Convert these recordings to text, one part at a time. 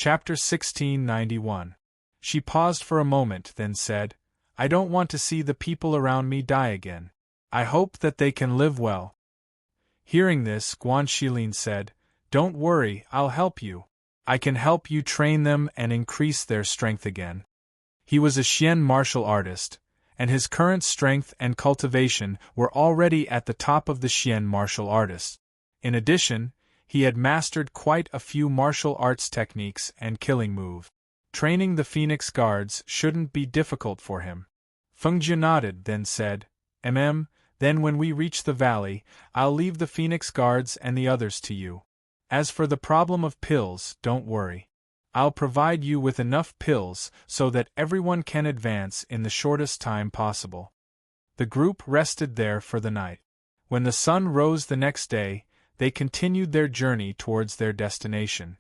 Chapter 1691. She paused for a moment, then said, I don't want to see the people around me die again. I hope that they can live well. Hearing this, Guanxilin said, Don't worry, I'll help you. I can help you train them and increase their strength again. He was a Xian martial artist, and his current strength and cultivation were already at the top of the Xian martial artists. In addition, he had mastered quite a few martial arts techniques and killing moves. Training the Phoenix Guards shouldn't be difficult for him. Feng Jie nodded, then said, Then when we reach the valley, I'll leave the Phoenix Guards and the others to you. As for the problem of pills, don't worry. I'll provide you with enough pills so that everyone can advance in the shortest time possible. The group rested there for the night. When the sun rose the next day, they continued their journey towards their destination.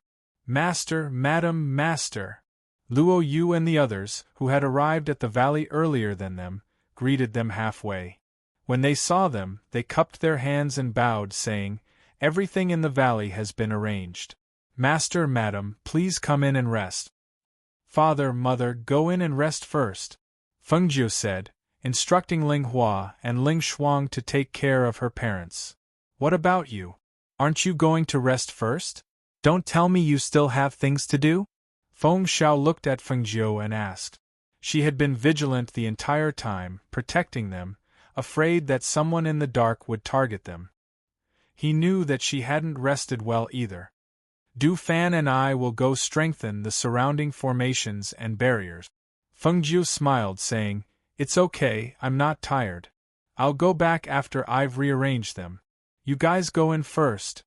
Master, Madam, Master! Luo Yu and the others, who had arrived at the valley earlier than them, greeted them halfway. When they saw them, they cupped their hands and bowed, saying, Everything in the valley has been arranged. Master, Madam, please come in and rest. Father, Mother, go in and rest first, Feng Jie said, instructing Ling Hua and Ling Shuang to take care of her parents. What about you? Aren't you going to rest first? Don't tell me you still have things to do? Feng Xiao looked at Feng Jie and asked. She had been vigilant the entire time, protecting them, afraid that someone in the dark would target them. He knew that she hadn't rested well either. Du Fan and I will go strengthen the surrounding formations and barriers. Feng Jie smiled, saying, It's okay, I'm not tired. I'll go back after I've rearranged them. You guys go in first.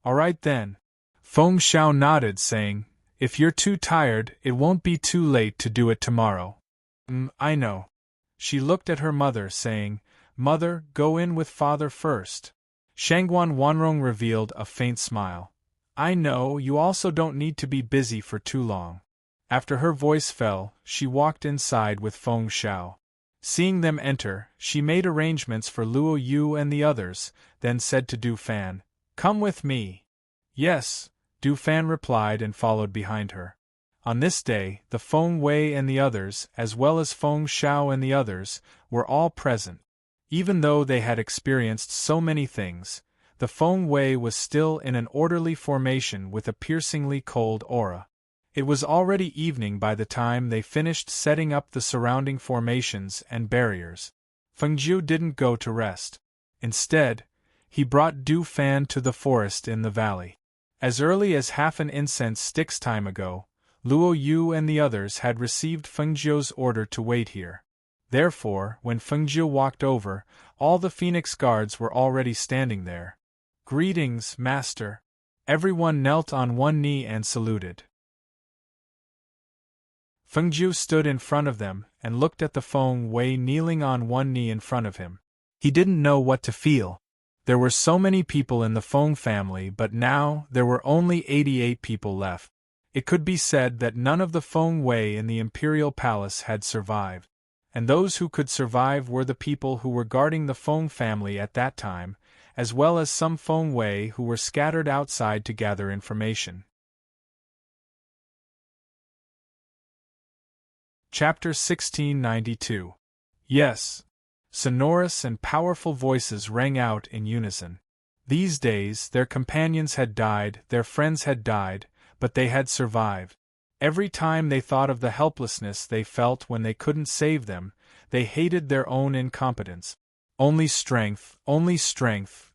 All right then. Feng Xiao nodded, saying, If you're too tired, it won't be too late to do it tomorrow. I know. She looked at her mother, saying, Mother, go in with father first. Shangguan Wanrong revealed a faint smile. I know, you also don't need to be busy for too long. After her voice fell, she walked inside with Feng Xiao. Seeing them enter, she made arrangements for Luo Yu and the others, then said to Du Fan, Come with me. Yes, Du Fan replied and followed behind her. On this day, the Feng Wei and the others, as well as Feng Xiao and the others, were all present. Even though they had experienced so many things, the Feng Wei was still in an orderly formation with a piercingly cold aura. It was already evening by the time they finished setting up the surrounding formations and barriers. Feng Jie didn't go to rest. Instead, he brought Du Fan to the forest in the valley. As early as half an incense stick's time ago, Luo Yu and the others had received Feng Jie's order to wait here. Therefore, when Feng Jie walked over, all the Phoenix Guards were already standing there. Greetings, Master. Everyone knelt on one knee and saluted. Feng Jie stood in front of them and looked at the Feng Wei kneeling on one knee in front of him. He didn't know what to feel. There were so many people in the Feng family, but now there were only 88 people left. It could be said that none of the Feng Wei in the imperial palace had survived. And those who could survive were the people who were guarding the Feng family at that time, as well as some Feng Wei who were scattered outside to gather information. Chapter 1692. Yes. Sonorous and powerful voices rang out in unison. These days, their companions had died, their friends had died, but they had survived. Every time they thought of the helplessness they felt when they couldn't save them, they hated their own incompetence. Only strength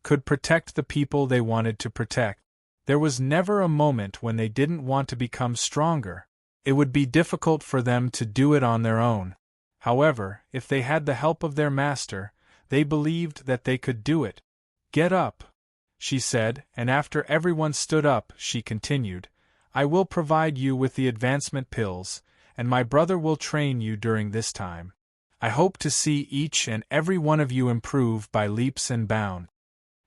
could protect the people they wanted to protect. There was never a moment when they didn't want to become stronger. It would be difficult for them to do it on their own. However, if they had the help of their master, they believed that they could do it. Get up, she said, and after everyone stood up, she continued, I will provide you with the advancement pills, and my brother will train you during this time. I hope to see each and every one of you improve by leaps and bounds.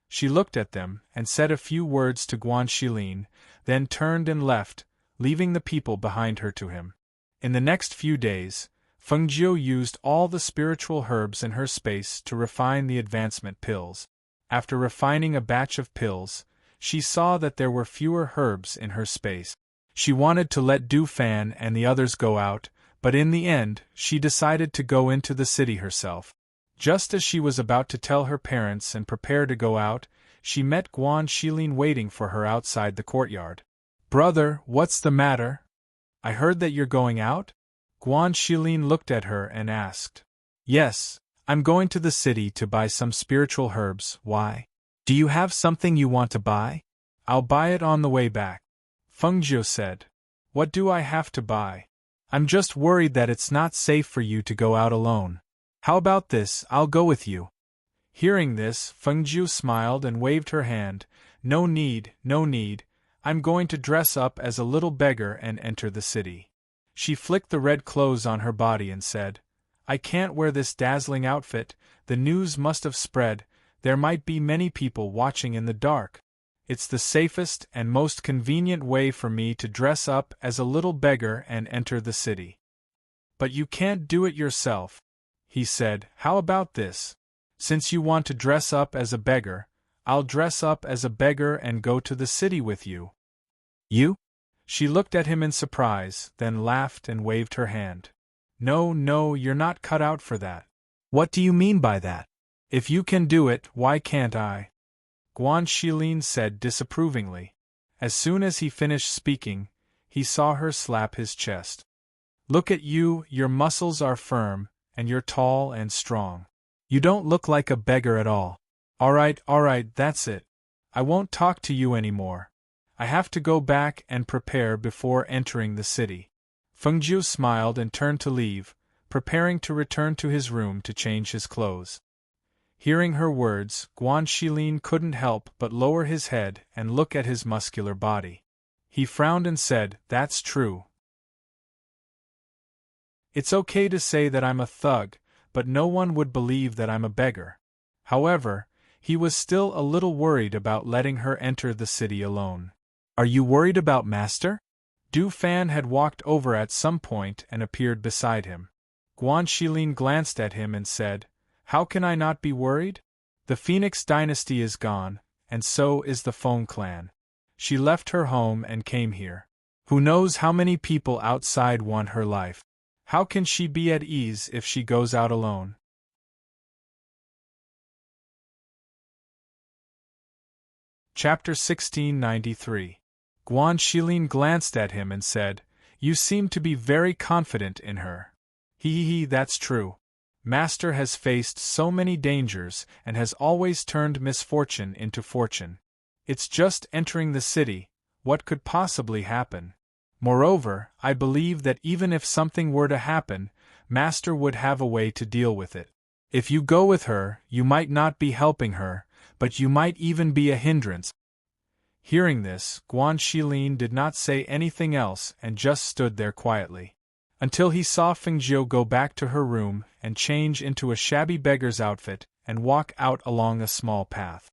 She looked at them and said a few words to Guanxilin, then turned and left, leaving the people behind her to him. In the next few days, Feng Jie used all the spiritual herbs in her space to refine the advancement pills. After refining a batch of pills, she saw that there were fewer herbs in her space. She wanted to let Du Fan and the others go out, but in the end, she decided to go into the city herself. Just as she was about to tell her parents and prepare to go out, she met Guan Xilin waiting for her outside the courtyard. "Brother, what's the matter? I heard that you're going out?" Guan Xilin looked at her and asked. "Yes, I'm going to the city to buy some spiritual herbs. Why? Do you have something you want to buy?" "I'll buy it on the way back," Feng Jiu said. "What do I have to buy? I'm just worried that it's not safe for you to go out alone. How about this, I'll go with you." Hearing this, Feng Jiu smiled and waved her hand. No need, no need. I'm going to dress up as a little beggar and enter the city." She flicked the red clothes on her body and said, "I can't wear this dazzling outfit, the news must have spread, there might be many people watching in the dark. It's the safest and most convenient way for me to dress up as a little beggar and enter the city." "But you can't do it yourself," he said. "How about this? Since you want to dress up as a beggar, I'll dress up as a beggar and go to the city with you." "You?" She looked at him in surprise, then laughed and waved her hand. "No, no, you're not cut out for that." "What do you mean by that? If you can do it, why can't I?" Guan Xilin said disapprovingly. As soon as he finished speaking, he saw her slap his chest. "Look at you, your muscles are firm, and you're tall and strong. You don't look like a beggar at all. All right, that's it. I won't talk to you anymore. I have to go back and prepare before entering the city." Feng Jiu smiled and turned to leave, preparing to return to his room to change his clothes. Hearing her words, Guan Xilin couldn't help but lower his head and look at his muscular body. He frowned and said, "That's true. It's okay to say that I'm a thug, but no one would believe that I'm a beggar." However, he was still a little worried about letting her enter the city alone. "Are you worried about Master?" Du Fan had walked over at some point and appeared beside him. Guan Xilin glanced at him and said, "How can I not be worried? The Phoenix dynasty is gone, and so is the Feng clan. She left her home and came here. Who knows how many people outside want her life? How can she be at ease if she goes out alone?" Chapter 1693. Guan Xilin glanced at him and said, "You seem to be very confident in her." He, that's true. Master has faced so many dangers and has always turned misfortune into fortune. It's just entering the city, what could possibly happen? Moreover, I believe that even if something were to happen, Master would have a way to deal with it. If you go with her, you might not be helping her, but you might even be a hindrance." Hearing this, Guan Xilin did not say anything else and just stood there quietly, until he saw Feng Jiu go back to her room and change into a shabby beggar's outfit and walk out along a small path.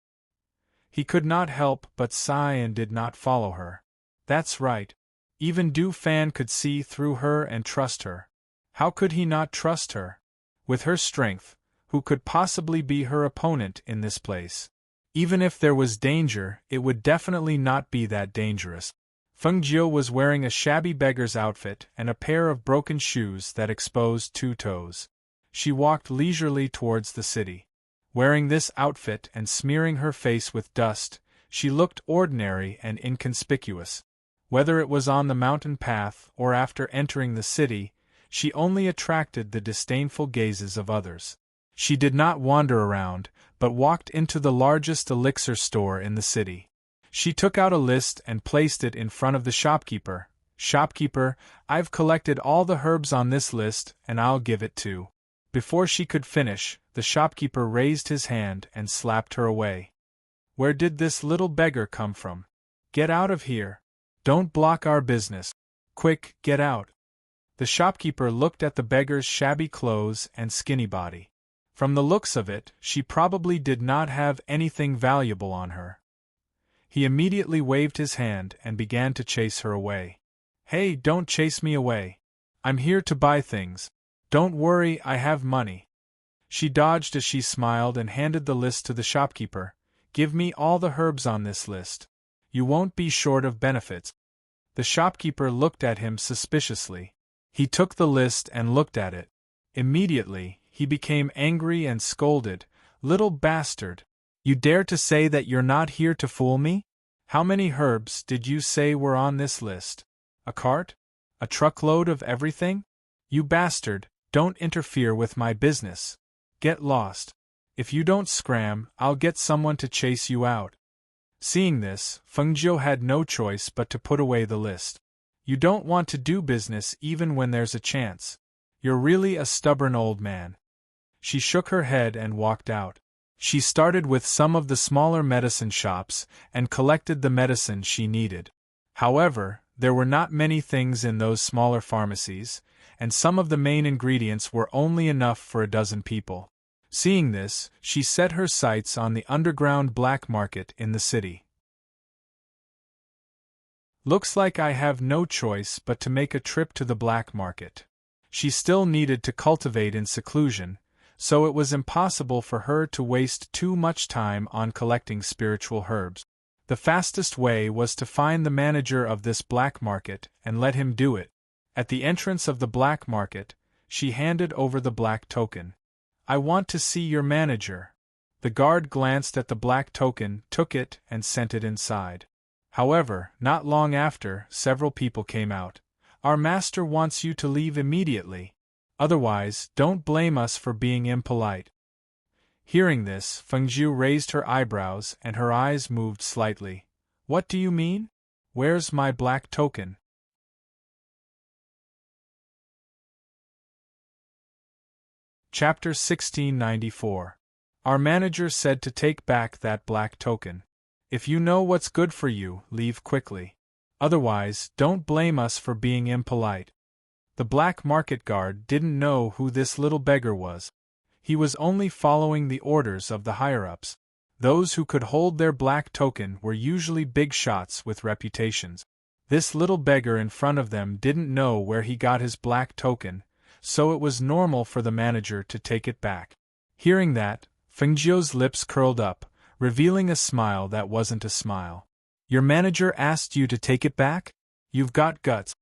He could not help but sigh and did not follow her. That's right. Even Du Fan could see through her and trust her. How could he not trust her? With her strength, who could possibly be her opponent in this place? Even if there was danger, it would definitely not be that dangerous. Feng Jiu was wearing a shabby beggar's outfit and a pair of broken shoes that exposed 2 toes. She walked leisurely towards the city. Wearing this outfit and smearing her face with dust, she looked ordinary and inconspicuous. Whether it was on the mountain path or after entering the city, she only attracted the disdainful gazes of others. She did not wander around, but walked into the largest elixir store in the city. She took out a list and placed it in front of the shopkeeper. "Shopkeeper, I've collected all the herbs on this list and I'll give it to." Before she could finish, the shopkeeper raised his hand and slapped her away. "Where did this little beggar come from? Get out of here. Don't block our business. Quick, get out." The shopkeeper looked at the beggar's shabby clothes and skinny body. From the looks of it, she probably did not have anything valuable on her. He immediately waved his hand and began to chase her away. "Hey, don't chase me away. I'm here to buy things. Don't worry, I have money." She dodged as she smiled and handed the list to the shopkeeper. "Give me all the herbs on this list. You won't be short of benefits." The shopkeeper looked at him suspiciously. He took the list and looked at it. Immediately, he became angry and scolded. "Little bastard! You dare to say that you're not here to fool me? How many herbs did you say were on this list? A cart? A truckload of everything? You bastard, don't interfere with my business. Get lost. If you don't scram, I'll get someone to chase you out." Seeing this, Fengjiu had no choice but to put away the list. "You don't want to do business even when there's a chance. You're really a stubborn old man." She shook her head and walked out. She started with some of the smaller medicine shops and collected the medicine she needed. However, there were not many things in those smaller pharmacies, and some of the main ingredients were only enough for a dozen people. Seeing this, she set her sights on the underground black market in the city. "Looks like I have no choice but to make a trip to the black market." She still needed to cultivate in seclusion, so it was impossible for her to waste too much time on collecting spiritual herbs. The fastest way was to find the manager of this black market and let him do it. At the entrance of the black market, she handed over the black token. "I want to see your manager." The guard glanced at the black token, took it, and sent it inside. However, not long after, several people came out. "Our master wants you to leave immediately. Otherwise, don't blame us for being impolite." Hearing this, Fengjiu raised her eyebrows and her eyes moved slightly. "What do you mean? Where's my black token?" Chapter 1694. Our manager said to take back that black token. "If you know what's good for you, leave quickly. Otherwise, don't blame us for being impolite." The black market guard didn't know who this little beggar was. He was only following the orders of the higher-ups. Those who could hold their black token were usually big shots with reputations. This little beggar in front of them didn't know where he got his black token, so it was normal for the manager to take it back. Hearing that, Fengjiu's lips curled up, revealing a smile that wasn't a smile. "Your manager asked you to take it back? You've got guts."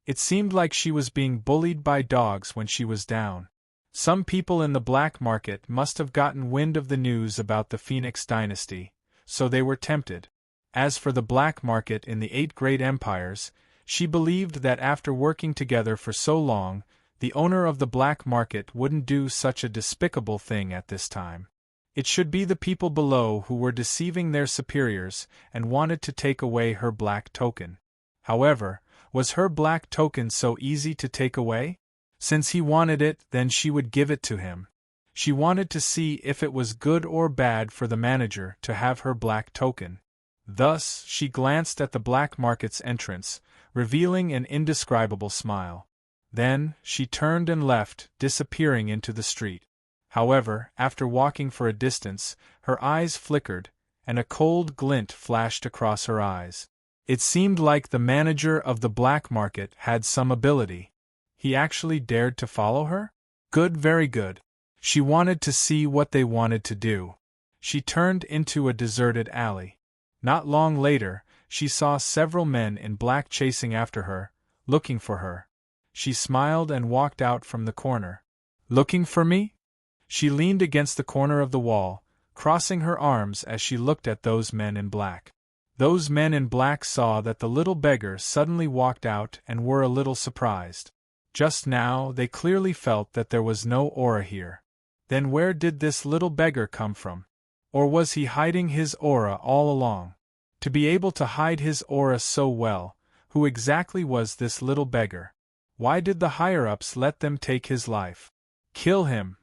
It seemed like she was being bullied by dogs when she was down. Some people in the black market must have gotten wind of the news about the Phoenix dynasty, so they were tempted. As for the black market in the 8 great empires, she believed that after working together for so long, the owner of the black market wouldn't do such a despicable thing at this time. It should be the people below who were deceiving their superiors and wanted to take away her black token. However, was her black token so easy to take away? Since he wanted it, then she would give it to him. She wanted to see if it was good or bad for the manager to have her black token. Thus, she glanced at the black market's entrance, revealing an indescribable smile. Then, she turned and left, disappearing into the street. However, after walking for a distance, her eyes flickered, and a cold glint flashed across her eyes. It seemed like the manager of the black market had some ability. He actually dared to follow her? Good, very good. She wanted to see what they wanted to do. She turned into a deserted alley. Not long later, she saw several men in black chasing after her, looking for her. She smiled and walked out from the corner. "Looking for me?" She leaned against the corner of the wall, crossing her arms as she looked at those men in black. Those men in black saw that the little beggar suddenly walked out and were a little surprised. Just now, they clearly felt that there was no aura here. Then where did this little beggar come from? Or was he hiding his aura all along? To be able to hide his aura so well, who exactly was this little beggar? Why did the higher-ups let them take his life? "Kill him!"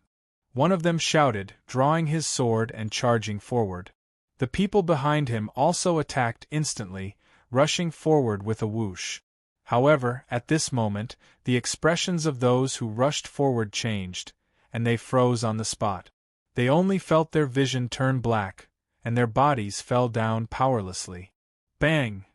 one of them shouted, drawing his sword and charging forward. The people behind him also attacked instantly, rushing forward with a whoosh. However, at this moment, the expressions of those who rushed forward changed, and they froze on the spot. They only felt their vision turn black, and their bodies fell down powerlessly. Bang!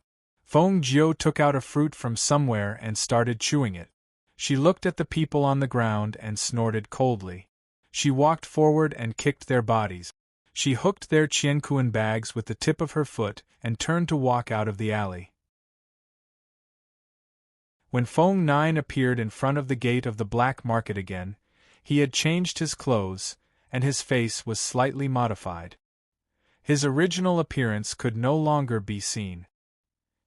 Feng Jiu took out a fruit from somewhere and started chewing it. She looked at the people on the ground and snorted coldly. She walked forward and kicked their bodies. She hooked their qiankuan bags with the tip of her foot and turned to walk out of the alley. When Feng Nine appeared in front of the gate of the black market again, he had changed his clothes, and his face was slightly modified. His original appearance could no longer be seen.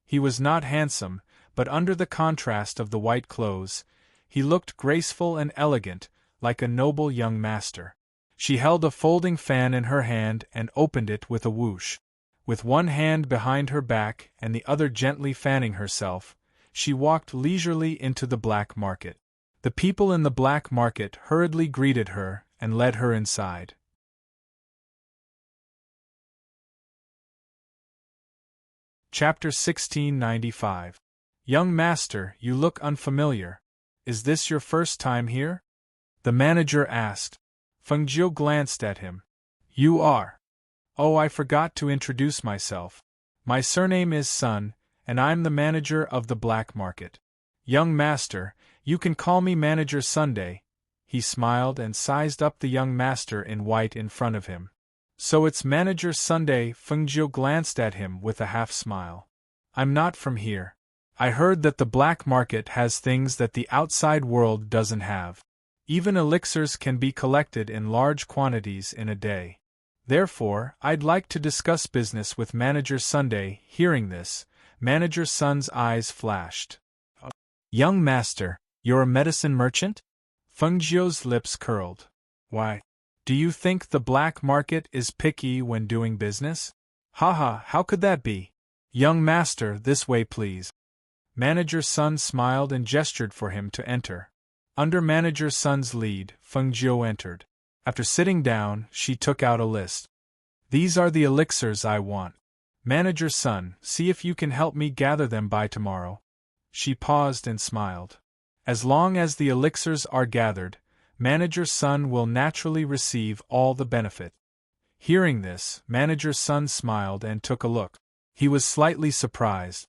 He was not handsome, but under the contrast of the white clothes, he looked graceful and elegant, like a noble young master. She held a folding fan in her hand and opened it with a whoosh. With one hand behind her back and the other gently fanning herself, she walked leisurely into the black market. The people in the black market hurriedly greeted her and led her inside. Chapter 1695. Young master, you look unfamiliar. Is this your first time here? The manager asked. Feng Jiu glanced at him. You are. Oh, I forgot to introduce myself. My surname is Sun, and I'm the manager of the black market. Young master, you can call me Manager Sunday. He smiled and sized up the young master in white in front of him. So it's Manager Sunday. Feng Jiu glanced at him with a half smile. I'm not from here. I heard that the black market has things that the outside world doesn't have. Even elixirs can be collected in large quantities in a day. Therefore, I'd like to discuss business with Manager Sunday. Hearing this, Manager Sun's eyes flashed. Young master, you're a medicine merchant? Feng Jiu's lips curled. Why? Do you think the black market is picky when doing business? Haha, how could that be? Young master, this way please. Manager Sun smiled and gestured for him to enter. Under Manager Sun's lead, Feng Jiu entered. After sitting down, she took out a list. These are the elixirs I want. Manager Sun, see if you can help me gather them by tomorrow. She paused and smiled. As long as the elixirs are gathered, Manager Sun will naturally receive all the benefit. Hearing this, Manager Sun smiled and took a look. He was slightly surprised.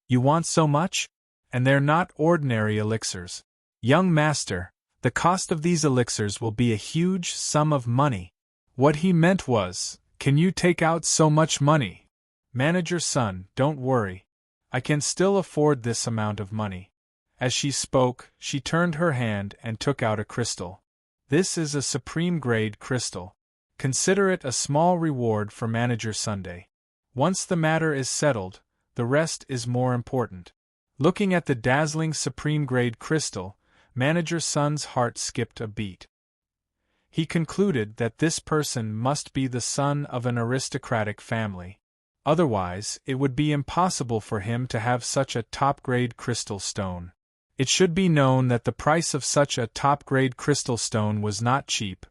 You want so much? And they're not ordinary elixirs. Young master, the cost of these elixirs will be a huge sum of money. What he meant was, can you take out so much money? Manager Sun, don't worry. I can still afford this amount of money. As she spoke, she turned her hand and took out a crystal. This is a supreme grade crystal. Consider it a small reward for Manager Sunday. Once the matter is settled, the rest is more important. Looking at the dazzling supreme grade crystal, Manager Sun's heart skipped a beat. He concluded that this person must be the son of an aristocratic family. Otherwise, it would be impossible for him to have such a top-grade crystal stone. It should be known that the price of such a top-grade crystal stone was not cheap,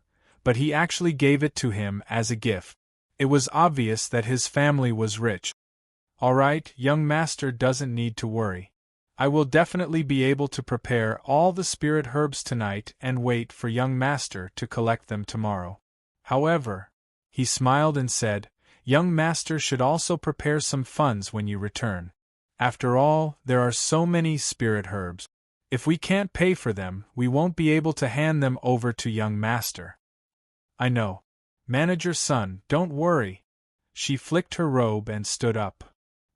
but he actually gave it to him as a gift. It was obvious that his family was rich. All right, young master doesn't need to worry. I will definitely be able to prepare all the spirit herbs tonight and wait for young master to collect them tomorrow. However, he smiled and said, young master should also prepare some funds when you return. After all, there are so many spirit herbs. If we can't pay for them, we won't be able to hand them over to young master. I know. Manager Sun, don't worry. She flicked her robe and stood up.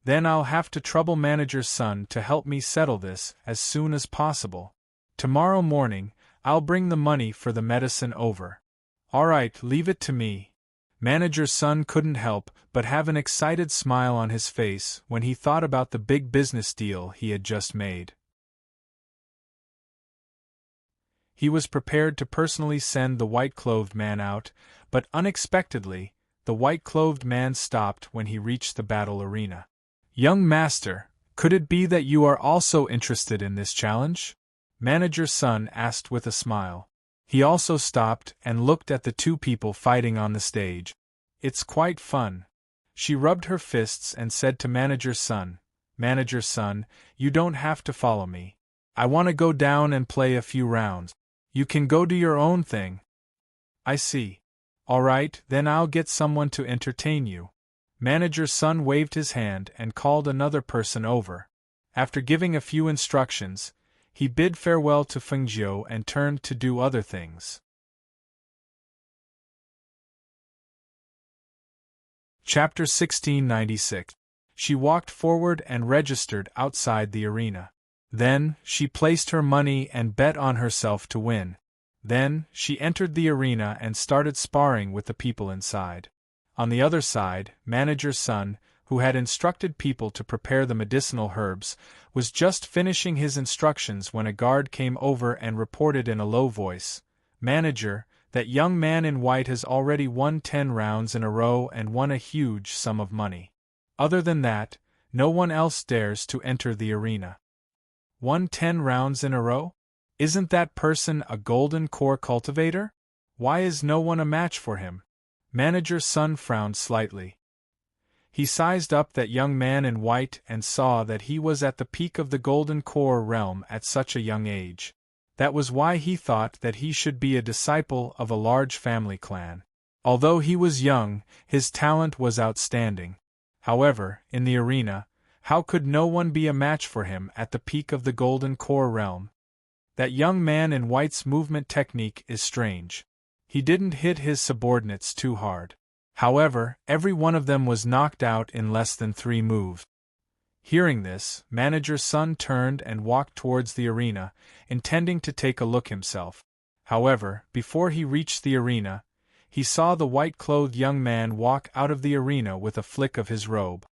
Then I'll have to trouble Manager Sun to help me settle this as soon as possible. Tomorrow morning, I'll bring the money for the medicine over. All right, leave it to me. Manager Sun couldn't help but have an excited smile on his face when he thought about the big business deal he had just made. He was prepared to personally send the white-clothed man out, but unexpectedly, the white-clothed man stopped when he reached the battle arena. Young master, could it be that you are also interested in this challenge? Manager Sun asked with a smile. He also stopped and looked at the two people fighting on the stage. It's quite fun. She rubbed her fists and said to Manager Sun, Manager Sun, you don't have to follow me. I want to go down and play a few rounds. You can go do your own thing. I see. All right, then I'll get someone to entertain you. Manager Sun waved his hand and called another person over. After giving a few instructions, he bid farewell to Feng Jiu and turned to do other things. Chapter 1696. She walked forward and registered outside the arena. Then, she placed her money and bet on herself to win. Then, she entered the arena and started sparring with the people inside. On the other side, manager's son, who had instructed people to prepare the medicinal herbs, was just finishing his instructions when a guard came over and reported in a low voice, "Manager, that young man in white has already won 10 rounds in a row and won a huge sum of money. Other than that, no one else dares to enter the arena." Won 10 rounds in a row? Isn't that person a golden core cultivator? Why is no one a match for him? Manager's son frowned slightly. He sized up that young man in white and saw that he was at the peak of the golden core realm at such a young age. That was why he thought that he should be a disciple of a large family clan. Although he was young, his talent was outstanding. However, in the arena, how could no one be a match for him at the peak of the golden core realm? That young man in white's movement technique is strange. He didn't hit his subordinates too hard. However, every one of them was knocked out in less than 3 moves. Hearing this, manager's son turned and walked towards the arena, intending to take a look himself. However, before he reached the arena, he saw the white-clothed young man walk out of the arena with a flick of his robe.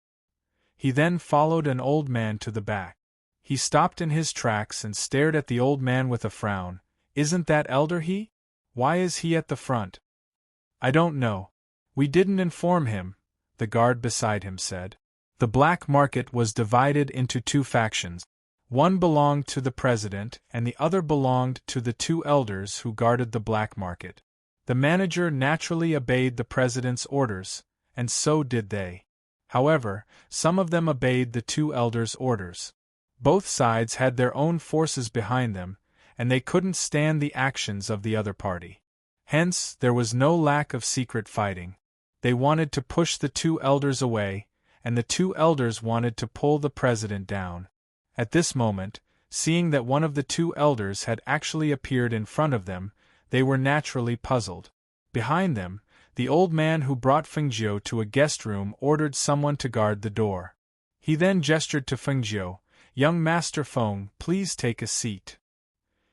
He then followed an old man to the back. He stopped in his tracks and stared at the old man with a frown. "Isn't that elder he? Why is he at the front?" "I don't know. We didn't inform him," the guard beside him said. The black market was divided into 2 factions. One belonged to the president and the other belonged to the 2 elders who guarded the black market. The manager naturally obeyed the president's orders, and so did they. However, some of them obeyed the 2 elders' orders. Both sides had their own forces behind them, and they couldn't stand the actions of the other party. Hence, there was no lack of secret fighting. They wanted to push the 2 elders away, and the 2 elders wanted to pull the president down. At this moment, seeing that one of the 2 elders had actually appeared in front of them, they were naturally puzzled. Behind them, the old man who brought Fengjiu to a guest room ordered someone to guard the door. He then gestured to Fengjiu, "Young Master Feng, please take a seat."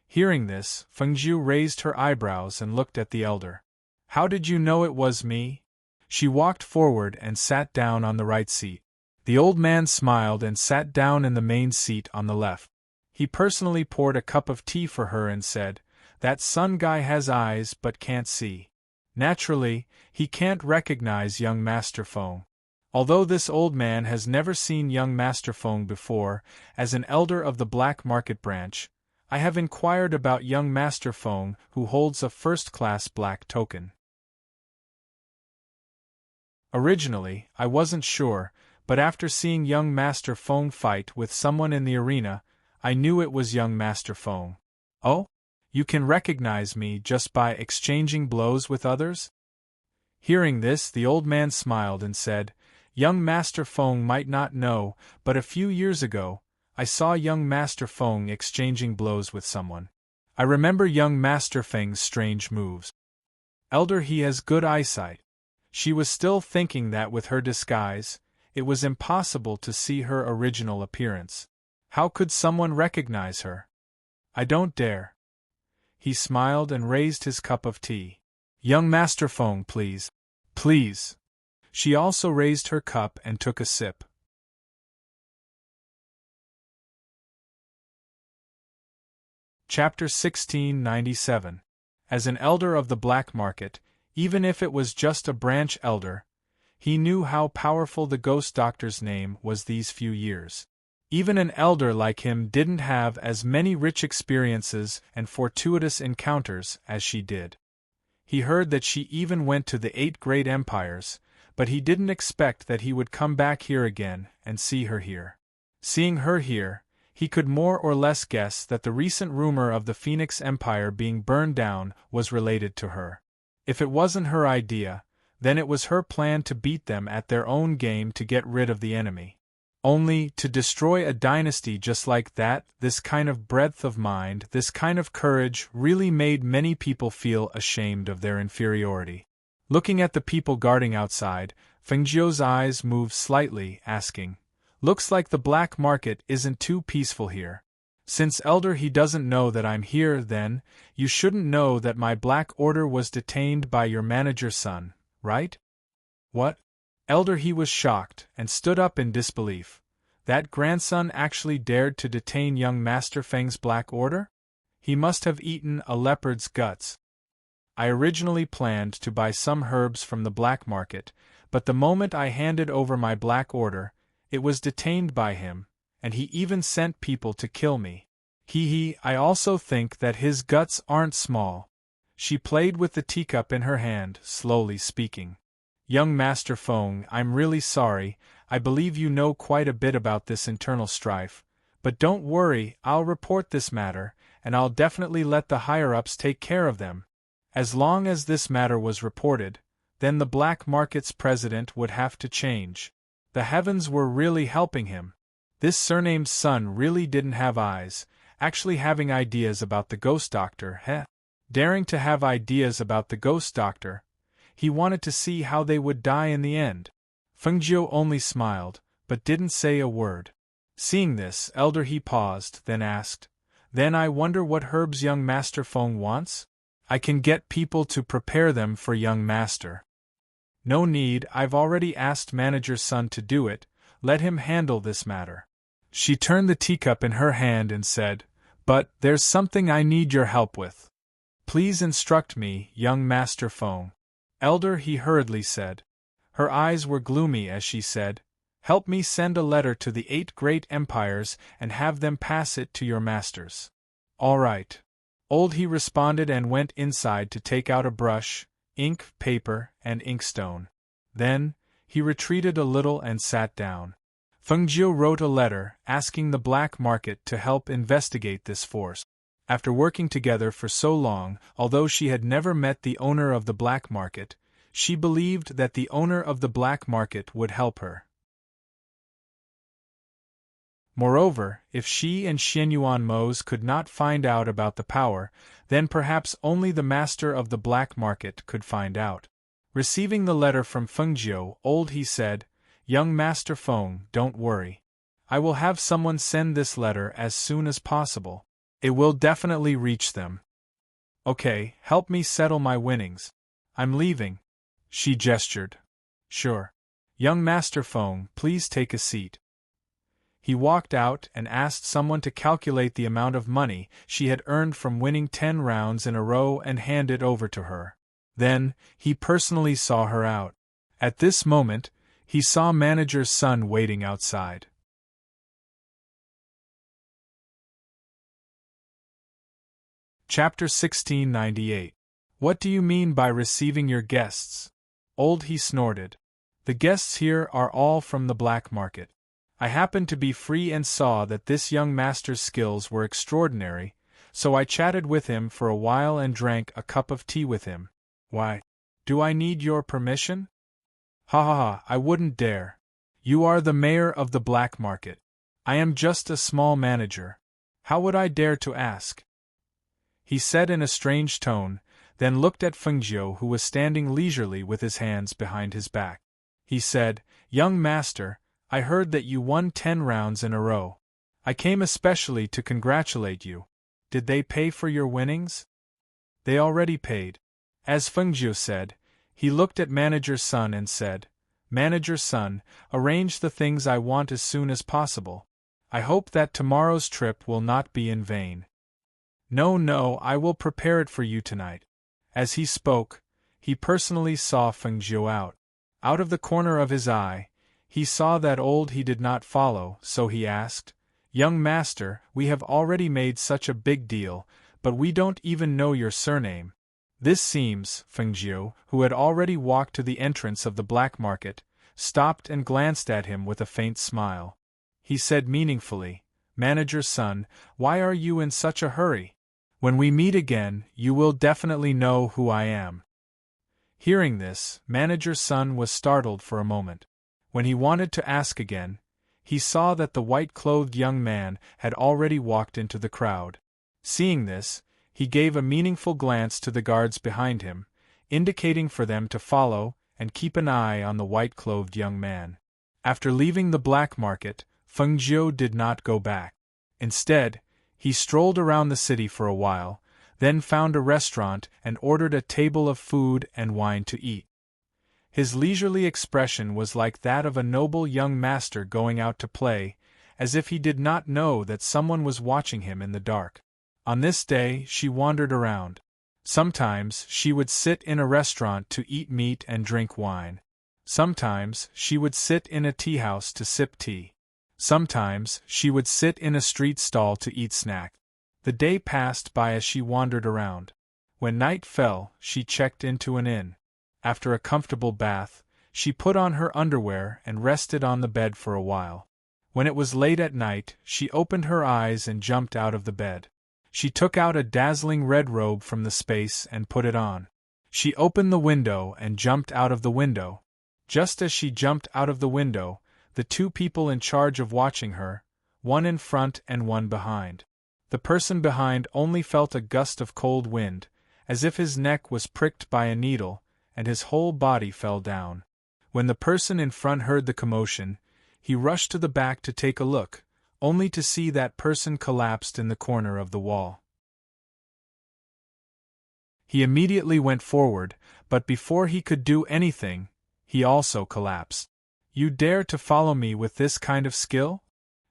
Hearing this, Fengjiu raised her eyebrows and looked at the elder. "How did you know it was me?" She walked forward and sat down on the right seat. The old man smiled and sat down in the main seat on the left. He personally poured a cup of tea for her and said, "That Sun guy has eyes but can't see. Naturally, he can't recognize young Master Feng." Although this old man has never seen young Master Feng before, as an elder of the black market branch, I have inquired about young Master Feng, who holds a first-class black token. Originally, I wasn't sure, but after seeing young Master Feng fight with someone in the arena, I knew it was young Master Feng. "Oh? You can recognize me just by exchanging blows with others?" Hearing this, the old man smiled and said, "Young Master Feng might not know, but a few years ago, I saw young Master Feng exchanging blows with someone. I remember young Master Feng's strange moves. Elder, he has good eyesight." She was still thinking that with her disguise, it was impossible to see her original appearance. How could someone recognize her? "I don't dare." He smiled and raised his cup of tea. "Young Master Feng, please. Please." She also raised her cup and took a sip. Chapter 1697. As an elder of the black market, even if it was just a branch elder, he knew how powerful the ghost doctor's name was these few years. Even an elder like him didn't have as many rich experiences and fortuitous encounters as she did. He heard that she even went to the 8 great empires, but he didn't expect that he would come back here again and see her here. Seeing her here, he could more or less guess that the recent rumor of the Phoenix Empire being burned down was related to her. If it wasn't her idea, then it was her plan to beat them at their own game to get rid of the enemy. Only, to destroy a dynasty just like that, this kind of breadth of mind, this kind of courage, really made many people feel ashamed of their inferiority. Looking at the people guarding outside, Fengjiu's eyes moved slightly, asking, "Looks like the black market isn't too peaceful here. Since Elder he doesn't know that I'm here, then, you shouldn't know that my black order was detained by your manager's son, right? What? Elder he was shocked, and stood up in disbelief. That grandson actually dared to detain young Master Feng's black order? He must have eaten a leopard's guts. I originally planned to buy some herbs from the black market, but the moment I handed over my black order, it was detained by him, and he even sent people to kill me. I also think that his guts aren't small. She played with the teacup in her hand, slowly speaking. Young Master Feng, I'm really sorry, I believe you know quite a bit about this internal strife, but don't worry, I'll report this matter, and I'll definitely let the higher-ups take care of them. As long as this matter was reported, then the black market's president would have to change. The heavens were really helping him. This surnamed son really didn't have eyes, actually having ideas about the ghost doctor, Daring to have ideas about the ghost doctor. He wanted to see how they would die in the end. Fengjiu only smiled, but didn't say a word. Seeing this, Elder he paused, then asked, Then I wonder what herbs young Master Feng wants? I can get people to prepare them for young Master. No need, I've already asked manager's son to do it, let him handle this matter. She turned the teacup in her hand and said, But there's something I need your help with. Please instruct me, young Master Feng. Elder he hurriedly said. Her eyes were gloomy as she said, Help me send a letter to the 8 great empires and have them pass it to your masters. All right. Old he responded and went inside to take out a brush, ink, paper, and inkstone. Then, he retreated a little and sat down. Fengjiu wrote a letter asking the black market to help investigate this force. After working together for so long, although she had never met the owner of the black market, she believed that the owner of the black market would help her. Moreover, if she and Xianyuan Mose could not find out about the power, then perhaps only the master of the black market could find out. Receiving the letter from Fengjiu, Old he said, Young Master Feng, don't worry. I will have someone send this letter as soon as possible. It will definitely reach them. Okay, help me settle my winnings. I'm leaving. She gestured. Sure. Young Master Feng, please take a seat. He walked out and asked someone to calculate the amount of money she had earned from winning 10 rounds in a row and hand it over to her. Then, he personally saw her out. At this moment, he saw manager's son waiting outside. Chapter 1698. What do you mean by receiving your guests? Old he snorted. The guests here are all from the black market. I happened to be free and saw that this young master's skills were extraordinary, so I chatted with him for a while and drank a cup of tea with him. Why? Do I need your permission? Ha ha ha, I wouldn't dare. You are the mayor of the black market. I am just a small manager. How would I dare to ask? He said in a strange tone, then looked at Fengjiu, who was standing leisurely with his hands behind his back. He said, Young master, I heard that you won 10 rounds in a row. I came especially to congratulate you. Did they pay for your winnings? They already paid. As Fengjiu said, he looked at manager's son and said, Manager's son, arrange the things I want as soon as possible. I hope that tomorrow's trip will not be in vain. No, I will prepare it for you tonight. As he spoke, he personally saw Fengjiu out. Out of the corner of his eye, he saw that Old he did not follow, so he asked, Young master, we have already made such a big deal, but we don't even know your surname. This seems, Fengjiu, who had already walked to the entrance of the black market, stopped and glanced at him with a faint smile. He said meaningfully, Manager's son, why are you in such a hurry? When we meet again, you will definitely know who I am. Hearing this, manager's son was startled for a moment. When he wanted to ask again, he saw that the white-clothed young man had already walked into the crowd. Seeing this, he gave a meaningful glance to the guards behind him, indicating for them to follow and keep an eye on the white-clothed young man. After leaving the black market, Fengjiu did not go back. Instead, He strolled around the city for a while, then found a restaurant and ordered a table of food and wine to eat. His leisurely expression was like that of a noble young master going out to play, as if he did not know that someone was watching him in the dark. On this day, she wandered around. Sometimes she would sit in a restaurant to eat meat and drink wine. Sometimes she would sit in a tea house to sip tea. Sometimes she would sit in a street stall to eat snack. The day passed by as she wandered around. When night fell, she checked into an inn. After a comfortable bath, she put on her underwear and rested on the bed for a while. When it was late at night, she opened her eyes and jumped out of the bed. She took out a dazzling red robe from the space and put it on. She opened the window and jumped out of the window. Just as she jumped out of the window, the two people in charge of watching her, one in front and one behind. The person behind only felt a gust of cold wind, as if his neck was pricked by a needle, and his whole body fell down. When the person in front heard the commotion, he rushed to the back to take a look, only to see that person collapsed in the corner of the wall. He immediately went forward, but before he could do anything, he also collapsed. "You dare to follow me with this kind of skill?"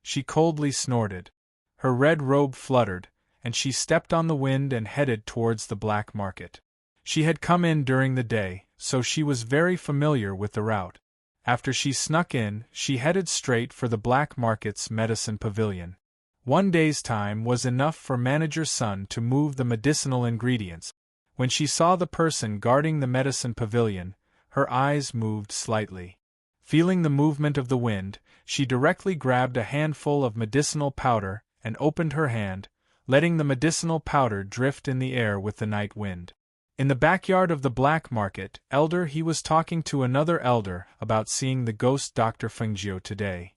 she coldly snorted. Her red robe fluttered, and she stepped on the wind and headed towards the black market. She had come in during the day, so she was very familiar with the route. After she snuck in, she headed straight for the black market's medicine pavilion. One day's time was enough for manager's son to move the medicinal ingredients. When she saw the person guarding the medicine pavilion, her eyes moved slightly. Feeling the movement of the wind, she directly grabbed a handful of medicinal powder and opened her hand, letting the medicinal powder drift in the air with the night wind. In the backyard of the black market, he was talking to another elder about seeing the ghost Dr. Fengjiu today.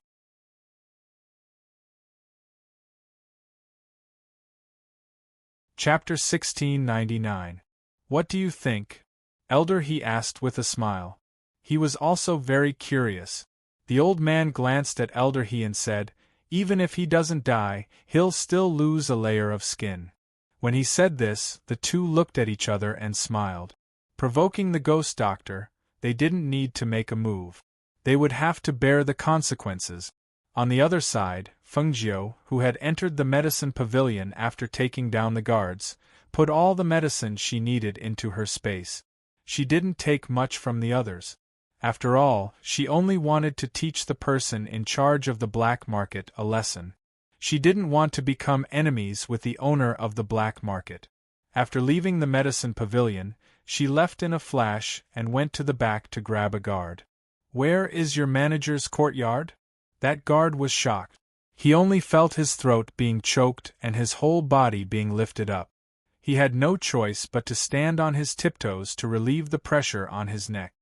Chapter 1699. What do you think, Elder? He asked with a smile. He was also very curious. The old man glanced at Elder He and said, "Even if he doesn't die, he'll still lose a layer of skin." When he said this, the two looked at each other and smiled. Provoking the ghost doctor, they didn't need to make a move. They would have to bear the consequences. On the other side, Fengjiu, who had entered the medicine pavilion after taking down the guards, put all the medicine she needed into her space. She didn't take much from the others. After all, she only wanted to teach the person in charge of the black market a lesson. She didn't want to become enemies with the owner of the black market. After leaving the medicine pavilion, she left in a flash and went to the back to grab a guard. "Where is your manager's courtyard?" That guard was shocked. He only felt his throat being choked and his whole body being lifted up. He had no choice but to stand on his tiptoes to relieve the pressure on his neck.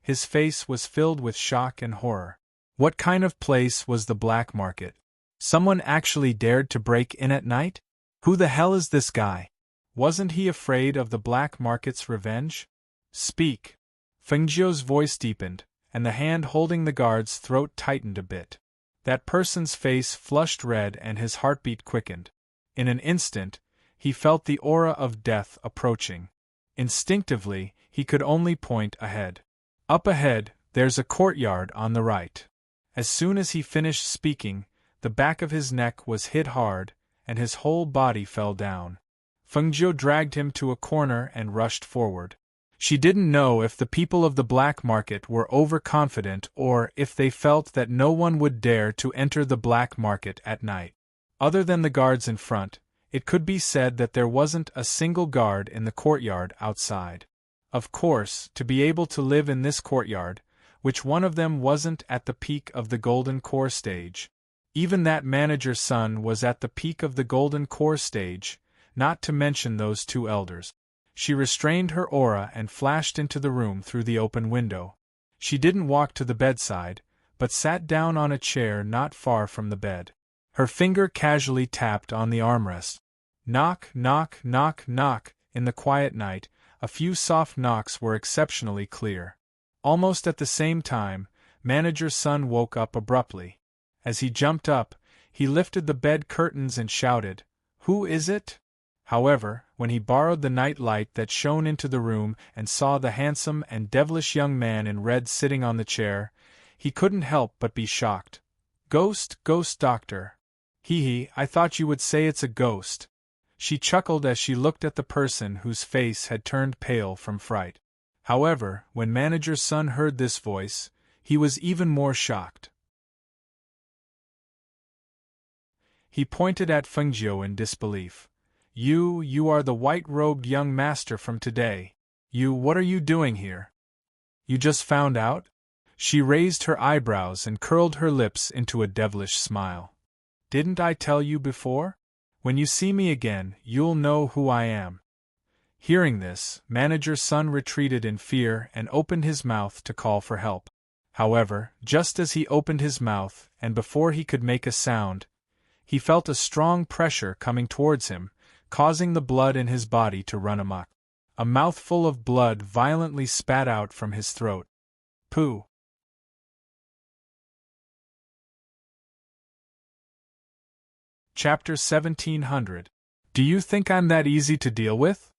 His face was filled with shock and horror. What kind of place was the black market? Someone actually dared to break in at night? Who the hell is this guy? Wasn't he afraid of the black market's revenge? "Speak." Fengjiu's voice deepened, and the hand holding the guard's throat tightened a bit. That person's face flushed red and his heartbeat quickened. In an instant, he felt the aura of death approaching. Instinctively, he could only point ahead. "Up ahead, there's a courtyard on the right." As soon as he finished speaking, the back of his neck was hit hard, and his whole body fell down. Fengjiu dragged him to a corner and rushed forward. She didn't know if the people of the black market were overconfident or if they felt that no one would dare to enter the black market at night. Other than the guards in front, it could be said that there wasn't a single guard in the courtyard outside. Of course, to be able to live in this courtyard, which one of them wasn't at the peak of the golden core stage. Even that manager's son was at the peak of the golden core stage, not to mention those two elders. She restrained her aura and flashed into the room through the open window. She didn't walk to the bedside, but sat down on a chair not far from the bed. Her finger casually tapped on the armrest. Knock, knock, knock, knock. In the quiet night, a few soft knocks were exceptionally clear. Almost at the same time, manager's son woke up abruptly. As he jumped up, he lifted the bed curtains and shouted, Who is it? However, when he borrowed the night light that shone into the room and saw the handsome and devilish young man in red sitting on the chair, he couldn't help but be shocked. Ghost, doctor. Hee, I thought you would say it's a ghost. She chuckled as she looked at the person whose face had turned pale from fright. However, when manager's son heard this voice, he was even more shocked. He pointed at Fengjiu in disbelief. You are the white-robed young master from today. What are you doing here? You just found out? She raised her eyebrows and curled her lips into a devilish smile. Didn't I tell you before? When you see me again, you'll know who I am. Hearing this, manager's son retreated in fear and opened his mouth to call for help. However, just as he opened his mouth, and before he could make a sound, he felt a strong pressure coming towards him, causing the blood in his body to run amok. A mouthful of blood violently spat out from his throat. Pooh! Chapter 1700. Do you think I'm that easy to deal with?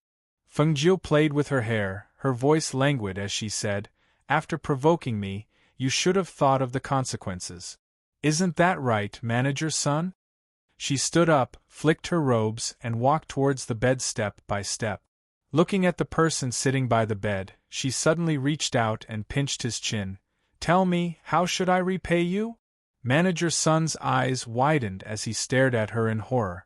Fengjiu played with her hair, her voice languid as she said, After provoking me, you should have thought of the consequences. Isn't that right, manager's son? She stood up, flicked her robes, and walked towards the bed step by step. Looking at the person sitting by the bed, she suddenly reached out and pinched his chin. Tell me, how should I repay you? Manager's son's eyes widened as he stared at her in horror.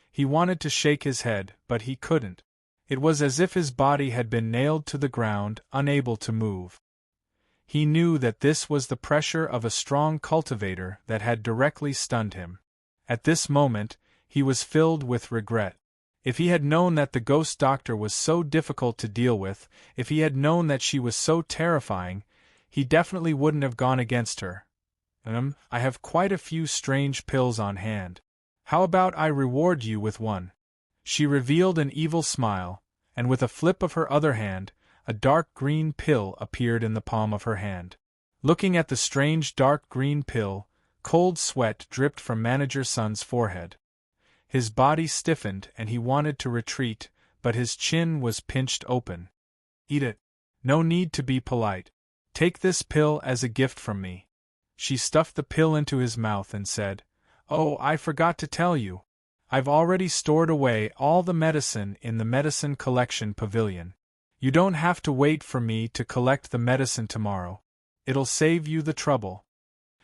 He wanted to shake his head, but he couldn't. It was as if his body had been nailed to the ground, unable to move. He knew that this was the pressure of a strong cultivator that had directly stunned him. At this moment, he was filled with regret. If he had known that the ghost doctor was so difficult to deal with, if he had known that she was so terrifying, he definitely wouldn't have gone against her. I have quite a few strange pills on hand. How about I reward you with one? She revealed an evil smile, and with a flip of her other hand, a dark green pill appeared in the palm of her hand. Looking at the strange dark green pill, cold sweat dripped from manager's son's forehead. His body stiffened and he wanted to retreat, but his chin was pinched open. Eat it. No need to be polite. Take this pill as a gift from me. She stuffed the pill into his mouth and said, Oh, I forgot to tell you. I've already stored away all the medicine in the medicine collection pavilion. You don't have to wait for me to collect the medicine tomorrow. It'll save you the trouble.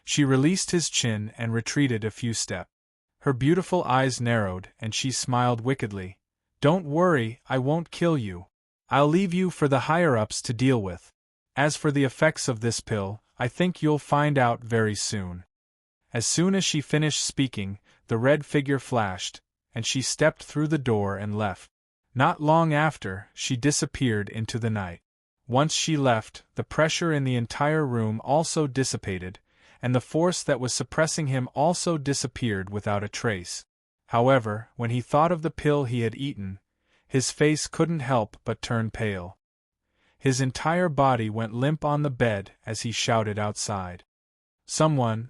She released his chin and retreated a few steps. Her beautiful eyes narrowed and she smiled wickedly. Don't worry, I won't kill you. I'll leave you for the higher-ups to deal with. As for the effects of this pill, I think you'll find out very soon. As soon as she finished speaking, the red figure flashed, and she stepped through the door and left. Not long after, she disappeared into the night. Once she left, the pressure in the entire room also dissipated, and the force that was suppressing him also disappeared without a trace. However, when he thought of the pill he had eaten, his face couldn't help but turn pale. His entire body went limp on the bed as he shouted outside. Someone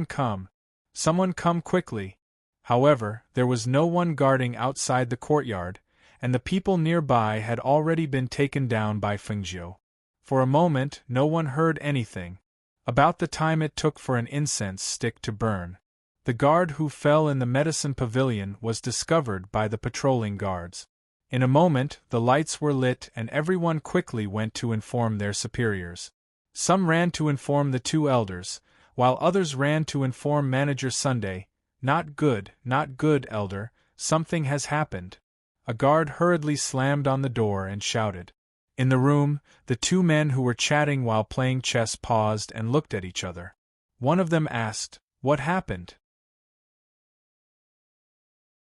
come! Someone come quickly! However, there was no one guarding outside the courtyard, and the people nearby had already been taken down by Fengjiu. For a moment, no one heard anything. About the time it took for an incense stick to burn, the guard who fell in the medicine pavilion was discovered by the patrolling guards. In a moment, the lights were lit and everyone quickly went to inform their superiors. Some ran to inform the two elders, while others ran to inform Manager Sunday. Not good, elder, something has happened. A guard hurriedly slammed on the door and shouted. In the room, the two men who were chatting while playing chess paused and looked at each other. One of them asked, What happened?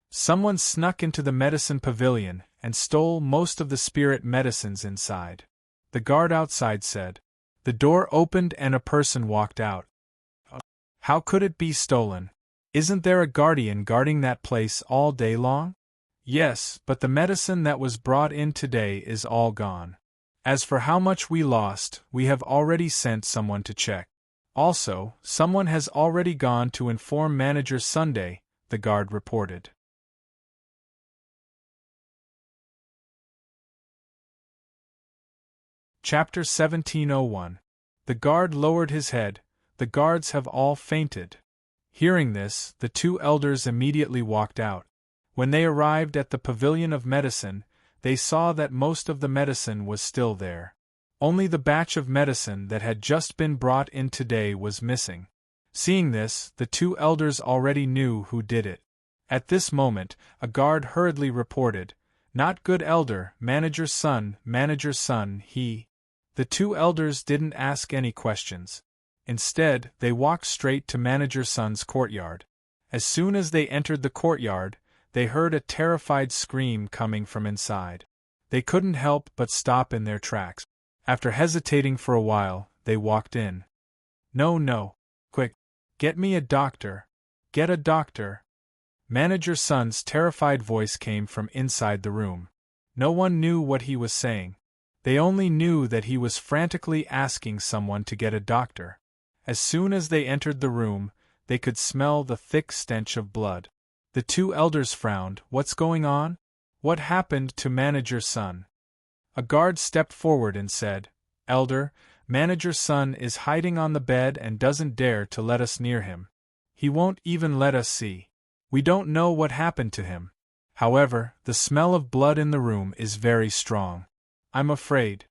Someone snuck into the medicine pavilion and stole most of the spirit medicines inside. The guard outside said. The door opened and a person walked out. How could it be stolen? Isn't there a guardian guarding that place all day long? Yes, but the medicine that was brought in today is all gone. As for how much we lost, we have already sent someone to check. Also, someone has already gone to inform Manager Sunday, the guard reported. Chapter 1701. The guard lowered his head. The guards have all fainted. Hearing this, the two elders immediately walked out. When they arrived at the pavilion of medicine, they saw that most of the medicine was still there. Only the batch of medicine that had just been brought in today was missing. Seeing this, the two elders already knew who did it. At this moment, a guard hurriedly reported, "Not good, elder, manager's son, he." The two elders didn't ask any questions. Instead, they walked straight to manager's son's courtyard. As soon as they entered the courtyard, they heard a terrified scream coming from inside. They couldn't help but stop in their tracks. After hesitating for a while, they walked in. No, quick, get me a doctor. Get a doctor. Manager's son's terrified voice came from inside the room. No one knew what he was saying. They only knew that he was frantically asking someone to get a doctor. As soon as they entered the room, they could smell the thick stench of blood. The two elders frowned. What's going on? What happened to manager's son? A guard stepped forward and said, "Elder, manager's son is hiding on the bed and doesn't dare to let us near him. He won't even let us see. We don't know what happened to him. However, the smell of blood in the room is very strong. I'm afraid."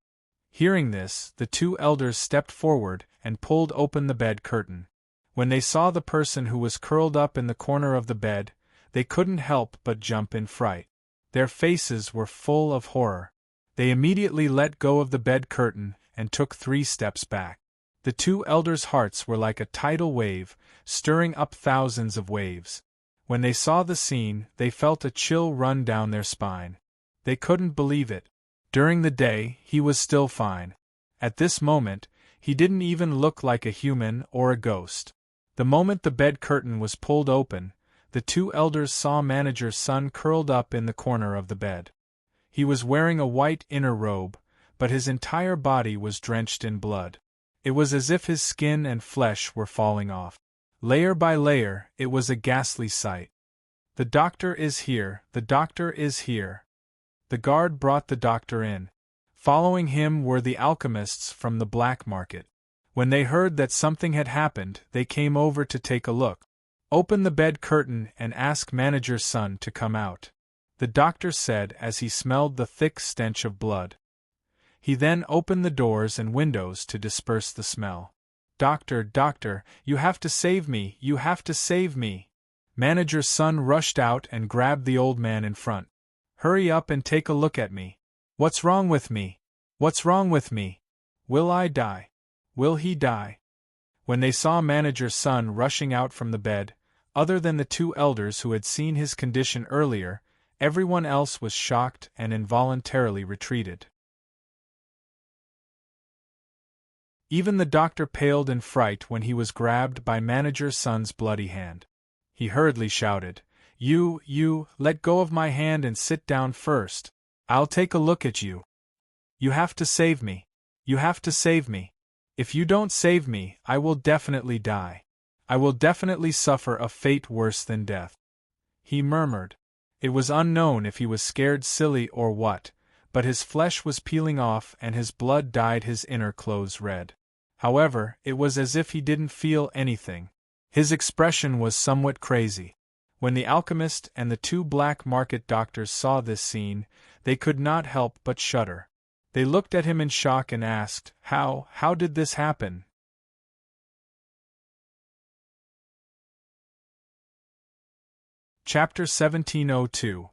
Hearing this, the two elders stepped forward and pulled open the bed curtain. When they saw the person who was curled up in the corner of the bed, they couldn't help but jump in fright. Their faces were full of horror. They immediately let go of the bed curtain and took 3 steps back. The two elders' hearts were like a tidal wave, stirring up thousands of waves. When they saw the scene, they felt a chill run down their spine. They couldn't believe it. During the day, he was still fine. At this moment, he didn't even look like a human or a ghost. The moment the bed curtain was pulled open, the two elders saw manager's son curled up in the corner of the bed. He was wearing a white inner robe, but his entire body was drenched in blood. It was as if his skin and flesh were falling off. Layer by layer, it was a ghastly sight. "The doctor is here, the doctor is here." The guard brought the doctor in. Following him were the alchemists from the black market. When they heard that something had happened, they came over to take a look. "Open the bed curtain and ask manager's son to come out," the doctor said as he smelled the thick stench of blood. He then opened the doors and windows to disperse the smell. Doctor, you have to save me, you have to save me." Manager's son rushed out and grabbed the old man in front. "Hurry up and take a look at me. What's wrong with me? What's wrong with me? Will I die? Will he die?" When they saw manager's son rushing out from the bed, other than the two elders who had seen his condition earlier, everyone else was shocked and involuntarily retreated. Even the doctor paled in fright when he was grabbed by manager's son's bloody hand. He hurriedly shouted, You, let go of my hand and sit down first. I'll take a look at you. You have to save me. You have to save me. If you don't save me, I will definitely die. I will definitely suffer a fate worse than death." He murmured. It was unknown if he was scared silly or what, but his flesh was peeling off and his blood dyed his inner clothes red. However, it was as if he didn't feel anything. His expression was somewhat crazy. When the alchemist and the two black market doctors saw this scene, they could not help but shudder. They looked at him in shock and asked, How did this happen?" Chapter 1702.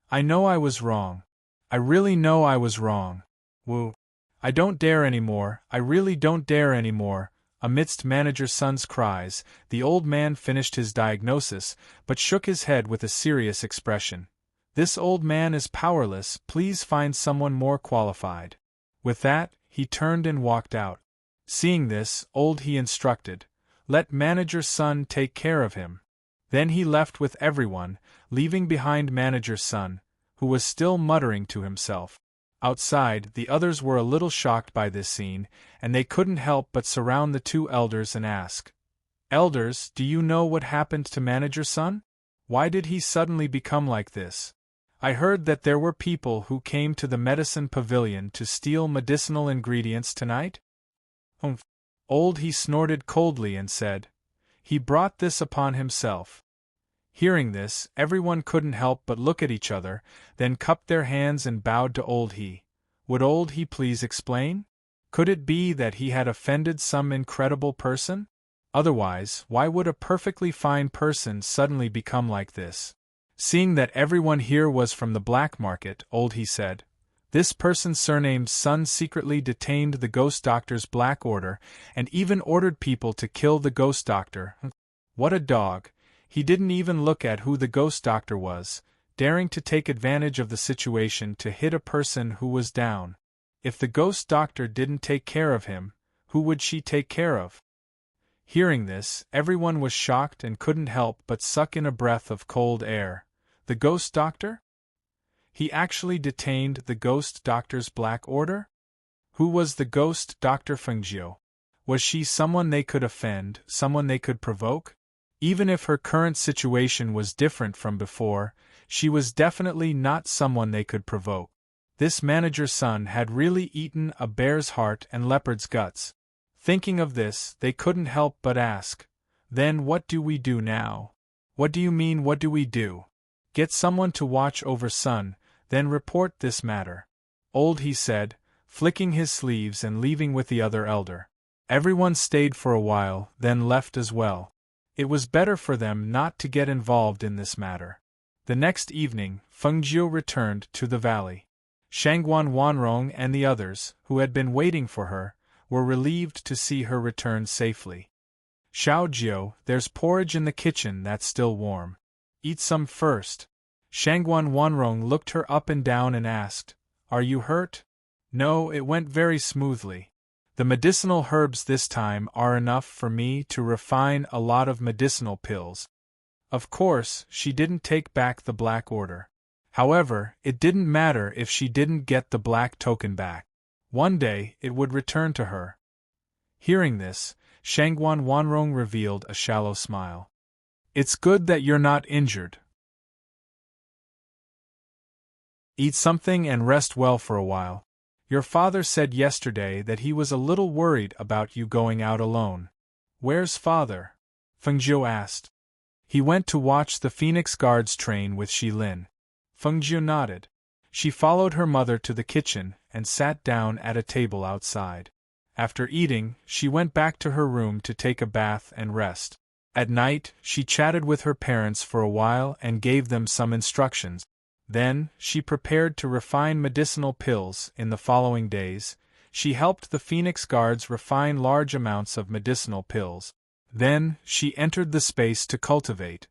I know I was wrong. I really know I was wrong. Woo. I don't dare anymore, I really don't dare anymore. Amidst manager's son's cries, the old man finished his diagnosis, but shook his head with a serious expression. "This old man is powerless, please find someone more qualified." With that, he turned and walked out. Seeing this, he instructed, "Let manager's son take care of him." Then he left with everyone, leaving behind manager's son, who was still muttering to himself. Outside, the others were a little shocked by this scene, and they couldn't help but surround the two elders and ask, "Elders, do you know what happened to manager's son? Why did he suddenly become like this? I heard that there were people who came to the medicine pavilion to steal medicinal ingredients tonight? Humph. Old he snorted coldly and said, he brought this upon himself. Hearing this, everyone couldn't help but look at each other, then cupped their hands and bowed to Old he. Would Old he please explain? Could it be that he had offended some incredible person? Otherwise, why would a perfectly fine person suddenly become like this? Seeing that everyone here was from the black market, Old he said, this person's surnamed son secretly detained the ghost doctor's black order and even ordered people to kill the ghost doctor. What a dog! He didn't even look at who the ghost doctor was, daring to take advantage of the situation to hit a person who was down. If the ghost doctor didn't take care of him, who would she take care of? Hearing this, everyone was shocked and couldn't help but suck in a breath of cold air. The ghost doctor? He actually detained the ghost doctor's black order? Who was the ghost Dr. Fengjiu? Was she someone they could offend, someone they could provoke? Even if her current situation was different from before, she was definitely not someone they could provoke. This manager's son had really eaten a bear's heart and leopard's guts. Thinking of this, they couldn't help but ask, then what do we do now? What do you mean, what do we do? Get someone to watch over son, then report this matter. Old he said, flicking his sleeves and leaving with the other elder. Everyone stayed for a while, then left as well. It was better for them not to get involved in this matter. The next evening, Fengjiu returned to the valley. Shangguan Wanrong and the others, who had been waiting for her, were relieved to see her return safely. Xiaojiu, there's porridge in the kitchen that's still warm. Eat some first. Shangguan Wanrong looked her up and down and asked, are you hurt? No, it went very smoothly. The medicinal herbs this time are enough for me to refine a lot of medicinal pills. Of course, she didn't take back the black order. However, it didn't matter if she didn't get the black token back. One day, it would return to her. Hearing this, Shangguan Wanrong revealed a shallow smile. It's good that you're not injured. Eat something and rest well for a while. Your father said yesterday that he was a little worried about you going out alone. Where's father? Fengjiu asked. He went to watch the Phoenix Guards train with Shilin. Fengjiu nodded. She followed her mother to the kitchen and sat down at a table outside. After eating, she went back to her room to take a bath and rest. At night, she chatted with her parents for a while and gave them some instructions. Then, she prepared to refine medicinal pills. In the following days, she helped the Phoenix Guards refine large amounts of medicinal pills. Then, she entered the space to cultivate.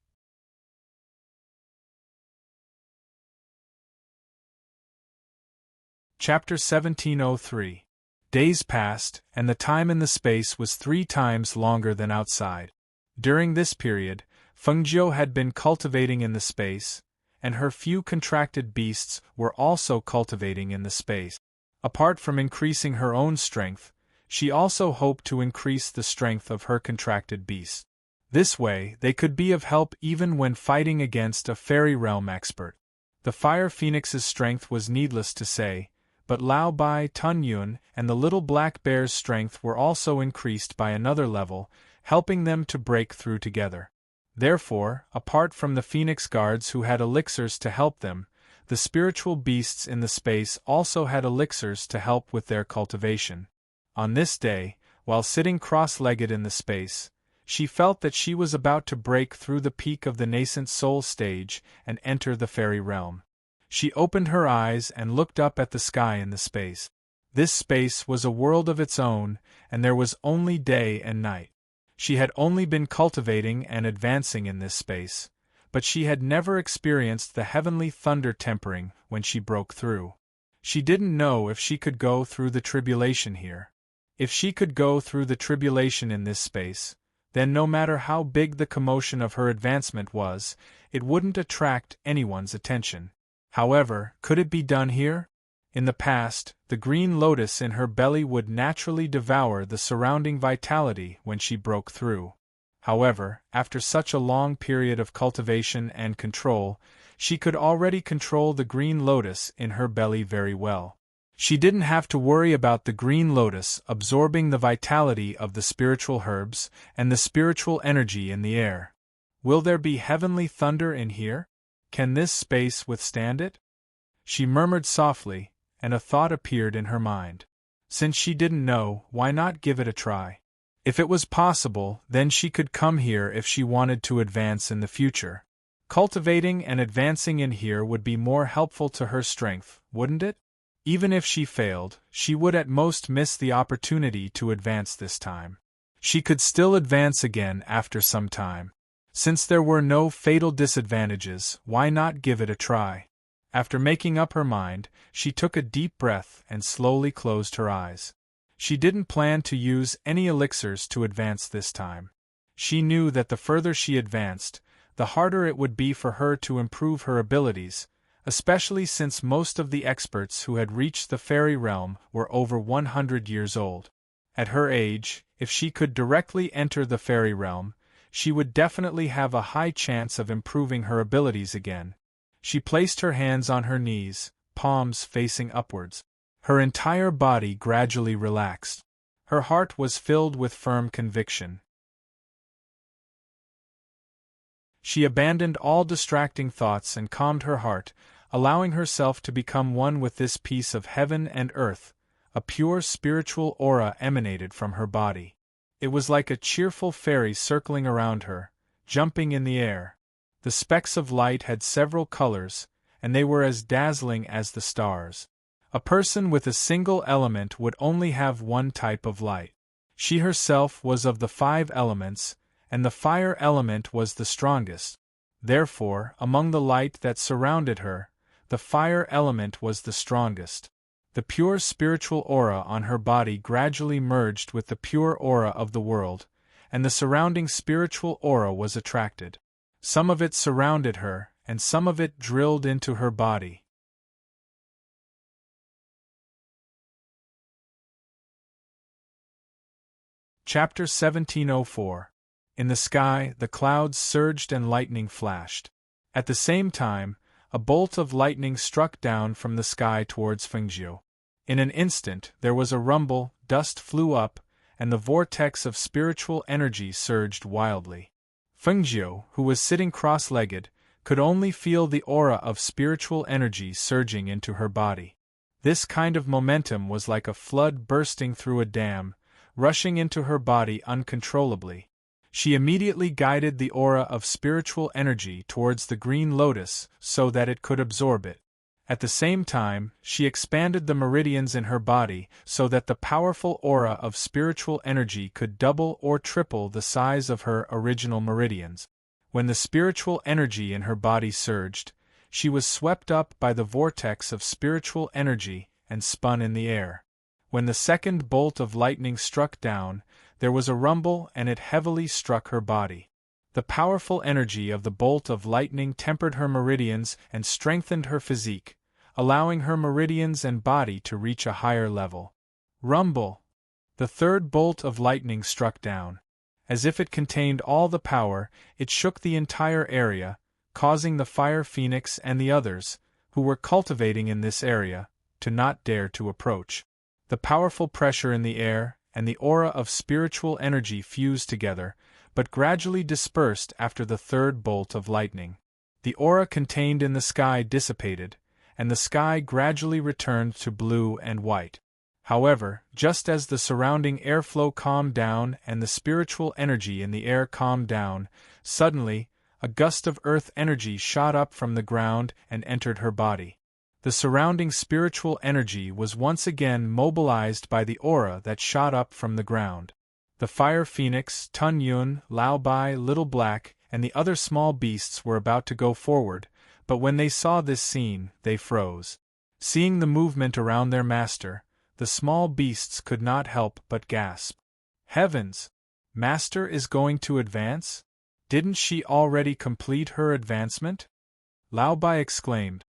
Chapter 1703. Days passed, and the time in the space was 3 times longer than outside. During this period, Fengjiu had been cultivating in the space, and her few contracted beasts were also cultivating in the space. Apart from increasing her own strength, she also hoped to increase the strength of her contracted beasts. This way, they could be of help even when fighting against a fairy realm expert. The Fire Phoenix's strength was needless to say, but Lao Bai, Tun Yun, and the little black bear's strength were also increased by another level, helping them to break through together. Therefore, apart from the Phoenix Guards who had elixirs to help them, the spiritual beasts in the space also had elixirs to help with their cultivation. On this day, while sitting cross-legged in the space, she felt that she was about to break through the peak of the nascent soul stage and enter the fairy realm. She opened her eyes and looked up at the sky in the space. This space was a world of its own, and there was only day and night. She had only been cultivating and advancing in this space, but she had never experienced the heavenly thunder tempering when she broke through. She didn't know if she could go through the tribulation here. If she could go through the tribulation in this space, then no matter how big the commotion of her advancement was, it wouldn't attract anyone's attention. However, could it be done here? In the past, the green lotus in her belly would naturally devour the surrounding vitality when she broke through. However, after such a long period of cultivation and control, She could already control the green lotus in her belly very well. She didn't have to worry about the green lotus absorbing the vitality of the spiritual herbs and the spiritual energy in the air. Will there be heavenly thunder in here? Can this space withstand it? She murmured softly, and a thought appeared in her mind. Since she didn't know, why not give it a try? If it was possible, then she could come here if she wanted to advance in the future. Cultivating and advancing in here would be more helpful to her strength, wouldn't it? Even if she failed, she would at most miss the opportunity to advance this time. She could still advance again after some time. Since there were no fatal disadvantages, why not give it a try? After making up her mind, she took a deep breath and slowly closed her eyes. She didn't plan to use any elixirs to advance this time. She knew that the further she advanced, the harder it would be for her to improve her abilities, especially since most of the experts who had reached the fairy realm were over 100 years old. At her age, if she could directly enter the fairy realm, she would definitely have a high chance of improving her abilities again. She placed her hands on her knees, palms facing upwards. Her entire body gradually relaxed. Her heart was filled with firm conviction. She abandoned all distracting thoughts and calmed her heart, allowing herself to become one with this piece of heaven and earth. A pure spiritual aura emanated from her body. It was like a cheerful fairy circling around her, jumping in the air. The specks of light had several colors, and they were as dazzling as the stars. A person with a single element would only have one type of light. She herself was of the 5 elements, and the fire element was the strongest. Therefore, among the light that surrounded her, the fire element was the strongest. The pure spiritual aura on her body gradually merged with the pure aura of the world, and the surrounding spiritual aura was attracted. Some of it surrounded her, and some of it drilled into her body. Chapter 1704. In the sky, the clouds surged and lightning flashed. At the same time, a bolt of lightning struck down from the sky towards Fengjiu. In an instant, there was a rumble, dust flew up, and the vortex of spiritual energy surged wildly. Fengjiu, who was sitting cross-legged, could only feel the aura of spiritual energy surging into her body. This kind of momentum was like a flood bursting through a dam, rushing into her body uncontrollably. She immediately guided the aura of spiritual energy towards the green lotus so that it could absorb it. At the same time, she expanded the meridians in her body so that the powerful aura of spiritual energy could double or triple the size of her original meridians. When the spiritual energy in her body surged, she was swept up by the vortex of spiritual energy and spun in the air. When the second bolt of lightning struck down, there was a rumble and it heavily struck her body. The powerful energy of the bolt of lightning tempered her meridians and strengthened her physique, allowing her meridians and body to reach a higher level. Rumble! The third bolt of lightning struck down. As if it contained all the power, it shook the entire area, causing the fire phoenix and the others, who were cultivating in this area, to not dare to approach. The powerful pressure in the air and the aura of spiritual energy fused together, but gradually dispersed after the third bolt of lightning. The aura contained in the sky dissipated, and the sky gradually returned to blue and white. However, just as the surrounding airflow calmed down and the spiritual energy in the air calmed down, suddenly, a gust of earth energy shot up from the ground and entered her body. The surrounding spiritual energy was once again mobilized by the aura that shot up from the ground. The fire phoenix, Tun Yun, Lao Bai, Little Black, and the other small beasts were about to go forward, but when they saw this scene, they froze. Seeing the movement around their master, the small beasts could not help but gasp. Heavens! Master is going to advance? Didn't she already complete her advancement? Lao Bai exclaimed.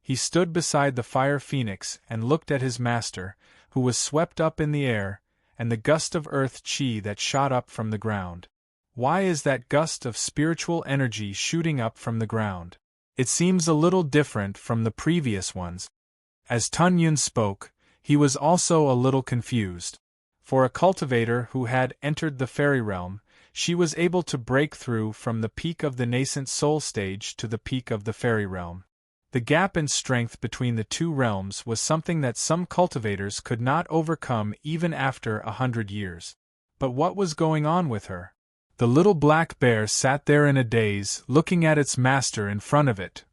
He stood beside the fire phoenix and looked at his master, who was swept up in the air, and the gust of earth chi that shot up from the ground. Why is that gust of spiritual energy shooting up from the ground? It seems a little different from the previous ones. As Tun Yun spoke, he was also a little confused. For a cultivator who had entered the fairy realm, she was able to break through from the peak of the nascent soul stage to the peak of the fairy realm. The gap in strength between the two realms was something that some cultivators could not overcome even after 100 years. But what was going on with her? The little black bear sat there in a daze, looking at its master in front of it.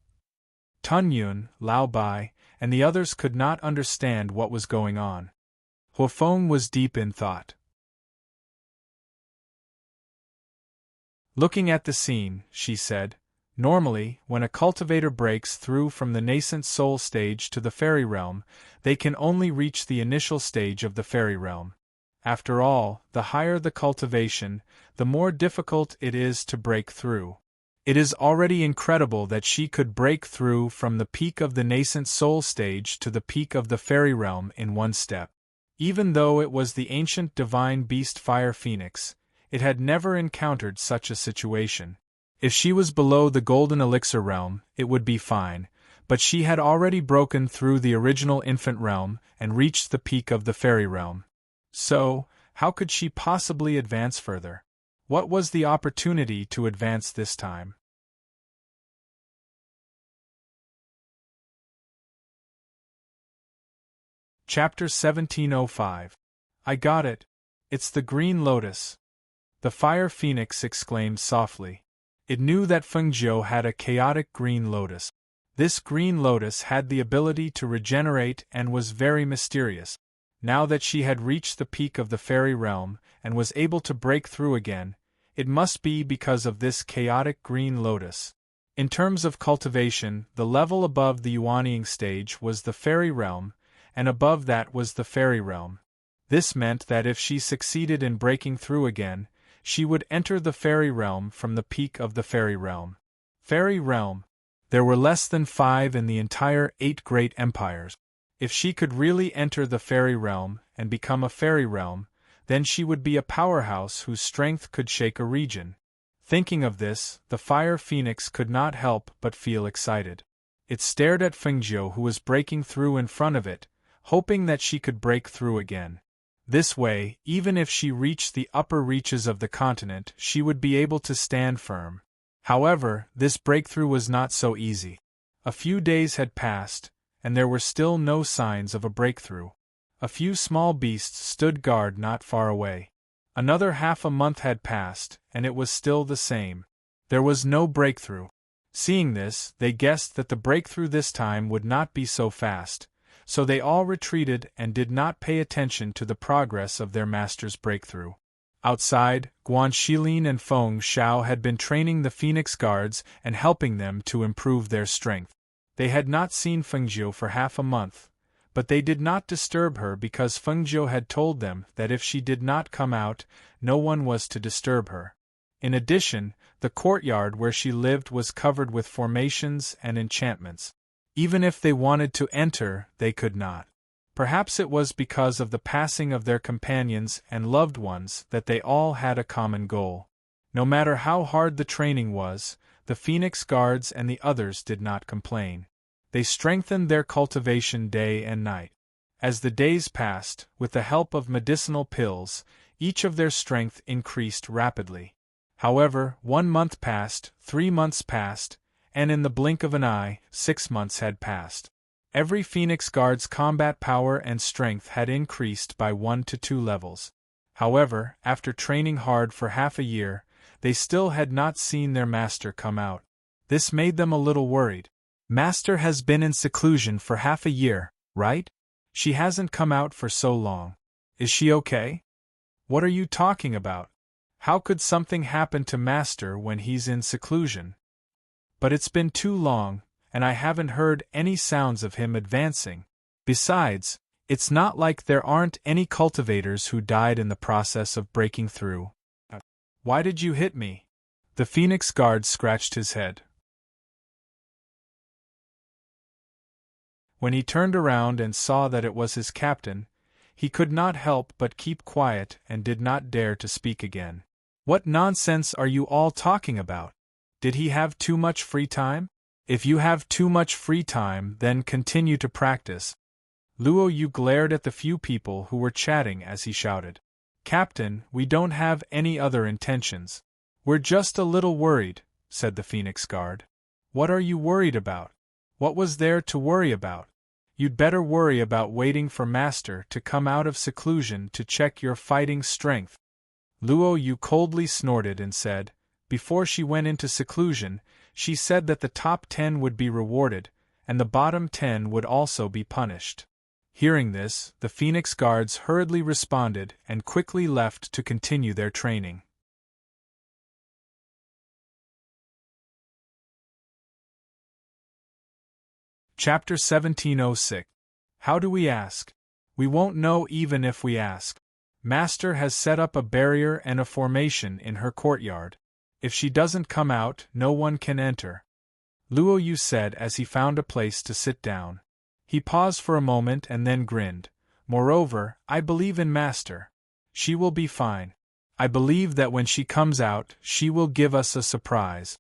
Tun Yun, Lao Bai, and the others could not understand what was going on. Huofeng was deep in thought. Looking at the scene, she said, "Normally, when a cultivator breaks through from the nascent soul stage to the fairy realm, they can only reach the initial stage of the fairy realm. After all, the higher the cultivation, the more difficult it is to break through. It is already incredible that she could break through from the peak of the nascent soul stage to the peak of the fairy realm in one step. Even though it was the ancient divine beast Fire Phoenix, it had never encountered such a situation. If she was below the golden elixir realm, it would be fine, but she had already broken through the original infant realm and reached the peak of the fairy realm. So, how could she possibly advance further? What was the opportunity to advance this time? Chapter 1705. I got it. It's the green lotus. The fire phoenix exclaimed softly. It knew that Fengjiu had a chaotic green lotus. This green lotus had the ability to regenerate and was very mysterious. Now that she had reached the peak of the fairy realm and was able to break through again, it must be because of this chaotic green lotus. In terms of cultivation, the level above the Yuanying stage was the fairy realm, and above that was the fairy realm. This meant that if she succeeded in breaking through again, she would enter the fairy realm from the peak of the fairy realm. Fairy realm. There were less than 5 in the entire 8 great empires. If she could really enter the fairy realm and become a fairy realm, then she would be a powerhouse whose strength could shake a region. Thinking of this, the fire phoenix could not help but feel excited. It stared at Fengjiu, who was breaking through in front of it, hoping that she could break through again. This way, even if she reached the upper reaches of the continent, she would be able to stand firm. However, this breakthrough was not so easy. A few days had passed, and there were still no signs of a breakthrough. A few small beasts stood guard not far away. Another half a month had passed, and it was still the same. There was no breakthrough. Seeing this, they guessed that the breakthrough this time would not be so fast, so they all retreated and did not pay attention to the progress of their master's breakthrough. Outside, Guan Shilin and Feng Xiao had been training the Phoenix Guards and helping them to improve their strength. They had not seen Fengjiu for half a month, but they did not disturb her because Fengjiu had told them that if she did not come out, no one was to disturb her. In addition, the courtyard where she lived was covered with formations and enchantments. Even if they wanted to enter, they could not. Perhaps it was because of the passing of their companions and loved ones that they all had a common goal. No matter how hard the training was, the Phoenix Guards and the others did not complain. They strengthened their cultivation day and night. As the days passed, with the help of medicinal pills, each of their strength increased rapidly. However, 1 month passed, 3 months passed, and in the blink of an eye, 6 months had passed. Every Phoenix Guard's combat power and strength had increased by 1 to 2 levels. However, after training hard for half a year, they still had not seen their master come out. This made them a little worried. Master has been in seclusion for half a year, right? She hasn't come out for so long. Is she okay? What are you talking about? How could something happen to Master when he's in seclusion? But it's been too long, and I haven't heard any sounds of him advancing. Besides, it's not like there aren't any cultivators who died in the process of breaking through. Why did you hit me? The Phoenix Guard scratched his head. When he turned around and saw that it was his captain, he could not help but keep quiet and did not dare to speak again. What nonsense are you all talking about? Did he have too much free time? If you have too much free time, then continue to practice. Luo Yu glared at the few people who were chatting as he shouted. Captain, we don't have any other intentions. We're just a little worried, said the Phoenix Guard. What are you worried about? What was there to worry about? You'd better worry about waiting for Master to come out of seclusion to check your fighting strength. Luo Yu coldly snorted and said, before she went into seclusion, she said that the top 10 would be rewarded, and the bottom 10 would also be punished. Hearing this, the Phoenix Guards hurriedly responded and quickly left to continue their training. Chapter 1706. How do we ask? We won't know even if we ask. Master has set up a barrier and a formation in her courtyard. If she doesn't come out, no one can enter. Luo Yu said as he found a place to sit down. He paused for a moment and then grinned. Moreover, I believe in Master. She will be fine. I believe that when she comes out, she will give us a surprise.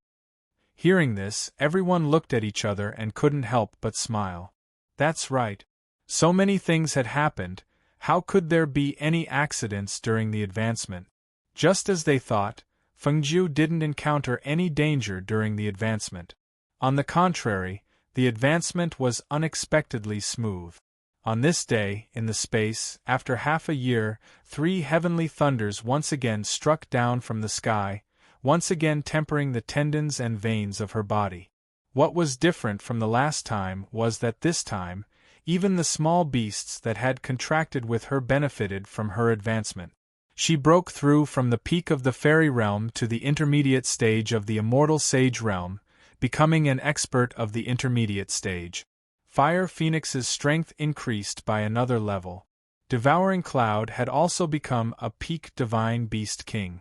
Hearing this, everyone looked at each other and couldn't help but smile. That's right. So many things had happened, how could there be any accidents during the advancement? Just as they thought, Fengjiu didn't encounter any danger during the advancement. On the contrary, the advancement was unexpectedly smooth. On this day, in the space, after half a year, 3 heavenly thunders once again struck down from the sky, once again tempering the tendons and veins of her body. What was different from the last time was that this time, even the small beasts that had contracted with her benefited from her advancement. She broke through from the peak of the fairy realm to the intermediate stage of the immortal sage realm, becoming an expert of the intermediate stage. Fire Phoenix's strength increased by another level. Devouring Cloud had also become a peak divine beast king.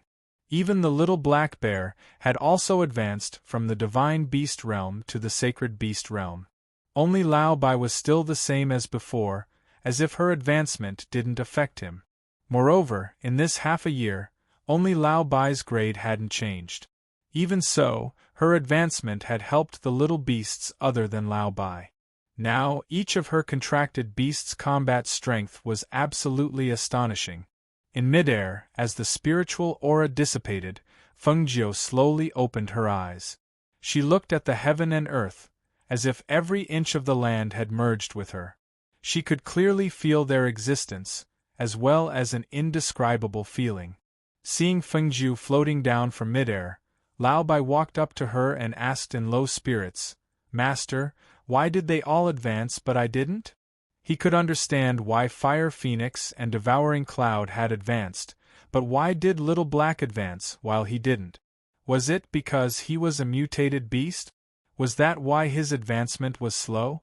Even the little black bear had also advanced from the divine beast realm to the sacred beast realm. Only Lao Bai was still the same as before, as if her advancement didn't affect him. Moreover, in this half a year, only Lao Bai's grade hadn't changed. Even so, her advancement had helped the little beasts other than Lao Bai. Now, each of her contracted beasts' combat strength was absolutely astonishing. In midair, as the spiritual aura dissipated, Fengjiu slowly opened her eyes. She looked at the heaven and earth, as if every inch of the land had merged with her. She could clearly feel their existence, as well as an indescribable feeling. Seeing Fengjiu floating down from midair, Lao Bai walked up to her and asked in low spirits, Master, why did they all advance but I didn't? He could understand why Fire Phoenix and Devouring Cloud had advanced, but why did Little Black advance while he didn't? Was it because he was a mutated beast? Was that why his advancement was slow?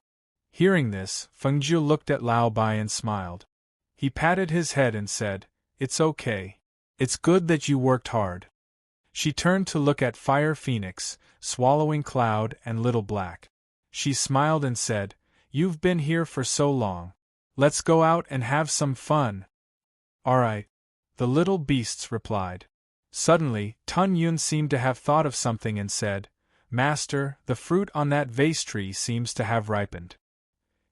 Hearing this, Fengjiu looked at Lao Bai and smiled. He patted his head and said, It's okay. It's good that you worked hard. She turned to look at Fire Phoenix, Swallowing Cloud and Little Black. She smiled and said, You've been here for so long. Let's go out and have some fun. All right. The little beasts replied. Suddenly, Tun Yun seemed to have thought of something and said, Master, the fruit on that vase tree seems to have ripened.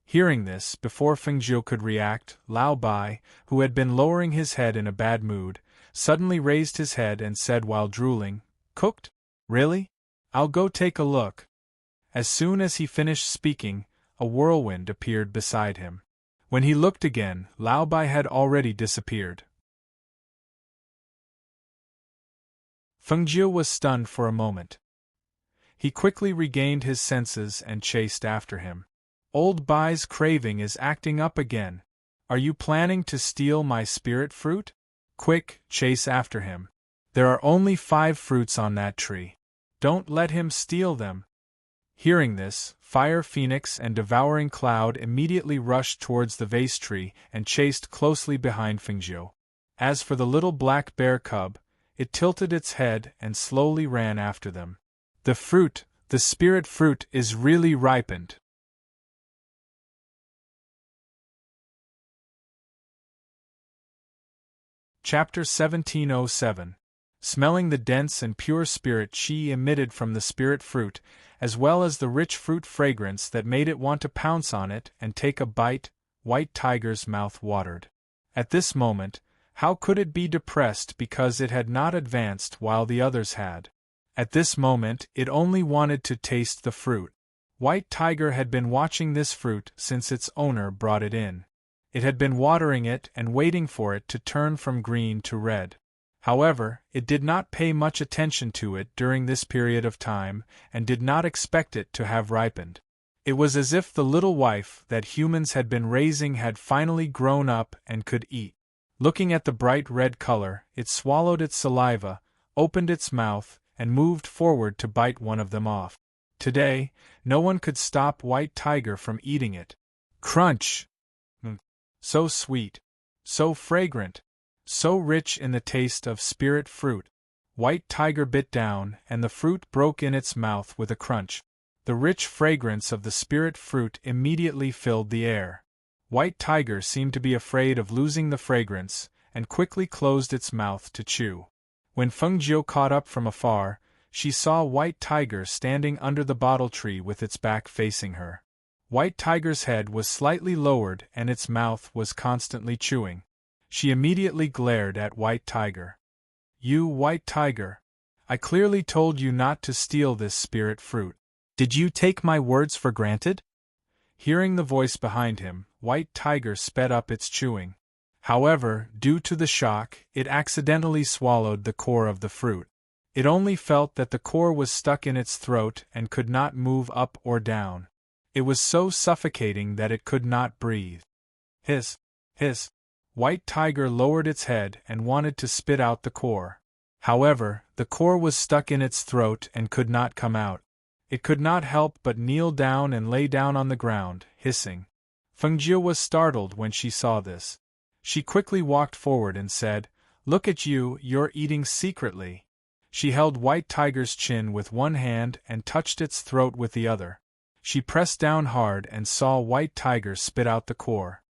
Hearing this, before Fengjiu could react, Lao Bai, who had been lowering his head in a bad mood, suddenly raised his head and said while drooling, Cooked? Really? I'll go take a look. As soon as he finished speaking, a whirlwind appeared beside him. When he looked again, Lao Bai had already disappeared. Fengjiu was stunned for a moment. He quickly regained his senses and chased after him. Old Bai's craving is acting up again. Are you planning to steal my spirit fruit? Quick, chase after him. There are only 5 fruits on that tree. Don't let him steal them. Hearing this, Fire Phoenix and Devouring Cloud immediately rushed towards the vase tree and chased closely behind Fengjiu. As for the little black bear cub, it tilted its head and slowly ran after them. The fruit, the spirit fruit, is really ripened. Chapter 1707. smelling the dense and pure spirit qi emitted from the spirit fruit, as well as the rich fruit fragrance that made it want to pounce on it and take a bite. White Tiger's mouth watered. At this moment, how could it be depressed because it had not advanced while the others had? At this moment, it only wanted to taste the fruit. White Tiger had been watching this fruit since its owner brought it in. It had been watering it and waiting for it to turn from green to red. However, it did not pay much attention to it during this period of time, and did not expect it to have ripened. It was as if the little wife that humans had been raising had finally grown up and could eat. Looking at the bright red color, it swallowed its saliva, opened its mouth, and moved forward to bite one of them off. Today, no one could stop White Tiger from eating it. Crunch! So sweet, so fragrant, so rich in the taste of spirit fruit. White Tiger bit down, and the fruit broke in its mouth with a crunch. The rich fragrance of the spirit fruit immediately filled the air. White Tiger seemed to be afraid of losing the fragrance, and quickly closed its mouth to chew. When Fengjiu caught up from afar, she saw White Tiger standing under the bottle tree with its back facing her. White Tiger's head was slightly lowered and its mouth was constantly chewing. She immediately glared at White Tiger. "You, White Tiger! I clearly told you not to steal this spirit fruit. Did you take my words for granted?" Hearing the voice behind him, White Tiger sped up its chewing. However, due to the shock, it accidentally swallowed the core of the fruit. It only felt that the core was stuck in its throat and could not move up or down. It was so suffocating that it could not breathe. Hiss! Hiss! White Tiger lowered its head and wanted to spit out the core. However, the core was stuck in its throat and could not come out. It could not help but kneel down and lay down on the ground, hissing. Fengjiu was startled when she saw this. She quickly walked forward and said, "Look at you, you're eating secretly." She held White Tiger's chin with one hand and touched its throat with the other. She pressed down hard and saw White Tiger spit out the core.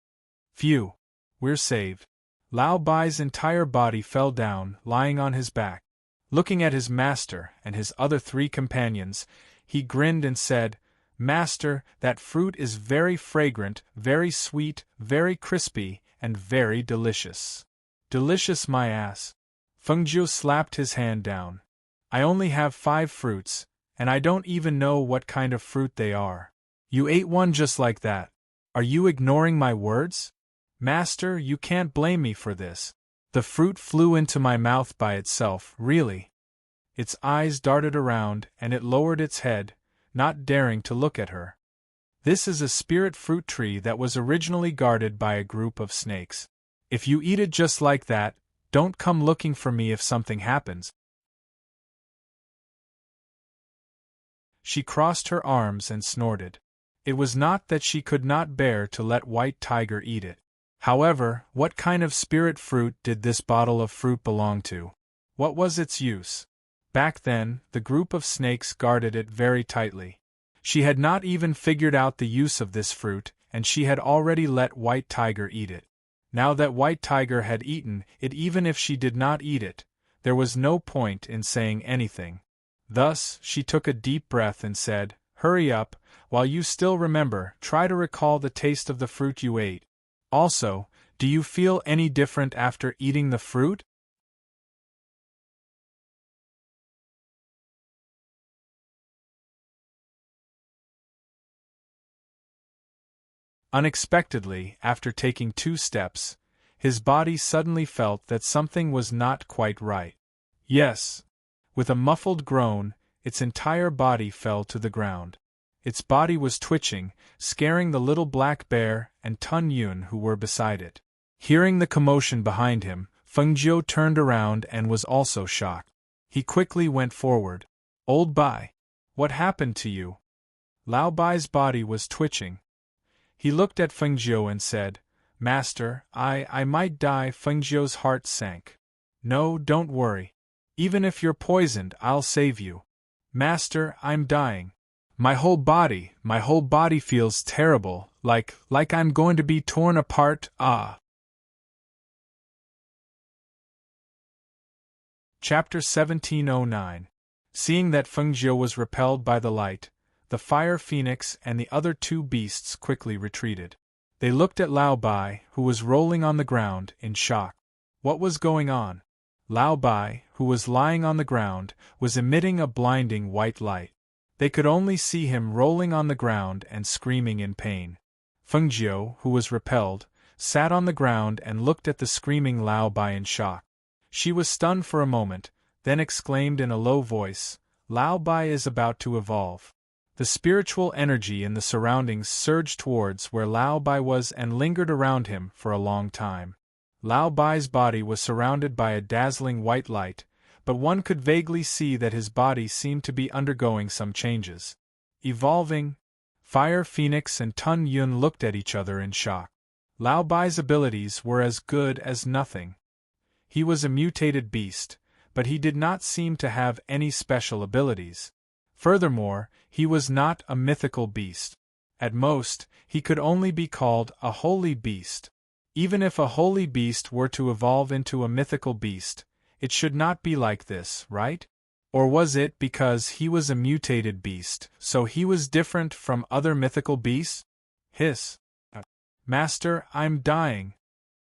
Phew! We're saved. Lao Bai's entire body fell down, lying on his back. Looking at his master and his other 3 companions, he grinned and said, "Master, that fruit is very fragrant, very sweet, very crispy, and very delicious." "Delicious my ass." Fengjiu slapped his hand down. "I only have 5 fruits, and I don't even know what kind of fruit they are. You ate one just like that. Are you ignoring my words? Master, you can't blame me for this. The fruit flew into my mouth by itself, really." Its eyes darted around and it lowered its head, not daring to look at her. This is a spirit fruit tree that was originally guarded by a group of snakes. If you eat it just like that, don't come looking for me if something happens. She crossed her arms and snorted. It was not that she could not bear to let White Tiger eat it. However, what kind of spirit fruit did this bottle of fruit belong to? What was its use? Back then, the group of snakes guarded it very tightly. She had not even figured out the use of this fruit, and she had already let White Tiger eat it. Now that White Tiger had eaten it, even if she did not eat it, there was no point in saying anything. Thus, she took a deep breath and said, "Hurry up, while you still remember, try to recall the taste of the fruit you ate. Also, do you feel any different after eating the fruit?" Unexpectedly, after taking 2 steps, his body suddenly felt that something was not quite right. Yes. With a muffled groan, its entire body fell to the ground. Its body was twitching, scaring the little black bear and Tun Yun who were beside it. Hearing the commotion behind him, Fengjiu turned around and was also shocked. He quickly went forward. "Old Bai, what happened to you?" Lao Bai's body was twitching. He looked at Fengjiu and said, "Master, I might die." Fengjiu's heart sank. "No, don't worry. Even if you're poisoned, I'll save you." "Master, I'm dying. My whole body feels terrible, like I'm going to be torn apart, ah." Chapter 1709. Seeing that Fengjiu was repelled by the light, the fire phoenix and the other two beasts quickly retreated. They looked at Lao Bai, who was rolling on the ground, in shock. What was going on? Lao Bai, who was lying on the ground, was emitting a blinding white light. They could only see him rolling on the ground and screaming in pain. Fengjiu, who was repelled, sat on the ground and looked at the screaming Lao Bai in shock. She was stunned for a moment, then exclaimed in a low voice, "Lao Bai is about to evolve." The spiritual energy in the surroundings surged towards where Lao Bai was and lingered around him for a long time. Lao Bai's body was surrounded by a dazzling white light, but one could vaguely see that his body seemed to be undergoing some changes. Evolving? Fire Phoenix and Tun Yun looked at each other in shock. Lao Bai's abilities were as good as nothing. He was a mutated beast, but he did not seem to have any special abilities. Furthermore, he was not a mythical beast. At most, he could only be called a holy beast. Even if a holy beast were to evolve into a mythical beast, it should not be like this, right? Or was it because he was a mutated beast, so he was different from other mythical beasts? Hiss. "Master, I'm dying!"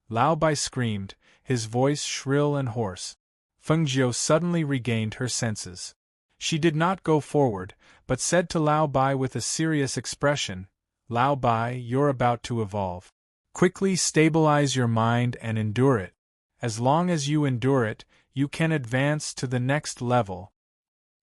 Lao Bai screamed, his voice shrill and hoarse. Fengjiu suddenly regained her senses. She did not go forward, but said to Lao Bai with a serious expression, "Lao Bai, you're about to evolve. Quickly stabilize your mind and endure it. As long as you endure it, you can advance to the next level."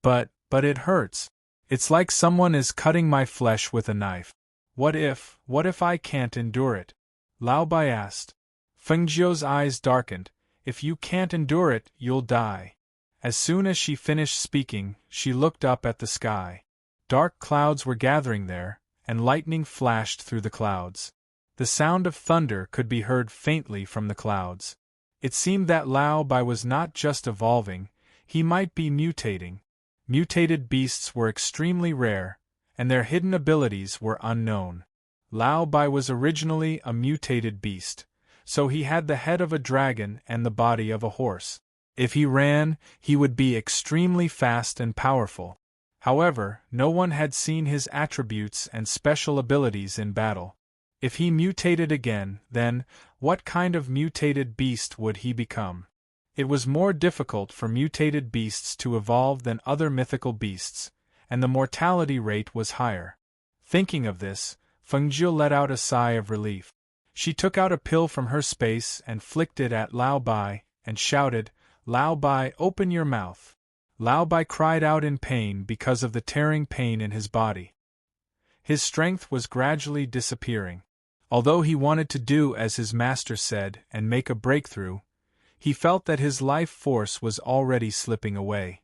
But it hurts. It's like someone is cutting my flesh with a knife. What if I can't endure it?" Lao Bai asked. Fengjiu's eyes darkened. "If you can't endure it, you'll die." As soon as she finished speaking, she looked up at the sky. Dark clouds were gathering there, and lightning flashed through the clouds. The sound of thunder could be heard faintly from the clouds. It seemed that Lao Bai was not just evolving, he might be mutating. Mutated beasts were extremely rare, and their hidden abilities were unknown. Lao Bai was originally a mutated beast, so he had the head of a dragon and the body of a horse. If he ran, he would be extremely fast and powerful. However, no one had seen his attributes and special abilities in battle. If he mutated again, then, what kind of mutated beast would he become? It was more difficult for mutated beasts to evolve than other mythical beasts, and the mortality rate was higher. Thinking of this, Fengjiu let out a sigh of relief. She took out a pill from her space and flicked it at Lao Bai, and shouted, "Lao Bai, open your mouth." Lao Bai cried out in pain because of the tearing pain in his body. His strength was gradually disappearing. Although he wanted to do as his master said and make a breakthrough, he felt that his life force was already slipping away.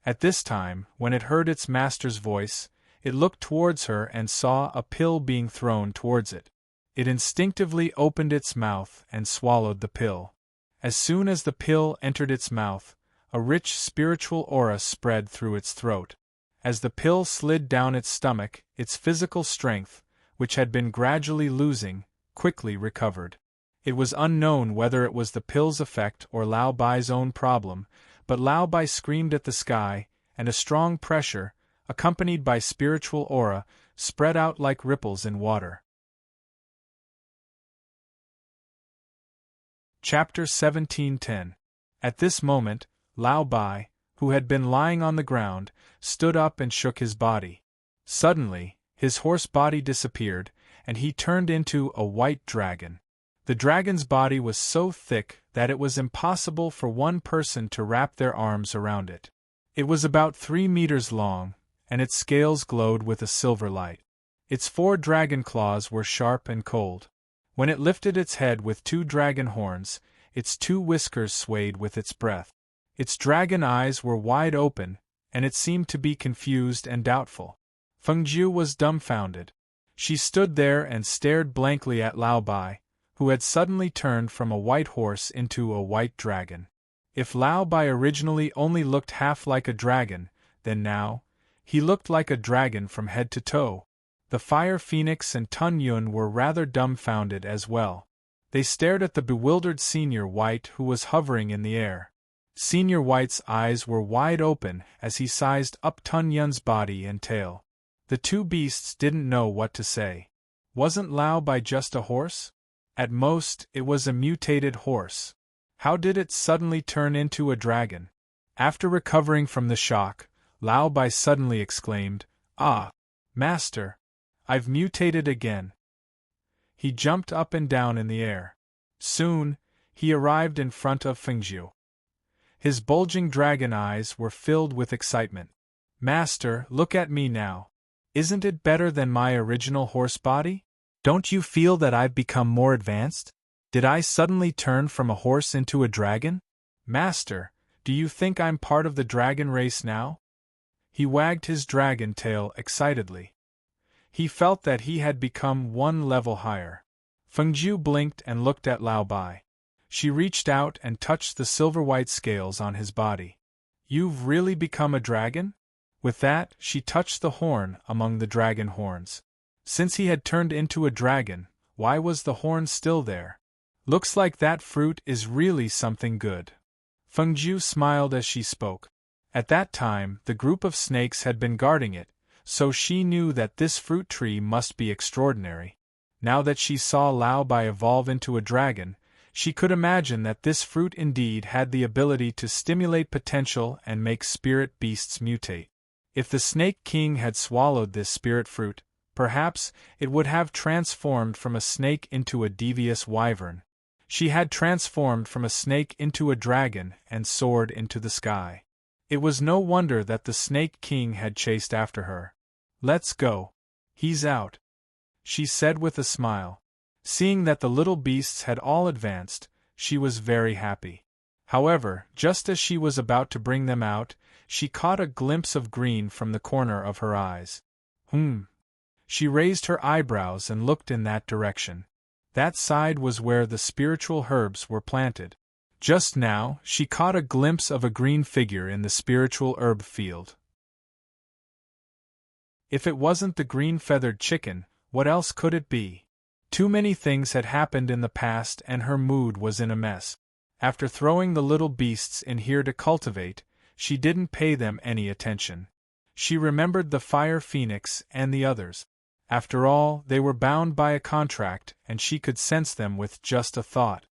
At this time, when it heard its master's voice, it looked towards her and saw a pill being thrown towards it. It instinctively opened its mouth and swallowed the pill. As soon as the pill entered its mouth, a rich spiritual aura spread through its throat. As the pill slid down its stomach, its physical strength, which had been gradually losing, quickly recovered. It was unknown whether it was the pill's effect or Lao Bai's own problem, but Lao Bai screamed at the sky, and a strong pressure, accompanied by spiritual aura, spread out like ripples in water. Chapter 1710. At this moment, Lao Bai, who had been lying on the ground, stood up and shook his body. Suddenly, his horse body disappeared, and he turned into a white dragon. The dragon's body was so thick that it was impossible for one person to wrap their arms around it. It was about 3 meters long, and its scales glowed with a silver light. Its 4 dragon claws were sharp and cold. When it lifted its head with 2 dragon horns, its 2 whiskers swayed with its breath. Its dragon eyes were wide open, and it seemed to be confused and doubtful. Fengjiu was dumbfounded. She stood there and stared blankly at Lao Bai, who had suddenly turned from a white horse into a white dragon. If Lao Bai originally only looked half like a dragon, then now, he looked like a dragon from head to toe. The Fire Phoenix and Tun Yun were rather dumbfounded as well. They stared at the bewildered Senior White who was hovering in the air. Senior White's eyes were wide open as he sized up Tun Yun's body and tail. The two beasts didn't know what to say. Wasn't Lao Bai just a horse? At most, it was a mutated horse. How did it suddenly turn into a dragon? After recovering from the shock, Lao Bai suddenly exclaimed, "Ah! Master! I've mutated again." He jumped up and down in the air. Soon, he arrived in front of Fengjiu. His bulging dragon eyes were filled with excitement. "Master, look at me now. Isn't it better than my original horse body? Don't you feel that I've become more advanced? Did I suddenly turn from a horse into a dragon? Master, do you think I'm part of the dragon race now?" He wagged his dragon tail excitedly. He felt that he had become one level higher. Fengjiu blinked and looked at Lao Bai. She reached out and touched the silver-white scales on his body. "You've really become a dragon?" With that, she touched the horn among the dragon horns. Since he had turned into a dragon, why was the horn still there? "Looks like that fruit is really something good." Fengjiu smiled as she spoke. At that time, the group of snakes had been guarding it, so she knew that this fruit tree must be extraordinary. Now that she saw Lao Bai evolve into a dragon, she could imagine that this fruit indeed had the ability to stimulate potential and make spirit beasts mutate. If the Snake King had swallowed this spirit fruit, perhaps it would have transformed from a snake into a devious wyvern. She had transformed from a snake into a dragon and soared into the sky. It was no wonder that the Snake King had chased after her. "Let's go. He's out," she said with a smile. Seeing that the little beasts had all advanced, she was very happy. However, just as she was about to bring them out, she caught a glimpse of green from the corner of her eyes. She raised her eyebrows and looked in that direction. That side was where the spiritual herbs were planted. Just now, she caught a glimpse of a green figure in the spiritual herb field. If it wasn't the green-feathered chicken, what else could it be? Too many things had happened in the past and her mood was in a mess. After throwing the little beasts in here to cultivate, she didn't pay them any attention. She remembered the fire phoenix and the others. After all, they were bound by a contract and she could sense them with just a thought.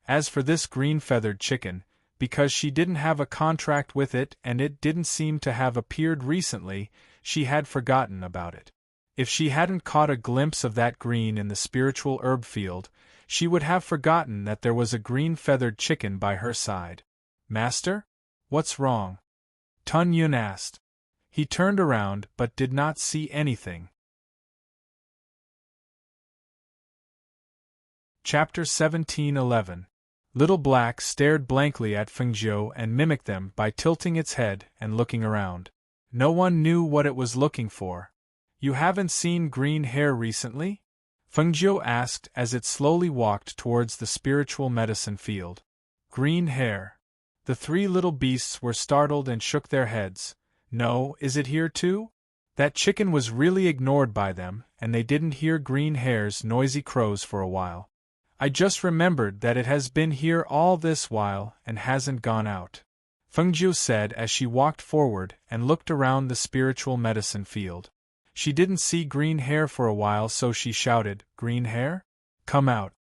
As for this green-feathered chicken, because she didn't have a contract with it and it didn't seem to have appeared recently, she had forgotten about it. If she hadn't caught a glimpse of that green in the spiritual herb field, she would have forgotten that there was a green-feathered chicken by her side. "Master? What's wrong?" Tun Yun asked. He turned around but did not see anything. Chapter 17:11. Little Black stared blankly at Fengjiu and mimicked them by tilting its head and looking around. No one knew what it was looking for. "You haven't seen green hair recently?" Fengjiu asked as it slowly walked towards the spiritual medicine field. "Green hair." The three little beasts were startled and shook their heads. "No, is it here too?" That chicken was really ignored by them, and they didn't hear Green Hair's noisy crows for a while. "I just remembered that it has been here all this while and hasn't gone out," Fengjiu said as she walked forward and looked around the spiritual medicine field. She didn't see Green Hair for a while, so she shouted, "Green Hair? Come out."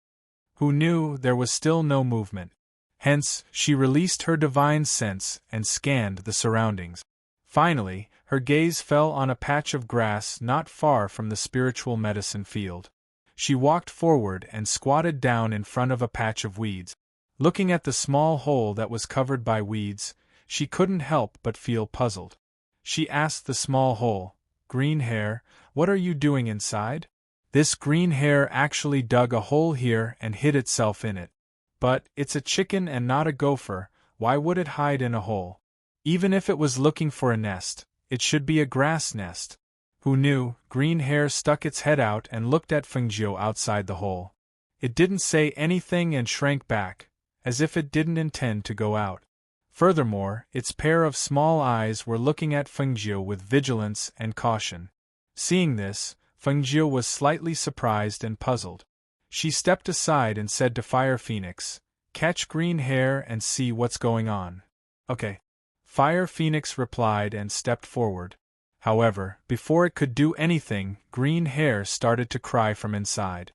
Who knew there was still no movement. Hence, she released her divine sense and scanned the surroundings. Finally, her gaze fell on a patch of grass not far from the spiritual medicine field. She walked forward and squatted down in front of a patch of weeds. Looking at the small hole that was covered by weeds, she couldn't help but feel puzzled. She asked the small hole, "Green Hair, what are you doing inside?" This Green Hair actually dug a hole here and hid itself in it. But, it's a chicken and not a gopher, why would it hide in a hole? Even if it was looking for a nest, it should be a grass nest. Who knew? Green Hair stuck its head out and looked at Fengjiu outside the hole. It didn't say anything and shrank back, as if it didn't intend to go out. Furthermore, its pair of small eyes were looking at Fengjiu with vigilance and caution. Seeing this, Fengjiu was slightly surprised and puzzled. She stepped aside and said to Fire Phoenix, "Catch Green Hair and see what's going on." "Okay." Fire Phoenix replied and stepped forward. However, before it could do anything, Green Hair started to cry from inside.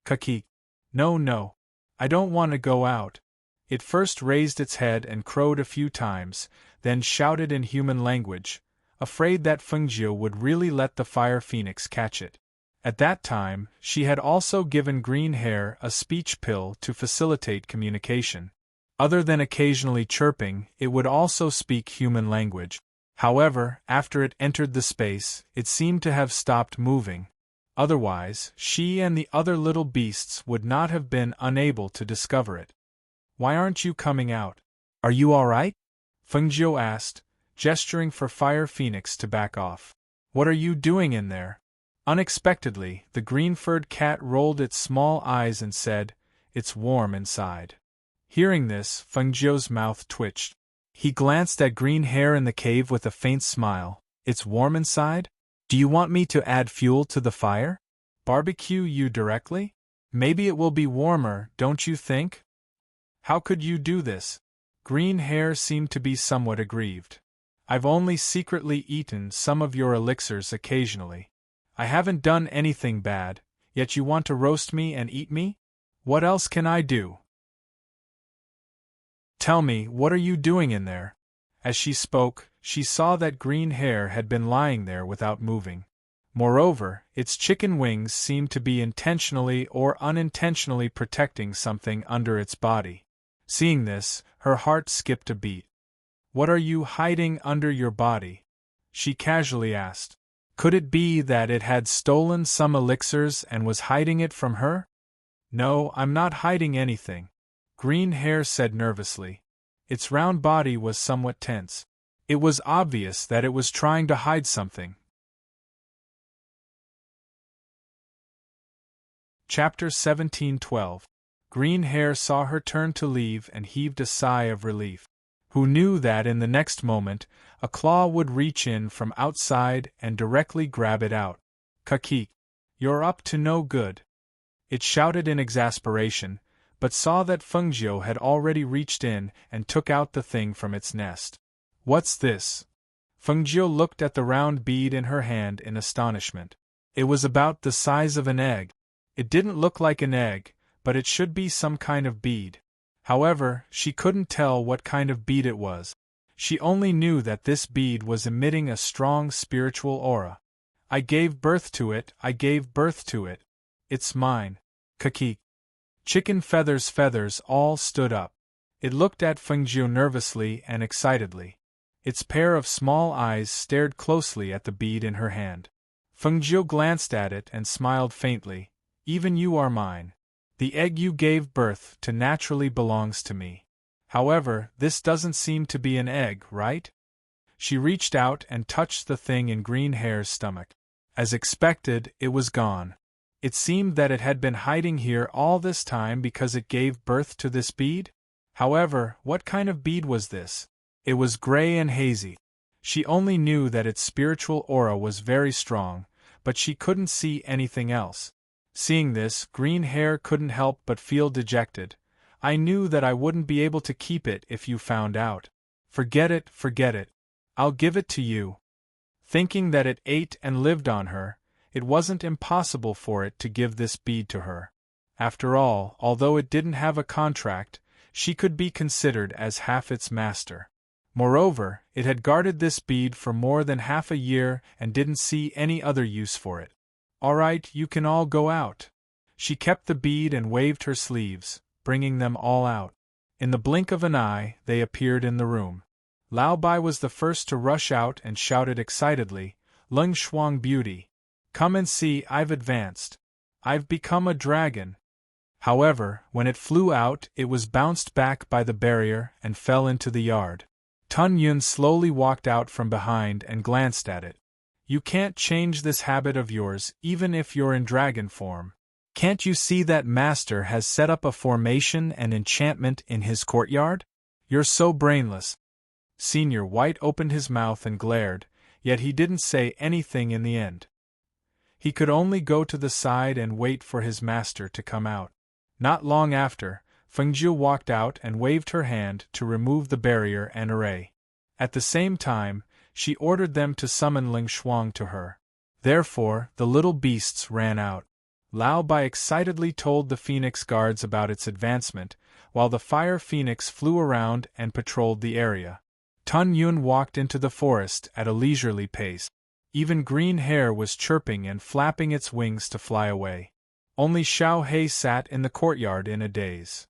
"Kaki. No, no. I don't want to go out." It first raised its head and crowed a few times, then shouted in human language, afraid that Fengjiu would really let the Fire Phoenix catch it. At that time, she had also given Green Hair a speech pill to facilitate communication. Other than occasionally chirping, it would also speak human language. However, after it entered the space, it seemed to have stopped moving. Otherwise, she and the other little beasts would not have been unable to discover it. "Why aren't you coming out? Are you all right?" Fengjiu asked, gesturing for Fire Phoenix to back off. "What are you doing in there?" Unexpectedly, the green-furred cat rolled its small eyes and said, "It's warm inside." Hearing this, Fengjiu's mouth twitched. He glanced at Green Hair in the cave with a faint smile. "It's warm inside? Do you want me to add fuel to the fire? Barbecue you directly? Maybe it will be warmer, don't you think?" "How could you do this?" Green Hair seemed to be somewhat aggrieved. "I've only secretly eaten some of your elixirs occasionally. I haven't done anything bad, yet you want to roast me and eat me? What else can I do? Tell me, what are you doing in there?" As she spoke, she saw that Green Hair had been lying there without moving. Moreover, its chicken wings seemed to be intentionally or unintentionally protecting something under its body. Seeing this, her heart skipped a beat. "What are you hiding under your body?" she casually asked. Could it be that it had stolen some elixirs and was hiding it from her? "No, I'm not hiding anything," Green Hair said nervously. Its round body was somewhat tense. It was obvious that it was trying to hide something. Chapter 17:12. Green Hair saw her turn to leave and heaved a sigh of relief. Who knew that in the next moment, a claw would reach in from outside and directly grab it out. "Kaki, you're up to no good," it shouted in exasperation, but saw that Fengjiu had already reached in and took out the thing from its nest. "What's this?" Fengjiu looked at the round bead in her hand in astonishment. It was about the size of an egg. It didn't look like an egg, but it should be some kind of bead. However, she couldn't tell what kind of bead it was. She only knew that this bead was emitting a strong spiritual aura. "I gave birth to it, I gave birth to it. It's mine. Kaki." Chicken Feathers all stood up. It looked at Fengjiu nervously and excitedly. Its pair of small eyes stared closely at the bead in her hand. Fengjiu glanced at it and smiled faintly. "Even you are mine. The egg you gave birth to naturally belongs to me. However, this doesn't seem to be an egg, right?" She reached out and touched the thing in Green Hair's stomach. As expected, it was gone. It seemed that it had been hiding here all this time because it gave birth to this bead? However, what kind of bead was this? It was gray and hazy. She only knew that its spiritual aura was very strong, but she couldn't see anything else. Seeing this, Green Hair couldn't help but feel dejected. "I knew that I wouldn't be able to keep it if you found out. Forget it, forget it. I'll give it to you." Thinking that it ate and lived on her, it wasn't impossible for it to give this bead to her. After all, although it didn't have a contract, she could be considered as half its master. Moreover, it had guarded this bead for more than half a year and didn't see any other use for it. "All right, you can all go out." She kept the bead and waved her sleeves, bringing them all out. In the blink of an eye, they appeared in the room. Lao Bai was the first to rush out and shouted excitedly, "Lung Shuang Beauty! Come and see, I've advanced. I've become a dragon." However, when it flew out, it was bounced back by the barrier and fell into the yard. Tun Yun slowly walked out from behind and glanced at it. "You can't change this habit of yours even if you're in dragon form. Can't you see that Master has set up a formation and enchantment in his courtyard? You're so brainless." Senior White opened his mouth and glared, yet he didn't say anything in the end. He could only go to the side and wait for his master to come out. Not long after, Fengjiu walked out and waved her hand to remove the barrier and array. At the same time, she ordered them to summon Ling Shuang to her. Therefore, the little beasts ran out. Lao Bai excitedly told the Phoenix Guards about its advancement, while the Fire Phoenix flew around and patrolled the area. Tun Yun walked into the forest at a leisurely pace. Even Green Hair was chirping and flapping its wings to fly away. Only Xiao Hei sat in the courtyard in a daze.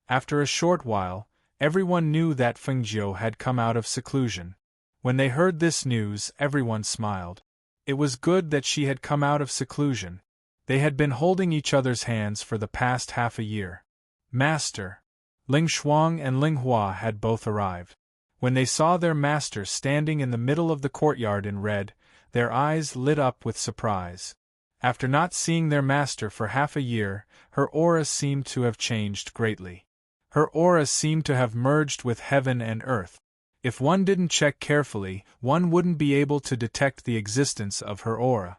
After a short while, everyone knew that Fengjiu had come out of seclusion. When they heard this news, everyone smiled. It was good that she had come out of seclusion. They had been holding each other's hands for the past half a year. Master! Ling Shuang and Ling Hua had both arrived. When they saw their master standing in the middle of the courtyard in red, their eyes lit up with surprise. After not seeing their master for half a year, her aura seemed to have changed greatly. Her aura seemed to have merged with heaven and earth. If one didn't check carefully, one wouldn't be able to detect the existence of her aura.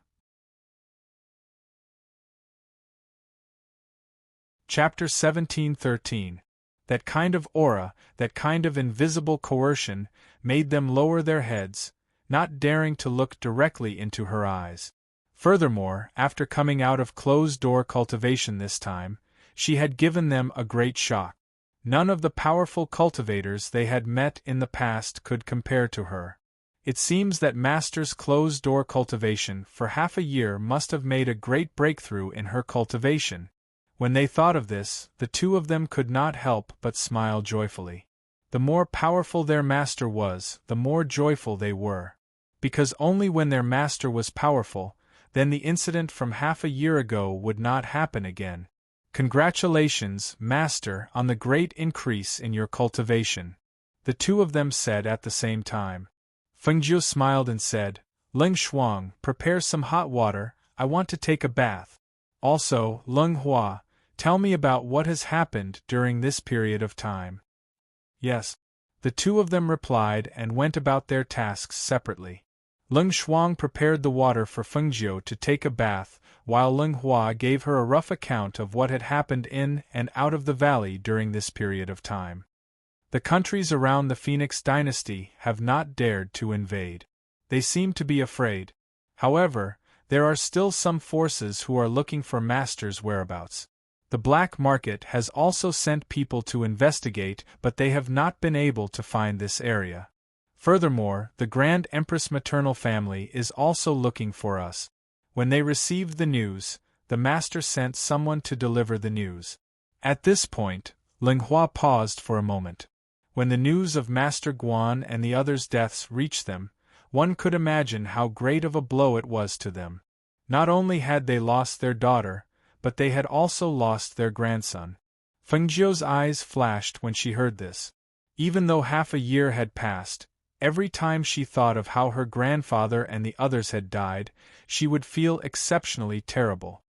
Chapter 17:13. That kind of aura, that kind of invisible coercion, made them lower their heads, not daring to look directly into her eyes. Furthermore, after coming out of closed-door cultivation this time, she had given them a great shock. None of the powerful cultivators they had met in the past could compare to her. It seems that Master's closed-door cultivation for half a year must have made a great breakthrough in her cultivation. When they thought of this, the two of them could not help but smile joyfully. The more powerful their master was, the more joyful they were. Because only when their master was powerful, then the incident from half a year ago would not happen again. Congratulations, Master, on the great increase in your cultivation, the two of them said at the same time. Fengjiu smiled and said, Ling Shuang, prepare some hot water, I want to take a bath. Also, Ling Hua, tell me about what has happened during this period of time. Yes. The two of them replied and went about their tasks separately. Ling Shuang prepared the water for Fengjiu to take a bath, while Ling Hua gave her a rough account of what had happened in and out of the valley during this period of time. The countries around the Phoenix dynasty have not dared to invade. They seem to be afraid. However, there are still some forces who are looking for Master's whereabouts. The black market has also sent people to investigate, but they have not been able to find this area. Furthermore, the Grand Empress maternal family is also looking for us. When they received the news, the Master sent someone to deliver the news. At this point, Ling Hua paused for a moment. When the news of Master Guan and the others' deaths reached them, one could imagine how great of a blow it was to them. Not only had they lost their daughter, but they had also lost their grandson. Fengjiu's eyes flashed when she heard this. Even though half a year had passed, every time she thought of how her grandfather and the others had died, she would feel exceptionally terrible.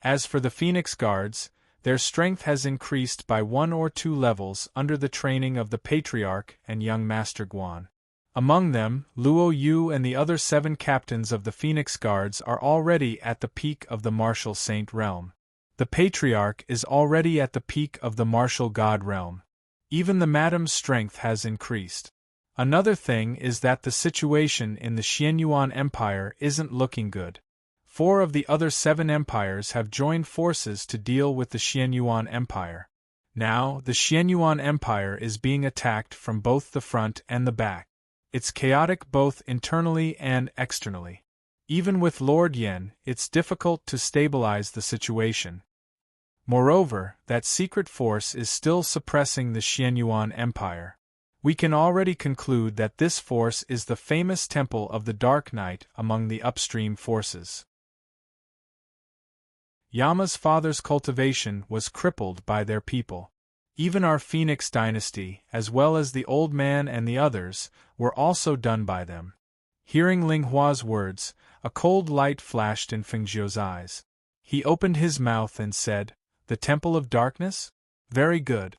As for the Phoenix Guards, their strength has increased by 1 or 2 levels under the training of the Patriarch and young Master Guan. Among them, Luo Yu and the other 7 captains of the Phoenix Guards are already at the peak of the martial saint realm. The Patriarch is already at the peak of the martial god realm. Even the Madam's strength has increased. Another thing is that the situation in the Xianyuan Empire isn't looking good. 4 of the other 7 empires have joined forces to deal with the Xianyuan Empire. Now, the Xianyuan Empire is being attacked from both the front and the back. It's chaotic both internally and externally. Even with Lord Yan, it's difficult to stabilize the situation. Moreover, that secret force is still suppressing the Xianyuan Empire. We can already conclude that this force is the famous Temple of the Dark Knight among the upstream forces. Yama's father's cultivation was crippled by their people. Even our Phoenix dynasty, as well as the old man and the others, were also done by them. Hearing Ling Hua's words, a cold light flashed in Fengjiu's eyes. He opened his mouth and said, "The Temple of Darkness? Very good."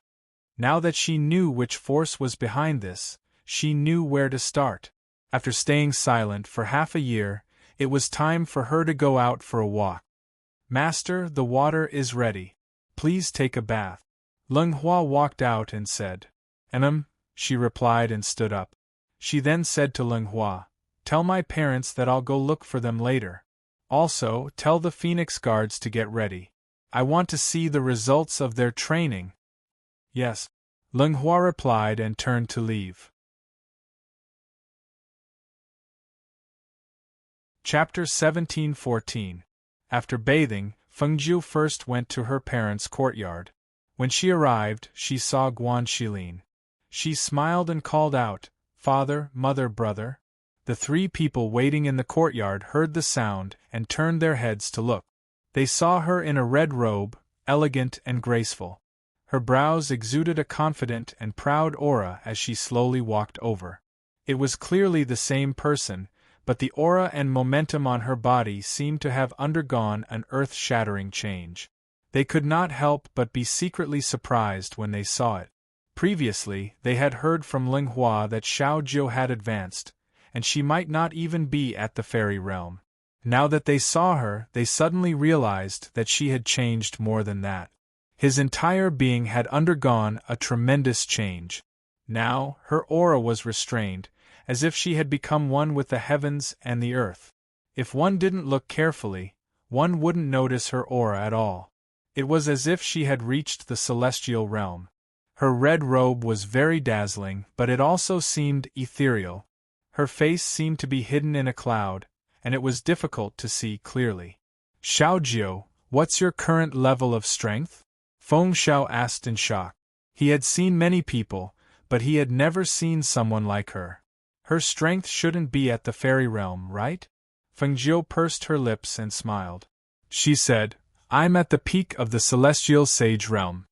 Now that she knew which force was behind this, she knew where to start. After staying silent for half a year, It was time for her to go out for a walk. Master, the water is ready. Please take a bath. Leng Hua walked out and said. She replied and stood up. She then said to Leng Hua, tell my parents that I'll go look for them later. Also, tell the Phoenix Guards to get ready. I want to see the results of their training. Yes. Leng Hua replied and turned to leave. Chapter 17:14. After bathing, Fengjiu first went to her parents' courtyard. When she arrived, she saw Guan Xilin. She smiled and called out, Father, Mother, Brother. The three people waiting in the courtyard heard the sound and turned their heads to look. They saw her in a red robe, elegant and graceful. Her brows exuded a confident and proud aura as she slowly walked over. It was clearly the same person, but the aura and momentum on her body seemed to have undergone an earth-shattering change. They could not help but be secretly surprised when they saw it. Previously, they had heard from Leng Hua that Xiao Jiu had advanced, and she might not even be at the fairy realm. Now that they saw her, they suddenly realized that she had changed more than that. His entire being had undergone a tremendous change. Now, her aura was restrained, as if she had become one with the heavens and the earth. If one didn't look carefully, one wouldn't notice her aura at all. It was as if she had reached the celestial realm. Her red robe was very dazzling, but it also seemed ethereal. Her face seemed to be hidden in a cloud, and it was difficult to see clearly. Xiao Jiu, what's your current level of strength? Feng Xiao asked in shock. He had seen many people, but he had never seen someone like her. Her strength shouldn't be at the fairy realm, right? Feng Jiu pursed her lips and smiled. She said, I'm at the peak of the celestial sage realm.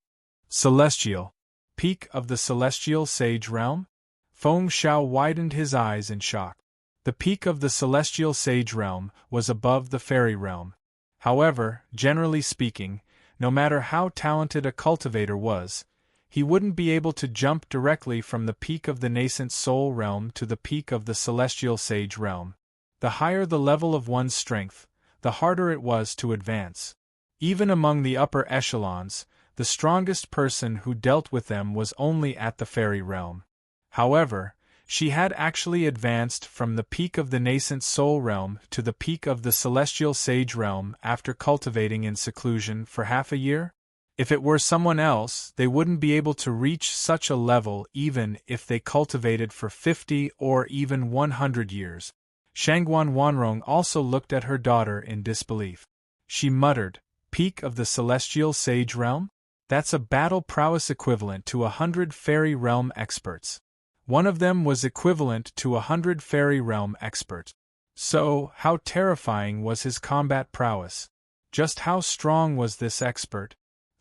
Celestial. Peak of the celestial sage realm? Feng Xiao widened his eyes in shock. The peak of the celestial sage realm was above the fairy realm. However, generally speaking, no matter how talented a cultivator was, he wouldn't be able to jump directly from the peak of the nascent soul realm to the peak of the celestial sage realm. The higher the level of one's strength, the harder it was to advance. Even among the upper echelons, the strongest person who dealt with them was only at the fairy realm. However, she had actually advanced from the peak of the nascent soul realm to the peak of the celestial sage realm after cultivating in seclusion for half a year? If it were someone else, they wouldn't be able to reach such a level even if they cultivated for 50 or even 100 years. Shangguan Wanrong also looked at her daughter in disbelief. She muttered, Peak of the celestial sage realm? That's a battle prowess equivalent to 100 fairy realm experts. One of them was equivalent to 100 fairy realm experts. So, how terrifying was his combat prowess? Just how strong was this expert?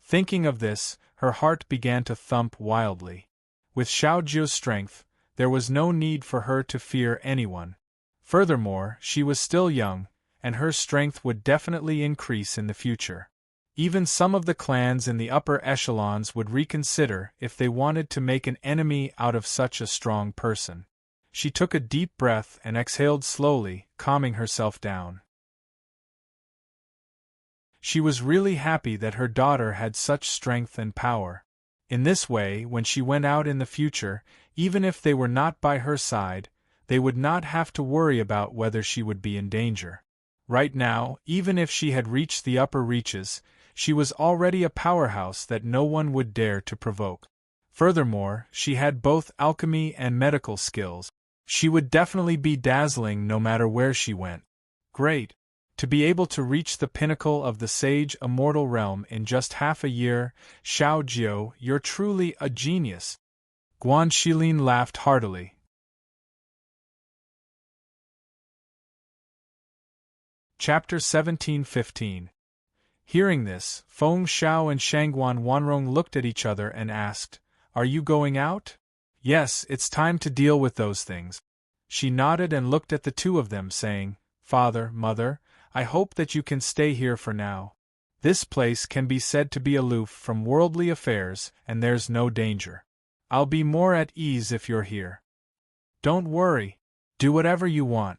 Thinking of this, her heart began to thump wildly. With Xiao Jiu's strength, there was no need for her to fear anyone. Furthermore, she was still young, and her strength would definitely increase in the future. Even some of the clans in the upper echelons would reconsider if they wanted to make an enemy out of such a strong person. She took a deep breath and exhaled slowly, calming herself down. She was really happy that her daughter had such strength and power. In this way, when she went out in the future, even if they were not by her side, they would not have to worry about whether she would be in danger. Right now, even if she had reached the upper reaches, she was already a powerhouse that no one would dare to provoke. Furthermore, she had both alchemy and medical skills. She would definitely be dazzling no matter where she went. Great! To be able to reach the pinnacle of the sage immortal realm in just half a year, Xiao Jiu, you're truly a genius. Guan Xilin laughed heartily. Chapter 17:15. Hearing this, Feng Xiao and Shangguan Wanrong looked at each other and asked, Are you going out? Yes, it's time to deal with those things. She nodded and looked at the two of them, saying, Father, Mother, I hope that you can stay here for now. This place can be said to be aloof from worldly affairs, and there's no danger. I'll be more at ease if you're here. Don't worry. Do whatever you want.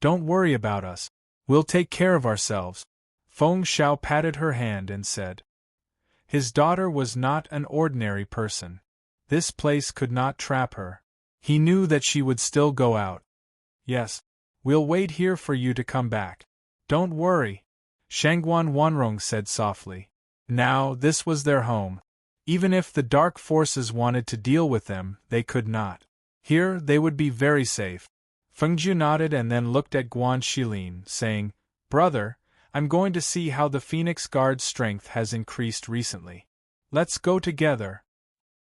Don't worry about us. We'll take care of ourselves. Feng Xiao patted her hand and said. His daughter was not an ordinary person. This place could not trap her. He knew that she would still go out. Yes. We'll wait here for you to come back. Don't worry, Shangguan Wanrong said softly. Now, this was their home. Even if the dark forces wanted to deal with them, they could not. Here, they would be very safe. Fengjiu nodded and then looked at Guan Shilin, saying, Brother, I'm going to see how the Phoenix Guard's strength has increased recently. Let's go together.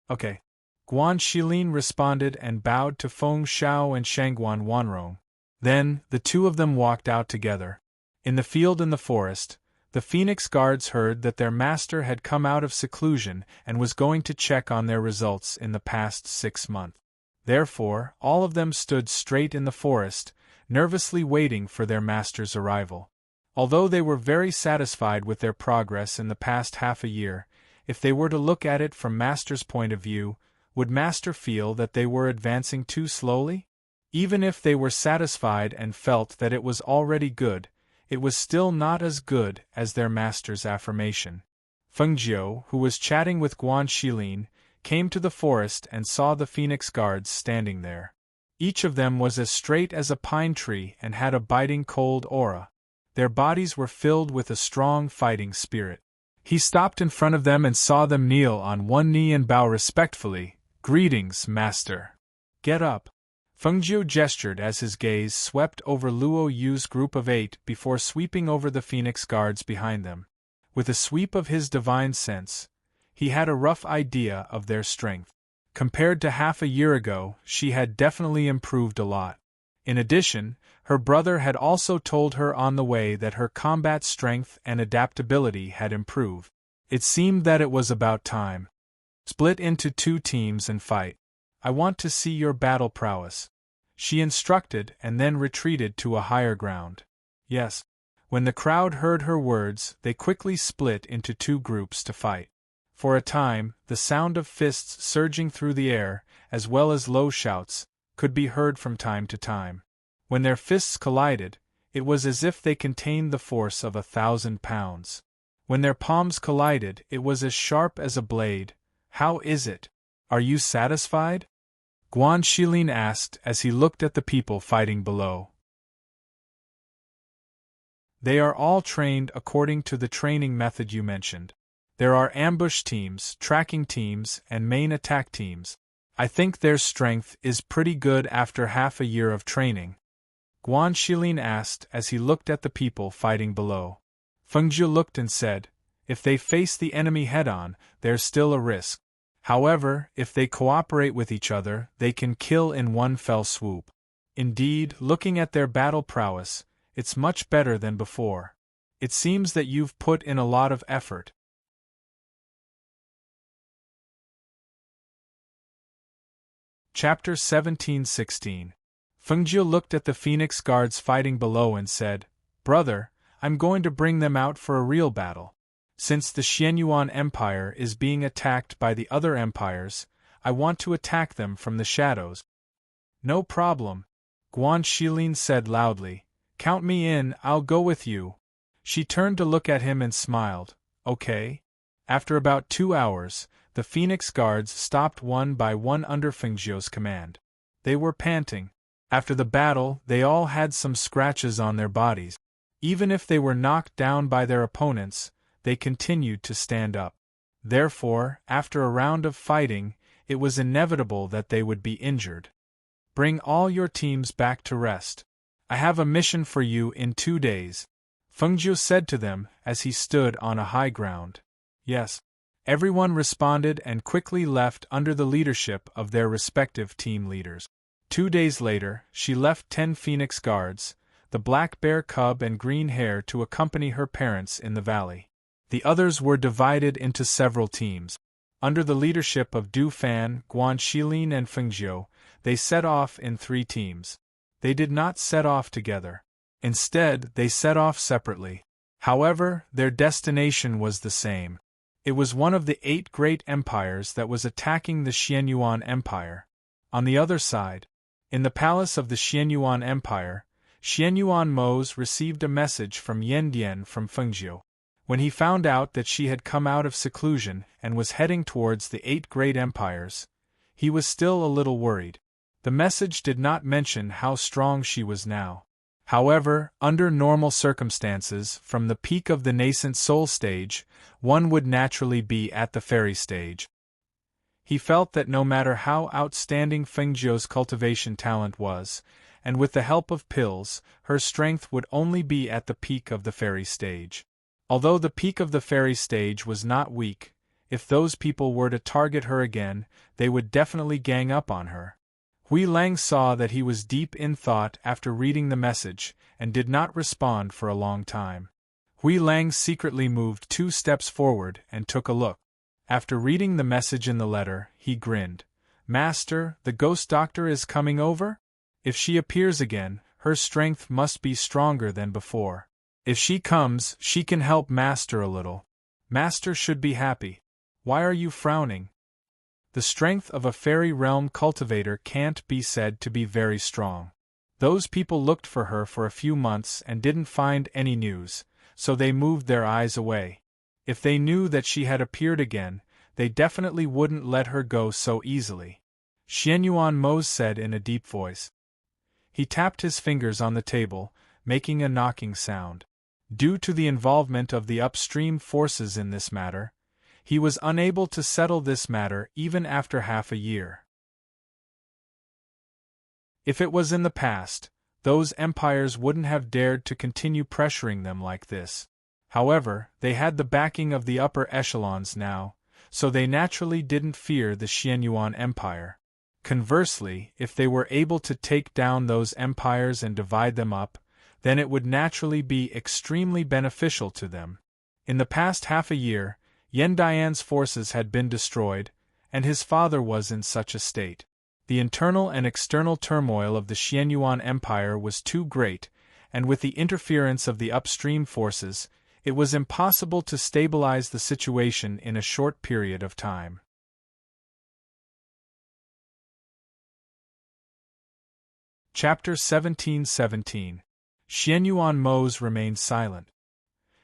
Okay. Guan Shilin responded and bowed to Feng Xiao and Shangguan Wanrong. Then, the two of them walked out together. In the field in the forest, the Phoenix Guards heard that their master had come out of seclusion and was going to check on their results in the past 6 months. Therefore, all of them stood straight in the forest, nervously waiting for their master's arrival. Although they were very satisfied with their progress in the past half a year, if they were to look at it from Master's point of view, would Master feel that they were advancing too slowly? Even if they were satisfied and felt that it was already good, it was still not as good as their Master's affirmation. Feng Jiu, who was chatting with Guan Shilin, came to the forest and saw the Phoenix Guards standing there. Each of them was as straight as a pine tree and had a biting cold aura. Their bodies were filled with a strong fighting spirit. He stopped in front of them and saw them kneel on one knee and bow respectfully. Greetings, Master. Get up. Feng Jiu gestured as his gaze swept over Luo Yu's group of 8 before sweeping over the Phoenix Guards behind them. With a sweep of his divine sense, he had a rough idea of their strength. Compared to half a year ago, she had definitely improved a lot. In addition, her brother had also told her on the way that her combat strength and adaptability had improved. It seemed that it was about time. Split into 2 teams and fight. I want to see your battle prowess. She instructed and then retreated to a higher ground. Yes. When the crowd heard her words, they quickly split into 2 groups to fight. For a time, the sound of fists surging through the air, as well as low shouts, could be heard from time to time. When their fists collided, it was as if they contained the force of 1,000 pounds. When their palms collided, it was as sharp as a blade. How is it? Are you satisfied? Guan Shilin asked as he looked at the people fighting below. They are all trained according to the training method you mentioned. There are ambush teams, tracking teams, and main attack teams. I think their strength is pretty good after half a year of training. Guan Shilin asked as he looked at the people fighting below. Feng Jiu looked and said, if they face the enemy head-on, there's still a risk. However, if they cooperate with each other, they can kill in one fell swoop. Indeed, looking at their battle prowess, it's much better than before. It seems that you've put in a lot of effort. Chapter 17-16. Feng Jiu looked at the Phoenix Guards fighting below and said, Brother, I'm going to bring them out for a real battle. Since the Xianyuan Empire is being attacked by the other empires, I want to attack them from the shadows. No problem, Guan Shilin said loudly. Count me in, I'll go with you. She turned to look at him and smiled. Okay. After about 2 hours, the Phoenix Guards stopped one by one under Feng Jiu's command. They were panting. After the battle, they all had some scratches on their bodies. Even if they were knocked down by their opponents, they continued to stand up. Therefore, after a round of fighting, it was inevitable that they would be injured. Bring all your teams back to rest. I have a mission for you in 2 days, Feng Jiu said to them as he stood on a high ground. Yes. Everyone responded and quickly left under the leadership of their respective team leaders. 2 days later, she left 10 Phoenix Guards, the black bear cub and green hare to accompany her parents in the valley. The others were divided into several teams. Under the leadership of Du Fan, Guan Shilin and Feng Jiu, they set off in 3 teams. They did not set off together. Instead, they set off separately. However, their destination was the same. It was one of the 8 great empires that was attacking the Xianyuan Empire. On the other side, in the palace of the Xianyuan Empire, Xianyuan Mose received a message from Yandian from Fengjiu. When he found out that she had come out of seclusion and was heading towards the 8 great empires, he was still a little worried. The message did not mention how strong she was now. However, under normal circumstances, from the peak of the nascent soul stage, one would naturally be at the fairy stage. He felt that no matter how outstanding Fengjiu's cultivation talent was, and with the help of pills, her strength would only be at the peak of the fairy stage. Although the peak of the fairy stage was not weak, if those people were to target her again, they would definitely gang up on her. Hui Lang saw that he was deep in thought after reading the message, and did not respond for a long time. Hui Lang secretly moved 2 steps forward and took a look. After reading the message in the letter, he grinned. "Master, the ghost doctor is coming over? If she appears again, her strength must be stronger than before. If she comes, she can help Master a little. Master should be happy. Why are you frowning? The strength of a fairy realm cultivator can't be said to be very strong. Those people looked for her for a few months and didn't find any news, so they moved their eyes away. If they knew that she had appeared again, they definitely wouldn't let her go so easily," Xianyuan Mose said in a deep voice. He tapped his fingers on the table, making a knocking sound. Due to the involvement of the upstream forces in this matter, he was unable to settle this matter even after half a year. If it was in the past, those empires wouldn't have dared to continue pressuring them like this. However, they had the backing of the upper echelons now, so they naturally didn't fear the Xianyuan Empire. Conversely, if they were able to take down those empires and divide them up, then it would naturally be extremely beneficial to them. In the past half a year, Yandian's forces had been destroyed, and his father was in such a state. The internal and external turmoil of the Xianyuan Empire was too great, and with the interference of the upstream forces, it was impossible to stabilize the situation in a short period of time. Chapter 17:17. Xianyuan Mose remained silent.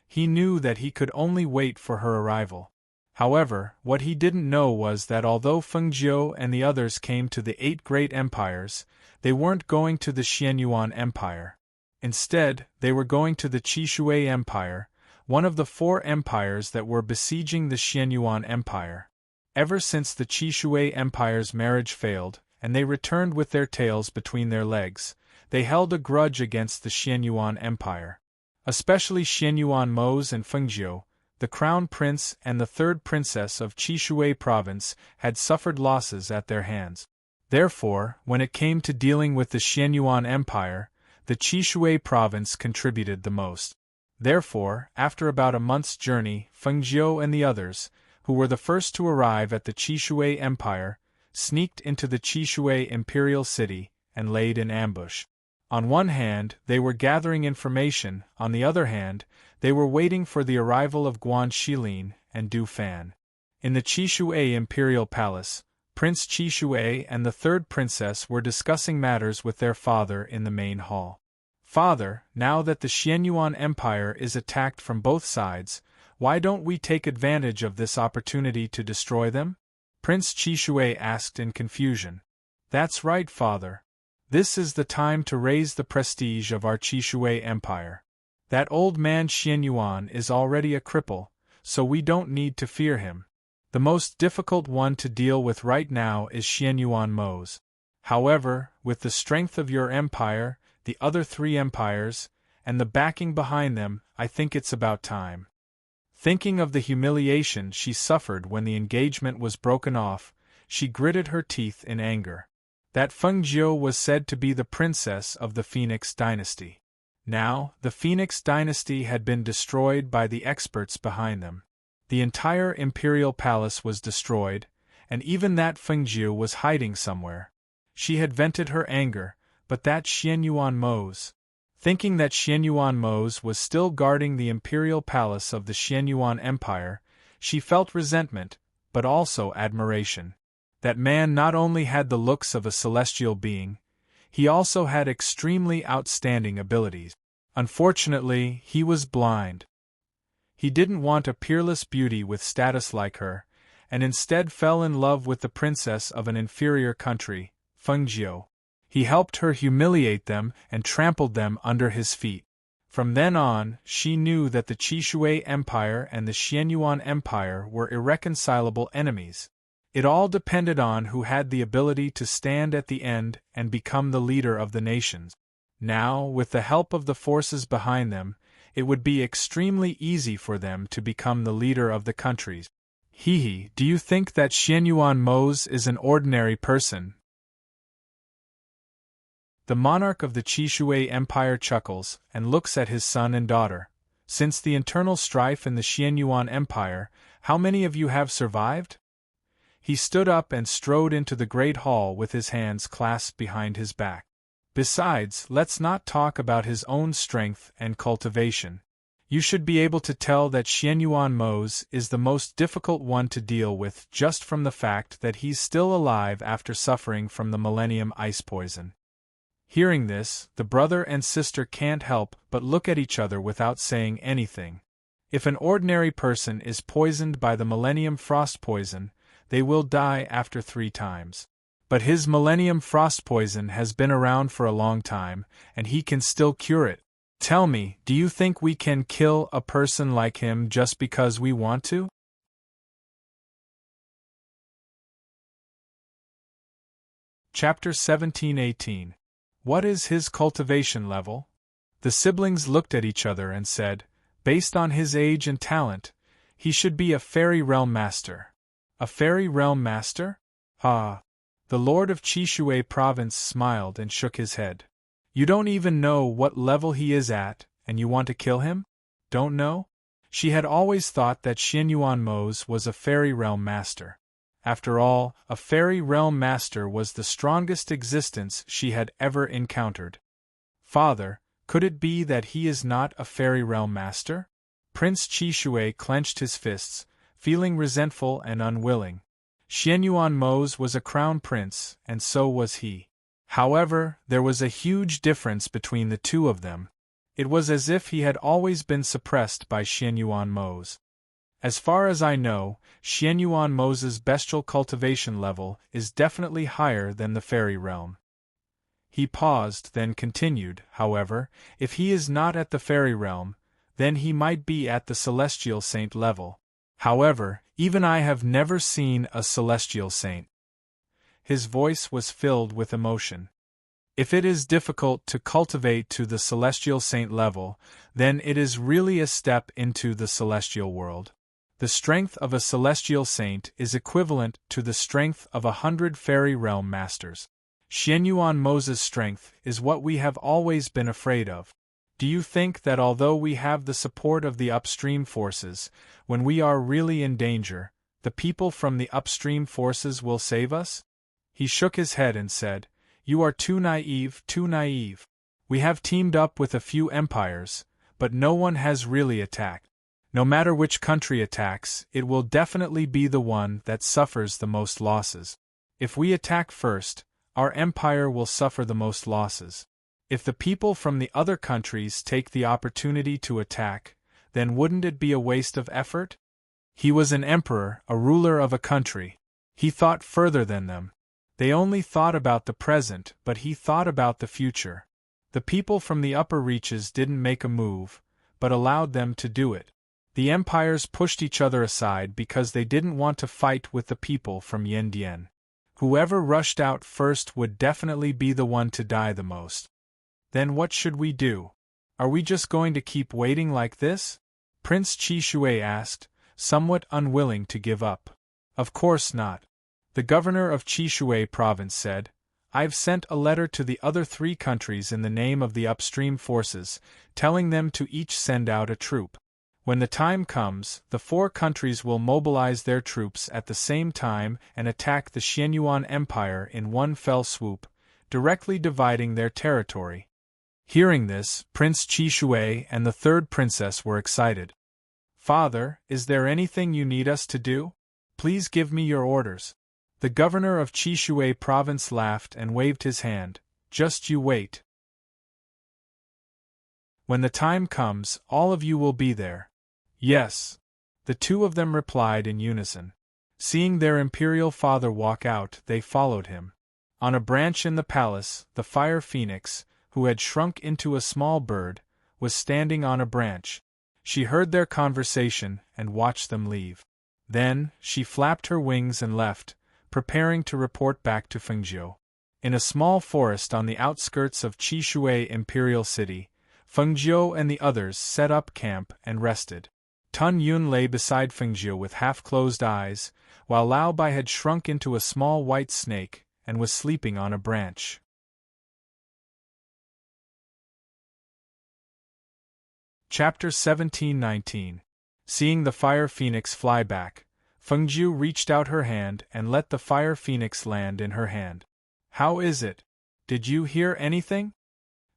He knew that he could only wait for her arrival. However, what he didn't know was that although Fengjiu and the others came to the 8 great empires, they weren't going to the Xianyuan Empire. Instead, they were going to the Qishui Empire, one of the 4 empires that were besieging the Xianyuan Empire. Ever since the Qishui Empire's marriage failed, and they returned with their tails between their legs, they held a grudge against the Xianyuan Empire. Especially Xianyuan Mose and Fengjiu, the crown prince and the 3rd princess of Qishui province, had suffered losses at their hands. Therefore, when it came to dealing with the Xianyuan Empire, the Qishui province contributed the most. Therefore, after about a month's journey, Fengjiu and the others, who were the first to arrive at the Qishui Empire, sneaked into the Qishui imperial city and laid in ambush. On one hand, they were gathering information, on the other hand, they were waiting for the arrival of Guan Shilin and Du Fan. In the Qishui imperial palace, Prince Qishui and the 3rd princess were discussing matters with their father in the main hall. "Father, now that the Xianyuan Empire is attacked from both sides, why don't we take advantage of this opportunity to destroy them?" Prince Qishui asked in confusion. "That's right, father. This is the time to raise the prestige of our Qishui Empire. That old man Xianyuan is already a cripple, so we don't need to fear him. The most difficult one to deal with right now is Xianyuan Mose. However, with the strength of your empire, the other 3 empires, and the backing behind them, I think it's about time." Thinking of the humiliation she suffered when the engagement was broken off, she gritted her teeth in anger. That Fengjiu was said to be the princess of the Phoenix dynasty. Now, the Phoenix dynasty had been destroyed by the experts behind them. The entire imperial palace was destroyed, and even that Fengjiu was hiding somewhere. She had vented her anger, but that Xianyuan Mose. Thinking that Xianyuan Mose was still guarding the imperial palace of the Xianyuan Empire, she felt resentment, but also admiration. That man not only had the looks of a celestial being, He also had extremely outstanding abilities. Unfortunately, he was blind. He didn't want a peerless beauty with status like her, and instead fell in love with the princess of an inferior country, Fengjiu. He helped her humiliate them and trampled them under his feet. From then on, she knew that the Qishui Empire and the Xianyuan Empire were irreconcilable enemies. It all depended on who had the ability to stand at the end and become the leader of the nations. Now, with the help of the forces behind them, it would be extremely easy for them to become the leader of the countries. Hehe, do you think that Xianyuan Mose is an ordinary person? The monarch of the Qishui Empire chuckles and looks at his son and daughter. Since the internal strife in the Xianyuan Empire, how many of you have survived? He stood up and strode into the great hall with his hands clasped behind his back. Besides, let's not talk about his own strength and cultivation. You should be able to tell that Xianyuan Mose is the most difficult one to deal with just from the fact that he's still alive after suffering from the Millennium Ice Poison. Hearing this, the brother and sister can't help but look at each other without saying anything. If an ordinary person is poisoned by the Millennium Frost Poison, they will die after 3 times. But his Millennium Frost Poison has been around for a long time, and he can still cure it. Tell me, do you think we can kill a person like him just because we want to? Chapter 17-18. What is his cultivation level? The siblings looked at each other and said, based on his age and talent, he should be a Fairy Realm Master. A Fairy Realm Master? Ah. The Lord of Qishui Province smiled and shook his head. You don't even know what level he is at, and you want to kill him? Don't know? She had always thought that Xianyuan Mose was a Fairy Realm Master. After all, a Fairy Realm Master was the strongest existence she had ever encountered. Father, could it be that he is not a Fairy Realm Master? Prince Qishui clenched his fists, feeling resentful and unwilling. Xianyuan Mose was a crown prince, and so was he. However, there was a huge difference between the two of them. It was as if he had always been suppressed by Xianyuan Mose. As far as I know, Xianyuan Mose's bestial cultivation level is definitely higher than the fairy realm. He paused, then continued, however, if he is not at the fairy realm, then he might be at the celestial saint level. However, even I have never seen a celestial saint. His voice was filled with emotion. If it is difficult to cultivate to the celestial saint level, then it is really a step into the celestial world. The strength of a celestial saint is equivalent to the strength of 100 fairy realm masters. Xianyuan Mose's strength is what we have always been afraid of. Do you think that although we have the support of the upstream forces, when we are really in danger, the people from the upstream forces will save us? He shook his head and said, You are too naive, too naive. We have teamed up with a few empires, but no one has really attacked. No matter which country attacks, it will definitely be the one that suffers the most losses. If we attack first, our empire will suffer the most losses. If the people from the other countries take the opportunity to attack, then wouldn't it be a waste of effort? He was an emperor, a ruler of a country. He thought further than them. They only thought about the present, but he thought about the future. The people from the upper reaches didn't make a move, but allowed them to do it. The empires pushed each other aside because they didn't want to fight with the people from Yandian. Whoever rushed out first would definitely be the one to die the most. Then what should we do? Are we just going to keep waiting like this? Prince Qishui asked, somewhat unwilling to give up. Of course not. The governor of Qishui province said, I've sent a letter to the other 3 countries in the name of the upstream forces, telling them to each send out a troop. When the time comes, the 4 countries will mobilize their troops at the same time and attack the Xianyuan Empire in one fell swoop, directly dividing their territory. Hearing this, Prince Qishui and the 3rd princess were excited. Father, is there anything you need us to do? Please give me your orders. The governor of Qishui province laughed and waved his hand. Just you wait. When the time comes, all of you will be there. Yes. The two of them replied in unison. Seeing their imperial father walk out, they followed him. On a branch in the palace, the fire phoenix, who had shrunk into a small bird, was standing on a branch. She heard their conversation and watched them leave. Then, she flapped her wings and left, preparing to report back to Fengjiu. In a small forest on the outskirts of Qishui Imperial City, Fengjiu and the others set up camp and rested. Tun Yun lay beside Fengjiu with half-closed eyes, while Lao Bai had shrunk into a small white snake and was sleeping on a branch. Chapter 17-19. Seeing the fire phoenix fly back, Fengjiu reached out her hand and let the fire phoenix land in her hand. "How is it? Did you hear anything?"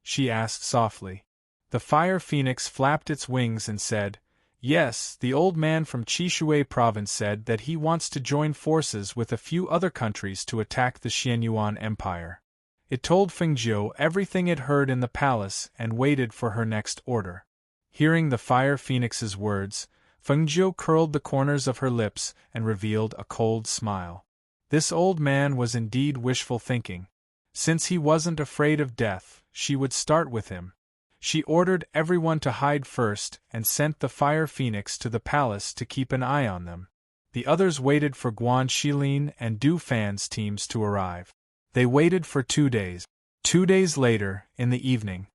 she asked softly. The fire phoenix flapped its wings and said, "Yes, the old man from Qishui province said that he wants to join forces with a few other countries to attack the Xianyuan Empire." It told Fengjiu everything it heard in the palace and waited for her next order. Hearing the fire phoenix's words, Fengjiu curled the corners of her lips and revealed a cold smile. This old man was indeed wishful thinking. Since he wasn't afraid of death, she would start with him. She ordered everyone to hide first and sent the fire phoenix to the palace to keep an eye on them. The others waited for Guan Xilin and Du Fan's teams to arrive. They waited for 2 days. 2 days later, in the evening,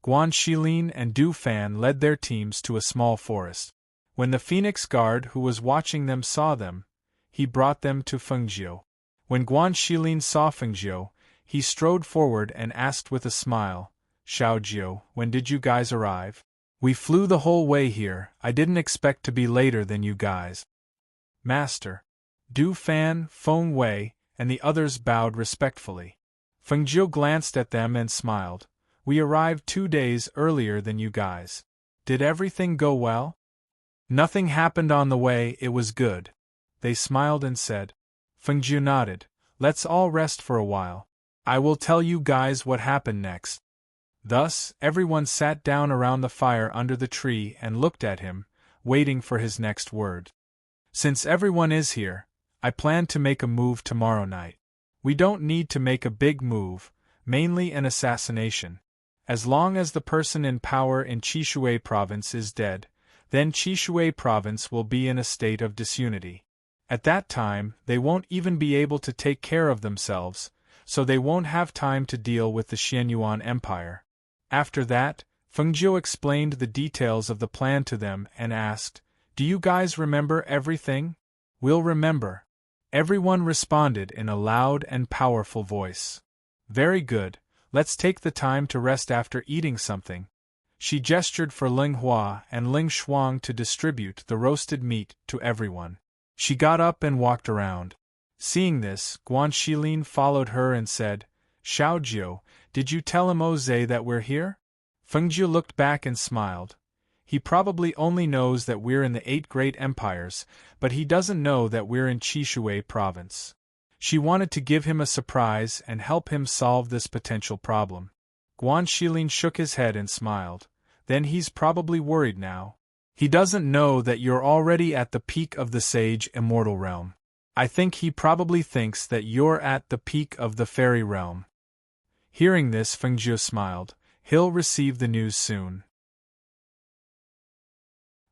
Guan Xilin and Du Fan led their teams to a small forest. When the Phoenix Guard who was watching them saw them, he brought them to Fengjiu. When Guan Xilin saw Fengjiu, he strode forward and asked with a smile, "Xiaojiu, when did you guys arrive? We flew the whole way here, I didn't expect to be later than you guys." "Master." Du Fan, Feng Wei, and the others bowed respectfully. Fengjiu glanced at them and smiled. "We arrived 2 days earlier than you guys. Did everything go well?" "Nothing happened on the way, it was good." They smiled and said. Fengjiu nodded. "Let's all rest for a while. I will tell you guys what happened next." Thus, everyone sat down around the fire under the tree and looked at him, waiting for his next word. "Since everyone is here, I plan to make a move tomorrow night. We don't need to make a big move, mainly an assassination. As long as the person in power in Qishui province is dead, then Qishui province will be in a state of disunity. At that time, they won't even be able to take care of themselves, so they won't have time to deal with the Xianyuan Empire." After that, Fengjiu explained the details of the plan to them and asked, "Do you guys remember everything?" "We'll remember." Everyone responded in a loud and powerful voice. "Very good, let's take the time to rest after eating something." She gestured for Ling Hua and Ling Shuang to distribute the roasted meat to everyone. She got up and walked around. Seeing this, Guan Xilin followed her and said, "Xiaojiu, did you tell Oze that we're here?" Fengjiu looked back and smiled. "He probably only knows that we're in the 8 great empires, but he doesn't know that we're in Qishui province." She wanted to give him a surprise and help him solve this potential problem. Guan Xilin shook his head and smiled. "Then he's probably worried now. He doesn't know that you're already at the peak of the Sage Immortal Realm. I think he probably thinks that you're at the peak of the Fairy Realm." Hearing this, Fengjiu smiled. He'll receive the news soon.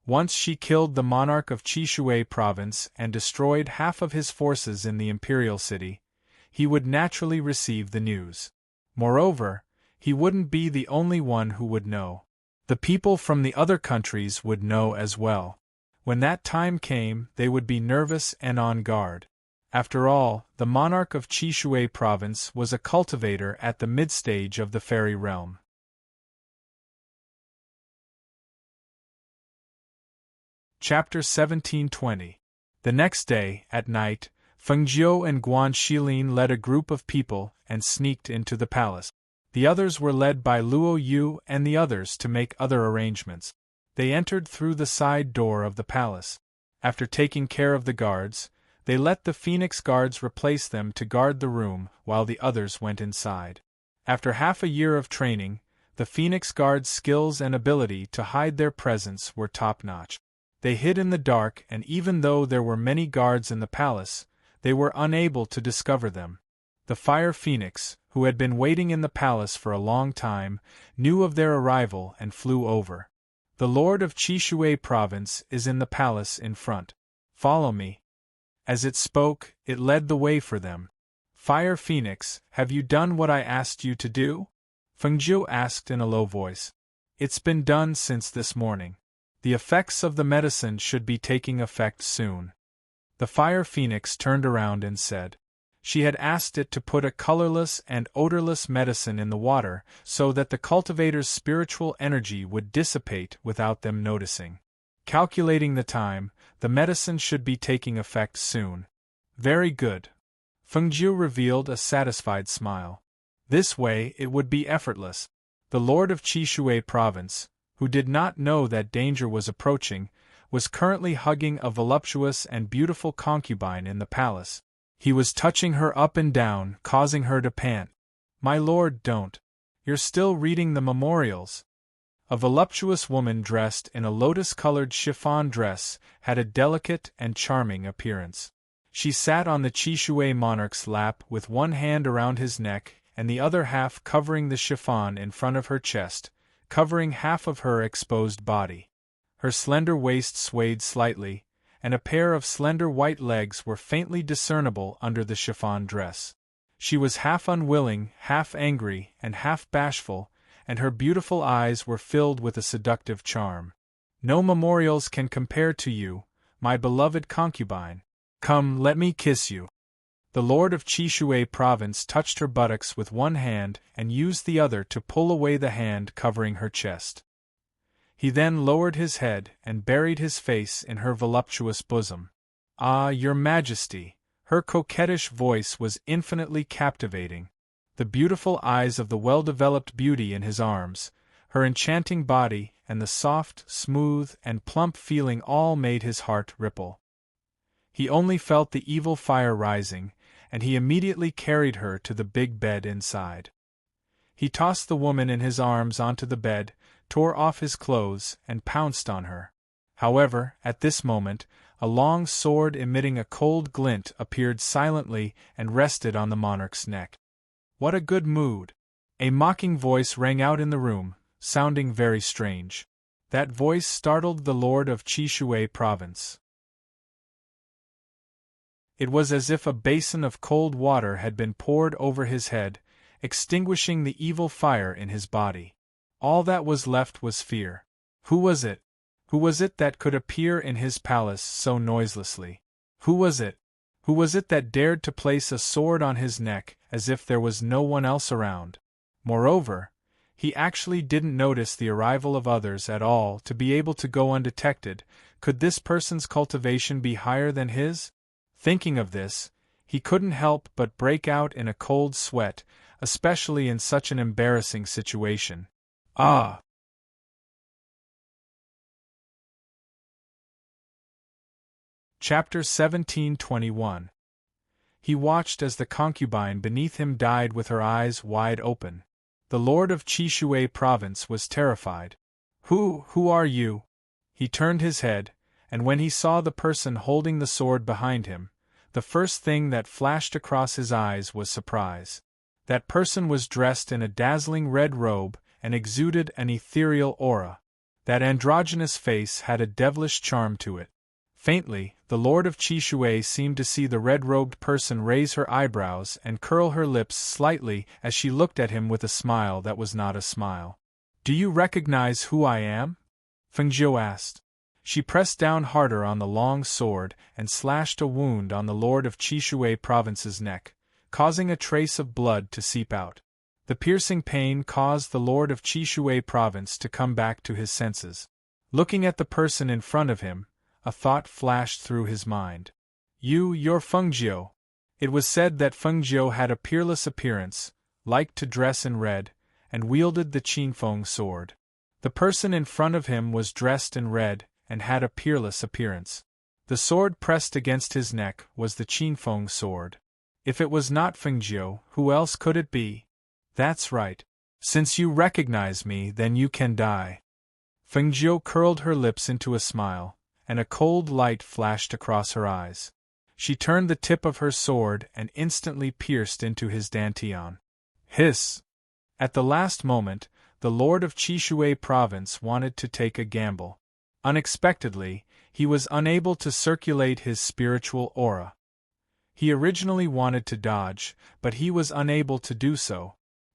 Once she killed the monarch of Qishui province and destroyed half of his forces in the imperial city, he would naturally receive the news. Moreover, he wouldn't be the only one who would know. The people from the other countries would know as well. When that time came, they would be nervous and on guard. After all, the monarch of Qishui province was a cultivator at the mid-stage of the fairy realm. Chapter 17-20. The next day, at night, Fengjiu and Guan Xilin led a group of people and sneaked into the palace. The others were led by Luo Yu and the others to make other arrangements. They entered through the side door of the palace. After taking care of the guards, they let the Phoenix guards replace them to guard the room while the others went inside. After half a year of training, the Phoenix Guard's skills and ability to hide their presence were top-notch. They hid in the dark, and even though there were many guards in the palace, they were unable to discover them. The Fire Phoenix, who had been waiting in the palace for a long time, knew of their arrival and flew over. The Lord of Chishui Province is in the palace in front. Follow me. As it spoke, it led the way for them. Fire Phoenix, have you done what I asked you to do? Fengjiu asked in a low voice. It's been done since this morning. The effects of the medicine should be taking effect soon. The Fire Phoenix turned around and said. She had asked it to put a colorless and odorless medicine in the water so that the cultivator's spiritual energy would dissipate without them noticing. Calculating the time, the medicine should be taking effect soon. Very good. Fengjiu revealed a satisfied smile. This way it would be effortless. The Lord of Chishui Province, who did not know that danger was approaching, was currently hugging a voluptuous and beautiful concubine in the palace. He was touching her up and down, causing her to pant. My lord, don't. You're still reading the memorials. A voluptuous woman dressed in a lotus-colored chiffon dress had a delicate and charming appearance. She sat on the Chishui monarch's lap with one hand around his neck and the other half covering the chiffon in front of her chest, covering half of her exposed body. Her slender waist swayed slightly, and a pair of slender white legs were faintly discernible under the chiffon dress. She was half unwilling, half angry, and half bashful, and her beautiful eyes were filled with a seductive charm. No memorials can compare to you, my beloved concubine. Come, let me kiss you. The Lord of Chishui Province touched her buttocks with one hand and used the other to pull away the hand covering her chest. He then lowered his head and buried his face in her voluptuous bosom. Ah, your Majesty! Her coquettish voice was infinitely captivating. The beautiful eyes of the well-developed beauty in his arms, her enchanting body, and the soft, smooth, and plump feeling all made his heart ripple. He only felt the evil fire rising, and he immediately carried her to the big bed inside. He tossed the woman in his arms onto the bed, tore off his clothes, and pounced on her. However, at this moment, a long sword emitting a cold glint appeared silently and rested on the monarch's neck. What a good mood! A mocking voice rang out in the room, sounding very strange. That voice startled the Lord of Chishui Province. It was as if a basin of cold water had been poured over his head, extinguishing the evil fire in his body. All that was left was fear. Who was it? Who was it that could appear in his palace so noiselessly? Who was it? Who was it that dared to place a sword on his neck as if there was no one else around? Moreover, he actually didn't notice the arrival of others at all to be able to go undetected. Could this person's cultivation be higher than his? Thinking of this, he couldn't help but break out in a cold sweat, especially in such an embarrassing situation. Ah! Chapter 1721. He watched as the concubine beneath him died with her eyes wide open. The Lord of Chishui Province was terrified. Who are you? He turned his head, and when he saw the person holding the sword behind him, the first thing that flashed across his eyes was surprise. That person was dressed in a dazzling red robe and exuded an ethereal aura. That androgynous face had a devilish charm to it. Faintly, the Lord of Chishui seemed to see the red-robed person raise her eyebrows and curl her lips slightly as she looked at him with a smile that was not a smile. Do you recognize who I am? Fengjiu asked. She pressed down harder on the long sword and slashed a wound on the Lord of Chishui Province's neck, causing a trace of blood to seep out. The piercing pain caused the Lord of Chishui Province to come back to his senses. Looking at the person in front of him, a thought flashed through his mind. You're Fengjiu. It was said that Fengjiu had a peerless appearance, liked to dress in red, and wielded the Qinfeng sword. The person in front of him was dressed in red and had a peerless appearance. The sword pressed against his neck was the Qinfeng sword. If it was not Fengjiu, who else could it be? That's right. Since you recognize me, then you can die. Fengjiu curled her lips into a smile, and a cold light flashed across her eyes. She turned the tip of her sword and instantly pierced into his dantian. Hiss! At the last moment, the Lord of Chishui Province wanted to take a gamble. Unexpectedly, he was unable to circulate his spiritual aura. He originally wanted to dodge, but he was unable to do so.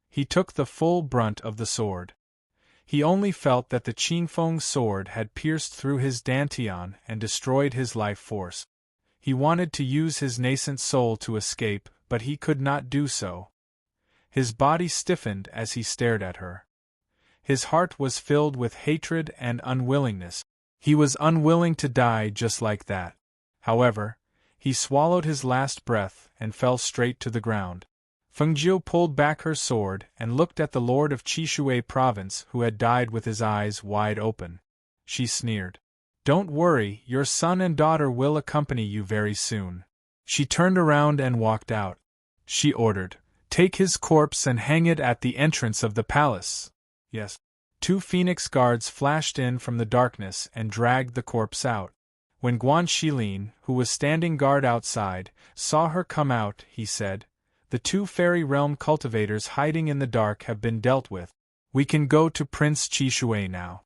He took the full brunt of the sword. He only felt that the Qingfeng sword had pierced through his dantian and destroyed his life force. He wanted to use his nascent soul to escape, but he could not do so. His body stiffened as he stared at her. His heart was filled with hatred and unwillingness. He was unwilling to die just like that. However, he swallowed his last breath and fell straight to the ground. Fengjiu pulled back her sword and looked at the Lord of Chishui Province, who had died with his eyes wide open. She sneered. Don't worry, your son and daughter will accompany you very soon. She turned around and walked out. She ordered, take his corpse and hang it at the entrance of the palace. Yes. 2 phoenix guards flashed in from the darkness and dragged the corpse out. When Guan Shilin, who was standing guard outside, saw her come out, he said, the 2 fairy realm cultivators hiding in the dark have been dealt with. We can go to Prince Chishui now.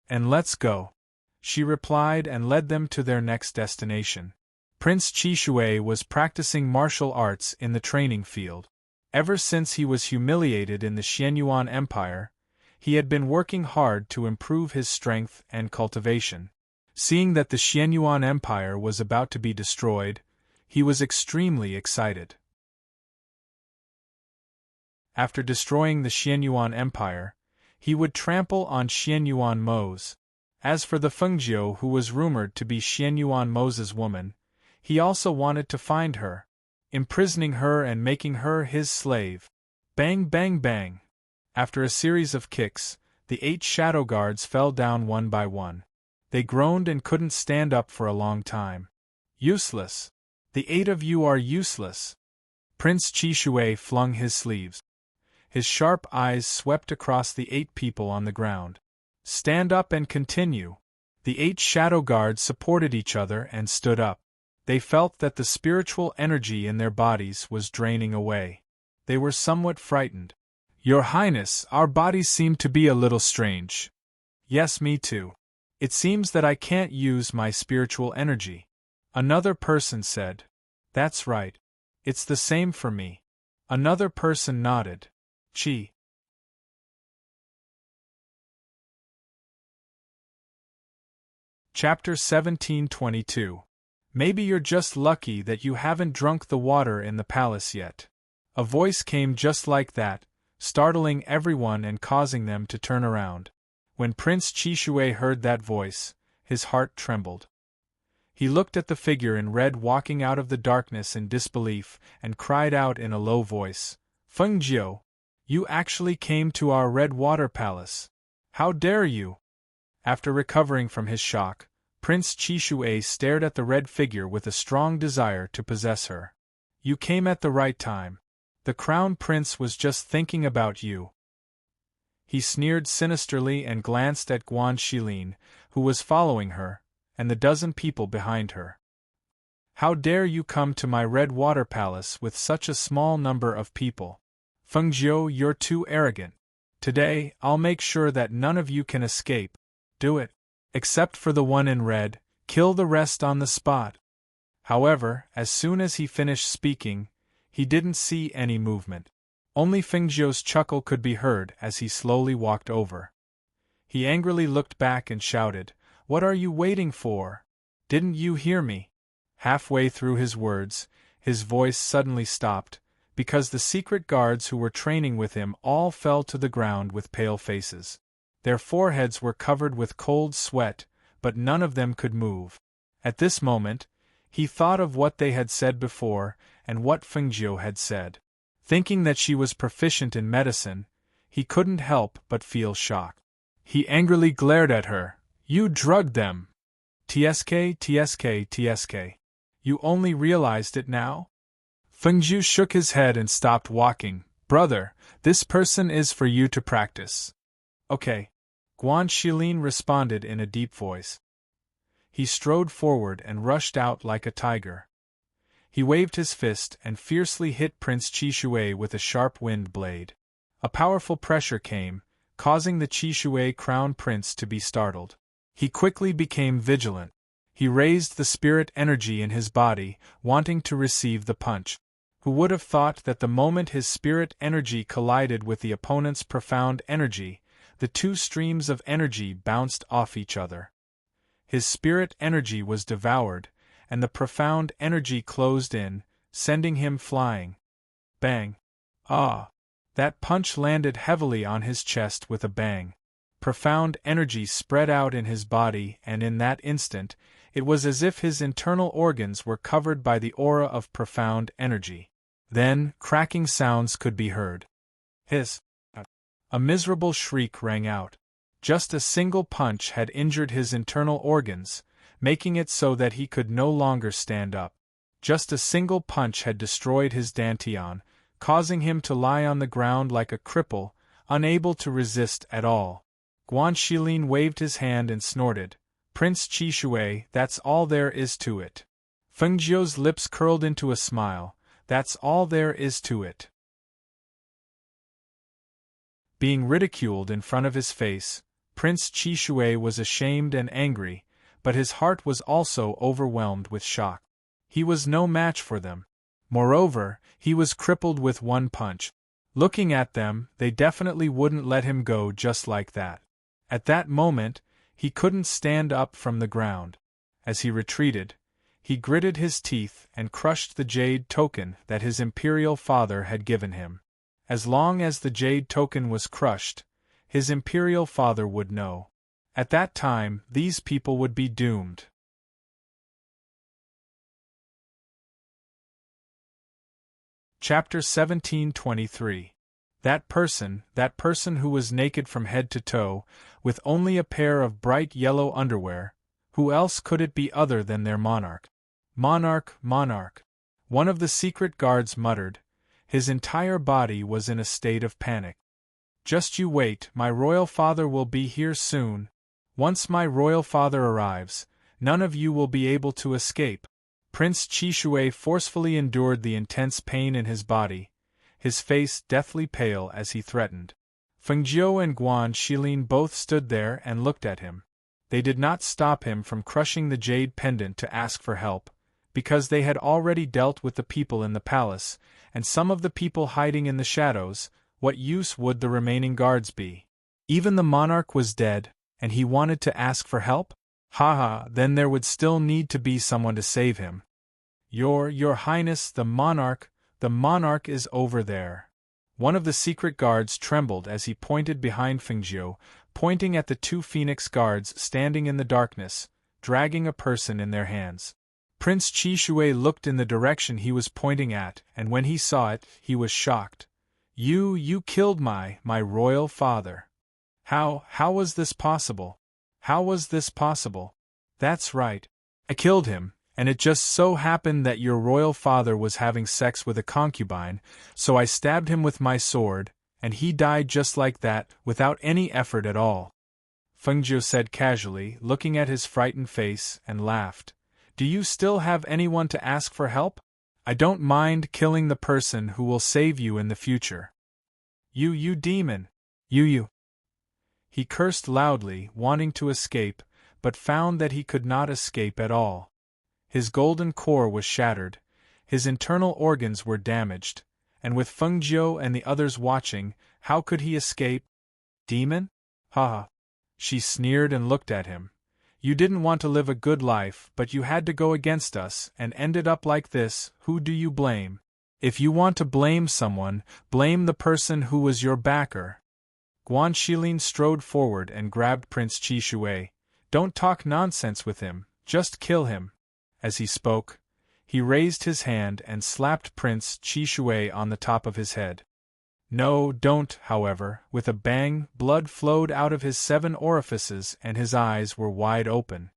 And let's go. She replied and led them to their next destination. Prince Chishui was practicing martial arts in the training field. Ever since he was humiliated in the Xianyuan Empire, he had been working hard to improve his strength and cultivation. Seeing that the Xianyuan Empire was about to be destroyed, he was extremely excited. After destroying the Xianyuan Empire, he would trample on Xianyuan Mo's. As for the Fengjiu, who was rumored to be Xianyuan Mo's woman, he also wanted to find her, imprisoning her and making her his slave. Bang bang bang! After a series of kicks, the 8 shadow guards fell down one by one. They groaned and couldn't stand up for a long time. Useless! The 8 of you are useless! Prince Chishui flung his sleeves. His sharp eyes swept across the 8 people on the ground. Stand up and continue! The 8 shadow guards supported each other and stood up. They felt that the spiritual energy in their bodies was draining away. They were somewhat frightened. Your Highness, our bodies seem to be a little strange. Yes, me too. It seems that I can't use my spiritual energy. Another person said. That's right. It's the same for me. Another person nodded. Chi. Chapter 1722. Maybe you're just lucky that you haven't drunk the water in the palace yet. A voice came just like that, startling everyone and causing them to turn around. When Prince Chishui heard that voice, his heart trembled. He looked at the figure in red walking out of the darkness in disbelief and cried out in a low voice, Fengjiu, you actually came to our Red Water Palace. How dare you? After recovering from his shock, Prince Chishui stared at the red figure with a strong desire to possess her. You came at the right time. The Crown Prince was just thinking about you. He sneered sinisterly and glanced at Guan Shilin, who was following her, and the dozen people behind her. How dare you come to my Red Water Palace with such a small number of people? Fengjiu, you're too arrogant. Today, I'll make sure that none of you can escape. Do it. Except for the one in red, kill the rest on the spot. However, as soon as he finished speaking, he didn't see any movement. Only Fengjiu's chuckle could be heard as he slowly walked over. He angrily looked back and shouted, What are you waiting for? Didn't you hear me? Halfway through his words, his voice suddenly stopped, because the secret guards who were training with him all fell to the ground with pale faces. Their foreheads were covered with cold sweat, but none of them could move. At this moment, he thought of what they had said before and what Fengjiu had said. Thinking that she was proficient in medicine, he couldn't help but feel shock. He angrily glared at her. You drugged them! TSK, TSK, TSK. You only realized it now? Fengjiu shook his head and stopped walking. Brother, this person is for you to practice. Okay. Guan Shilin responded in a deep voice. He strode forward and rushed out like a tiger. He waved his fist and fiercely hit Prince Qishui with a sharp wind blade. A powerful pressure came, causing the Qishui crown prince to be startled. He quickly became vigilant. He raised the spirit energy in his body, wanting to receive the punch. Who would have thought that the moment his spirit energy collided with the opponent's profound energy, the two streams of energy bounced off each other. His spirit energy was devoured, and the profound energy closed in, sending him flying. Bang! Ah! That punch landed heavily on his chest with a bang. Profound energy spread out in his body, and in that instant, it was as if his internal organs were covered by the aura of profound energy. Then, cracking sounds could be heard. Hiss! A miserable shriek rang out. Just a single punch had injured his internal organs, making it so that he could no longer stand up. Just a single punch had destroyed his dantian, causing him to lie on the ground like a cripple, unable to resist at all. Guan Shilin waved his hand and snorted, "Prince Qishui, that's all there is to it." Feng Jiu's lips curled into a smile, "That's all there is to it." Being ridiculed in front of his face, Prince Qishui was ashamed and angry, but his heart was also overwhelmed with shock. He was no match for them. Moreover, he was crippled with one punch. Looking at them, they definitely wouldn't let him go just like that. At that moment, he couldn't stand up from the ground. As he retreated, he gritted his teeth and crushed the jade token that his imperial father had given him. As long as the jade token was crushed, his imperial father would know. At that time, these people would be doomed. Chapter 1723. That person who was naked from head to toe, with only a pair of bright yellow underwear, who else could it be other than their monarch? Monarch, monarch. One of the secret guards muttered. His entire body was in a state of panic. Just you wait, my royal father will be here soon. Once my royal father arrives, none of you will be able to escape. Prince Qishui forcefully endured the intense pain in his body, his face deathly pale as he threatened. Feng Jiu and Guan Shilin both stood there and looked at him. They did not stop him from crushing the jade pendant to ask for help, because they had already dealt with the people in the palace, and some of the people hiding in the shadows. What use would the remaining guards be? Even the monarch was dead, and he wanted to ask for help? Ha, then there would still need to be someone to save him. Your Highness, the monarch is over there. One of the secret guards trembled as he pointed behind Fengjiu, pointing at the two phoenix guards standing in the darkness, dragging a person in their hands. Prince Qishui looked in the direction he was pointing at, and when he saw it, he was shocked. You killed my royal father. How was this possible? How was this possible? That's right. I killed him, and it just so happened that your royal father was having sex with a concubine, so I stabbed him with my sword, and he died just like that, without any effort at all. Fengjiu said casually, looking at his frightened face, and laughed. Do you still have anyone to ask for help? I don't mind killing the person who will save you in the future. You demon! You! He cursed loudly, wanting to escape, but found that he could not escape at all. His golden core was shattered, his internal organs were damaged, and with Feng Jiu and the others watching, how could he escape? Demon? Ha! She sneered and looked at him. You didn't want to live a good life, but you had to go against us, and ended up like this. Who do you blame? If you want to blame someone, blame the person who was your backer. Guan Shilin strode forward and grabbed Prince Qishui. Don't talk nonsense with him, just kill him. As he spoke, he raised his hand and slapped Prince Qishui on the top of his head. No, don't, however. With a bang, blood flowed out of his 7 orifices and his eyes were wide open.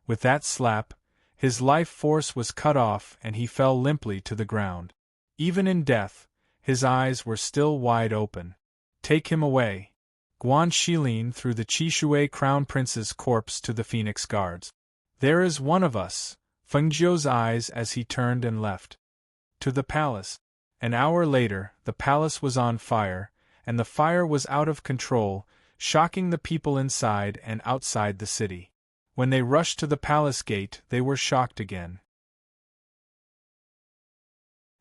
With that slap, his life force was cut off and he fell limply to the ground. Even in death, His eyes were still wide open. Take him away. Guan Shilin threw the Qishui crown prince's corpse to the Phoenix guards. There is one of us, Feng Zhou's eyes as he turned and left. To the palace. An hour later, the palace was on fire, and the fire was out of control, shocking the people inside and outside the city. When they rushed to the palace gate, they were shocked again.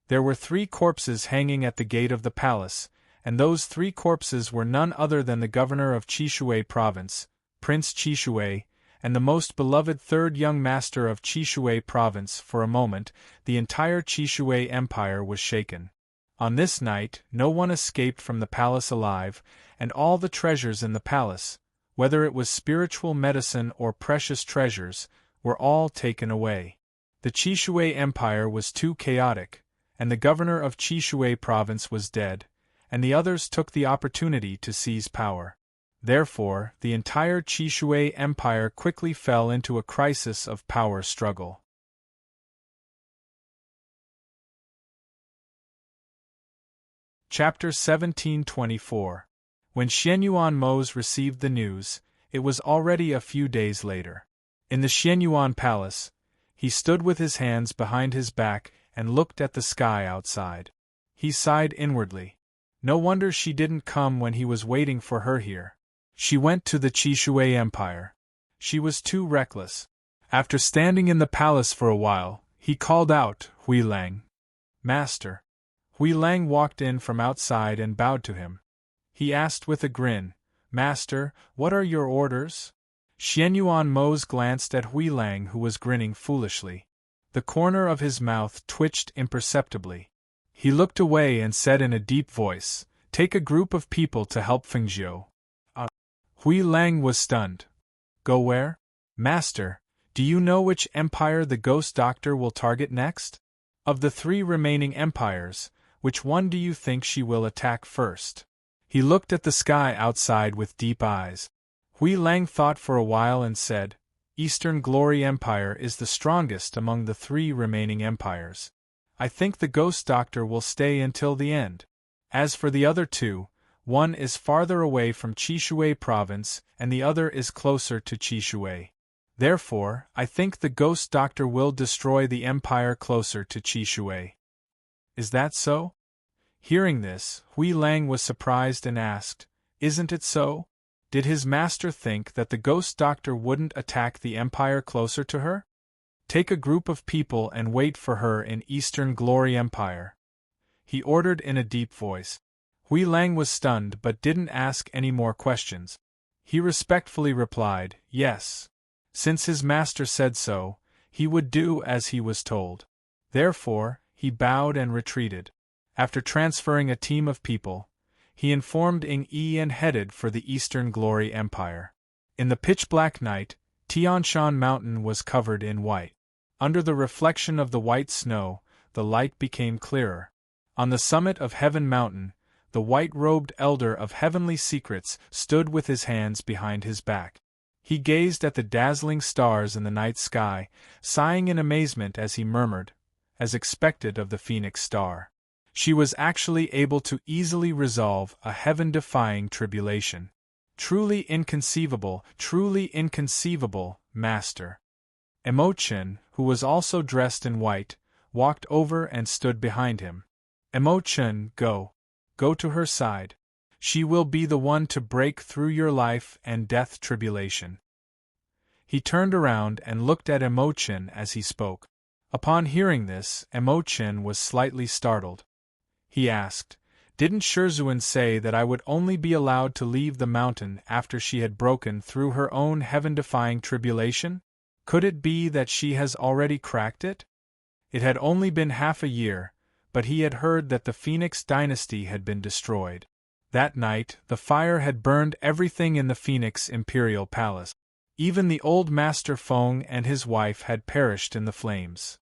There were 3 corpses hanging at the gate of the palace, and those 3 corpses were none other than the governor of Qishui province, Prince Qishui, and the most beloved 3rd young master of Qishui province. For a moment, the entire Qishui empire was shaken. On this night, no one escaped from the palace alive, and all the treasures in the palace, whether it was spiritual medicine or precious treasures, were all taken away. The Qishui empire was too chaotic, and the governor of Qishui province was dead, and the others took the opportunity to seize power. Therefore, the entire Qishui empire quickly fell into a crisis of power struggle. Chapter 1724. When Xianyuan Mose received the news, it was already a few days later. In the Xianyuan palace, he stood with his hands behind his back and looked at the sky outside. He sighed inwardly. No wonder she didn't come when he was waiting for her here. She went to the Qishui Empire. She was too reckless. After standing in the palace for a while, he called out, "Hui Lang." "Master." Hui Lang walked in from outside and bowed to him. He asked with a grin, "Master, what are your orders?" Xianyuan Mose glanced at Hui Lang, who was grinning foolishly. The corner of his mouth twitched imperceptibly. He looked away and said in a deep voice, "Take a group of people to help Feng Zhou." Hui Lang was stunned. "Go where?" "Master, do you know which empire the ghost doctor will target next? Of the 3 remaining empires, which one do you think she will attack first?" He looked at the sky outside with deep eyes. Hui Lang thought for a while and said, "Eastern Glory Empire is the strongest among the 3 remaining empires. I think the ghost doctor will stay until the end. As for the other 2, one is farther away from Qishui province and the other is closer to Qishui. Therefore, I think the ghost doctor will destroy the empire closer to Qishui." "Is that so?" Hearing this, Hui Lang was surprised and asked, "Isn't it so? Did his master think that the ghost doctor wouldn't attack the empire closer to her? Take a group of people and wait for her in Eastern Glory Empire," he ordered in a deep voice. Hui Lang was stunned but didn't ask any more questions. He respectfully replied, "Yes." Since his master said so, he would do as he was told. Therefore, he bowed and retreated. After transferring a team of people, he informed Ing Yi and headed for the Eastern Glory Empire. In the pitch-black night, Tianshan Mountain was covered in white. Under the reflection of the white snow, the light became clearer. On the summit of Heaven Mountain, the white-robed elder of heavenly secrets stood with his hands behind his back. He gazed at the dazzling stars in the night sky, sighing in amazement as he murmured, as expected of the Phoenix Star. She was actually able to easily resolve a heaven-defying tribulation. Truly inconceivable, Master. Emochen, who was also dressed in white, walked over and stood behind him. "Emochen, go. Go to her side. She will be the one to break through your life and death tribulation." He turned around and looked at Emochen as he spoke. Upon hearing this, Emochen was slightly startled. He asked, "Didn't Shizhuan say that I would only be allowed to leave the mountain after she had broken through her own heaven-defying tribulation? Could it be that she has already cracked it?" It had only been half a year, but he had heard that the Phoenix dynasty had been destroyed. That night, the fire had burned everything in the Phoenix Imperial Palace. Even the old Master Feng and his wife had perished in the flames.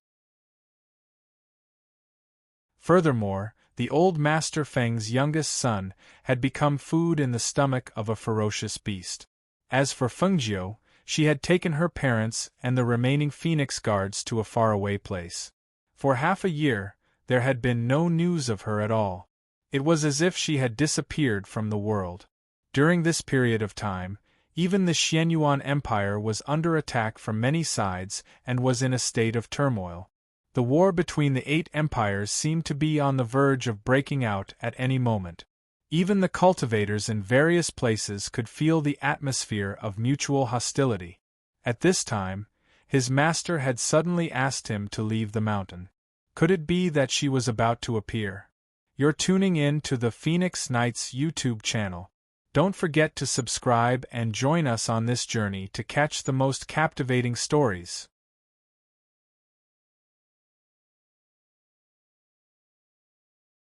Furthermore, the old Master Feng's youngest son had become food in the stomach of a ferocious beast. As for Fengjiu, she had taken her parents and the remaining Phoenix guards to a faraway place. For half a year, there had been no news of her at all. It was as if she had disappeared from the world. During this period of time, even the Xianyuan Empire was under attack from many sides and was in a state of turmoil. The war between the 8 empires seemed to be on the verge of breaking out at any moment. Even the cultivators in various places could feel the atmosphere of mutual hostility. At this time, his master had suddenly asked him to leave the mountain. Could it be that she was about to appear? You're tuning in to the Phoenix Nights YouTube channel. Don't forget to subscribe and join us on this journey to catch the most captivating stories.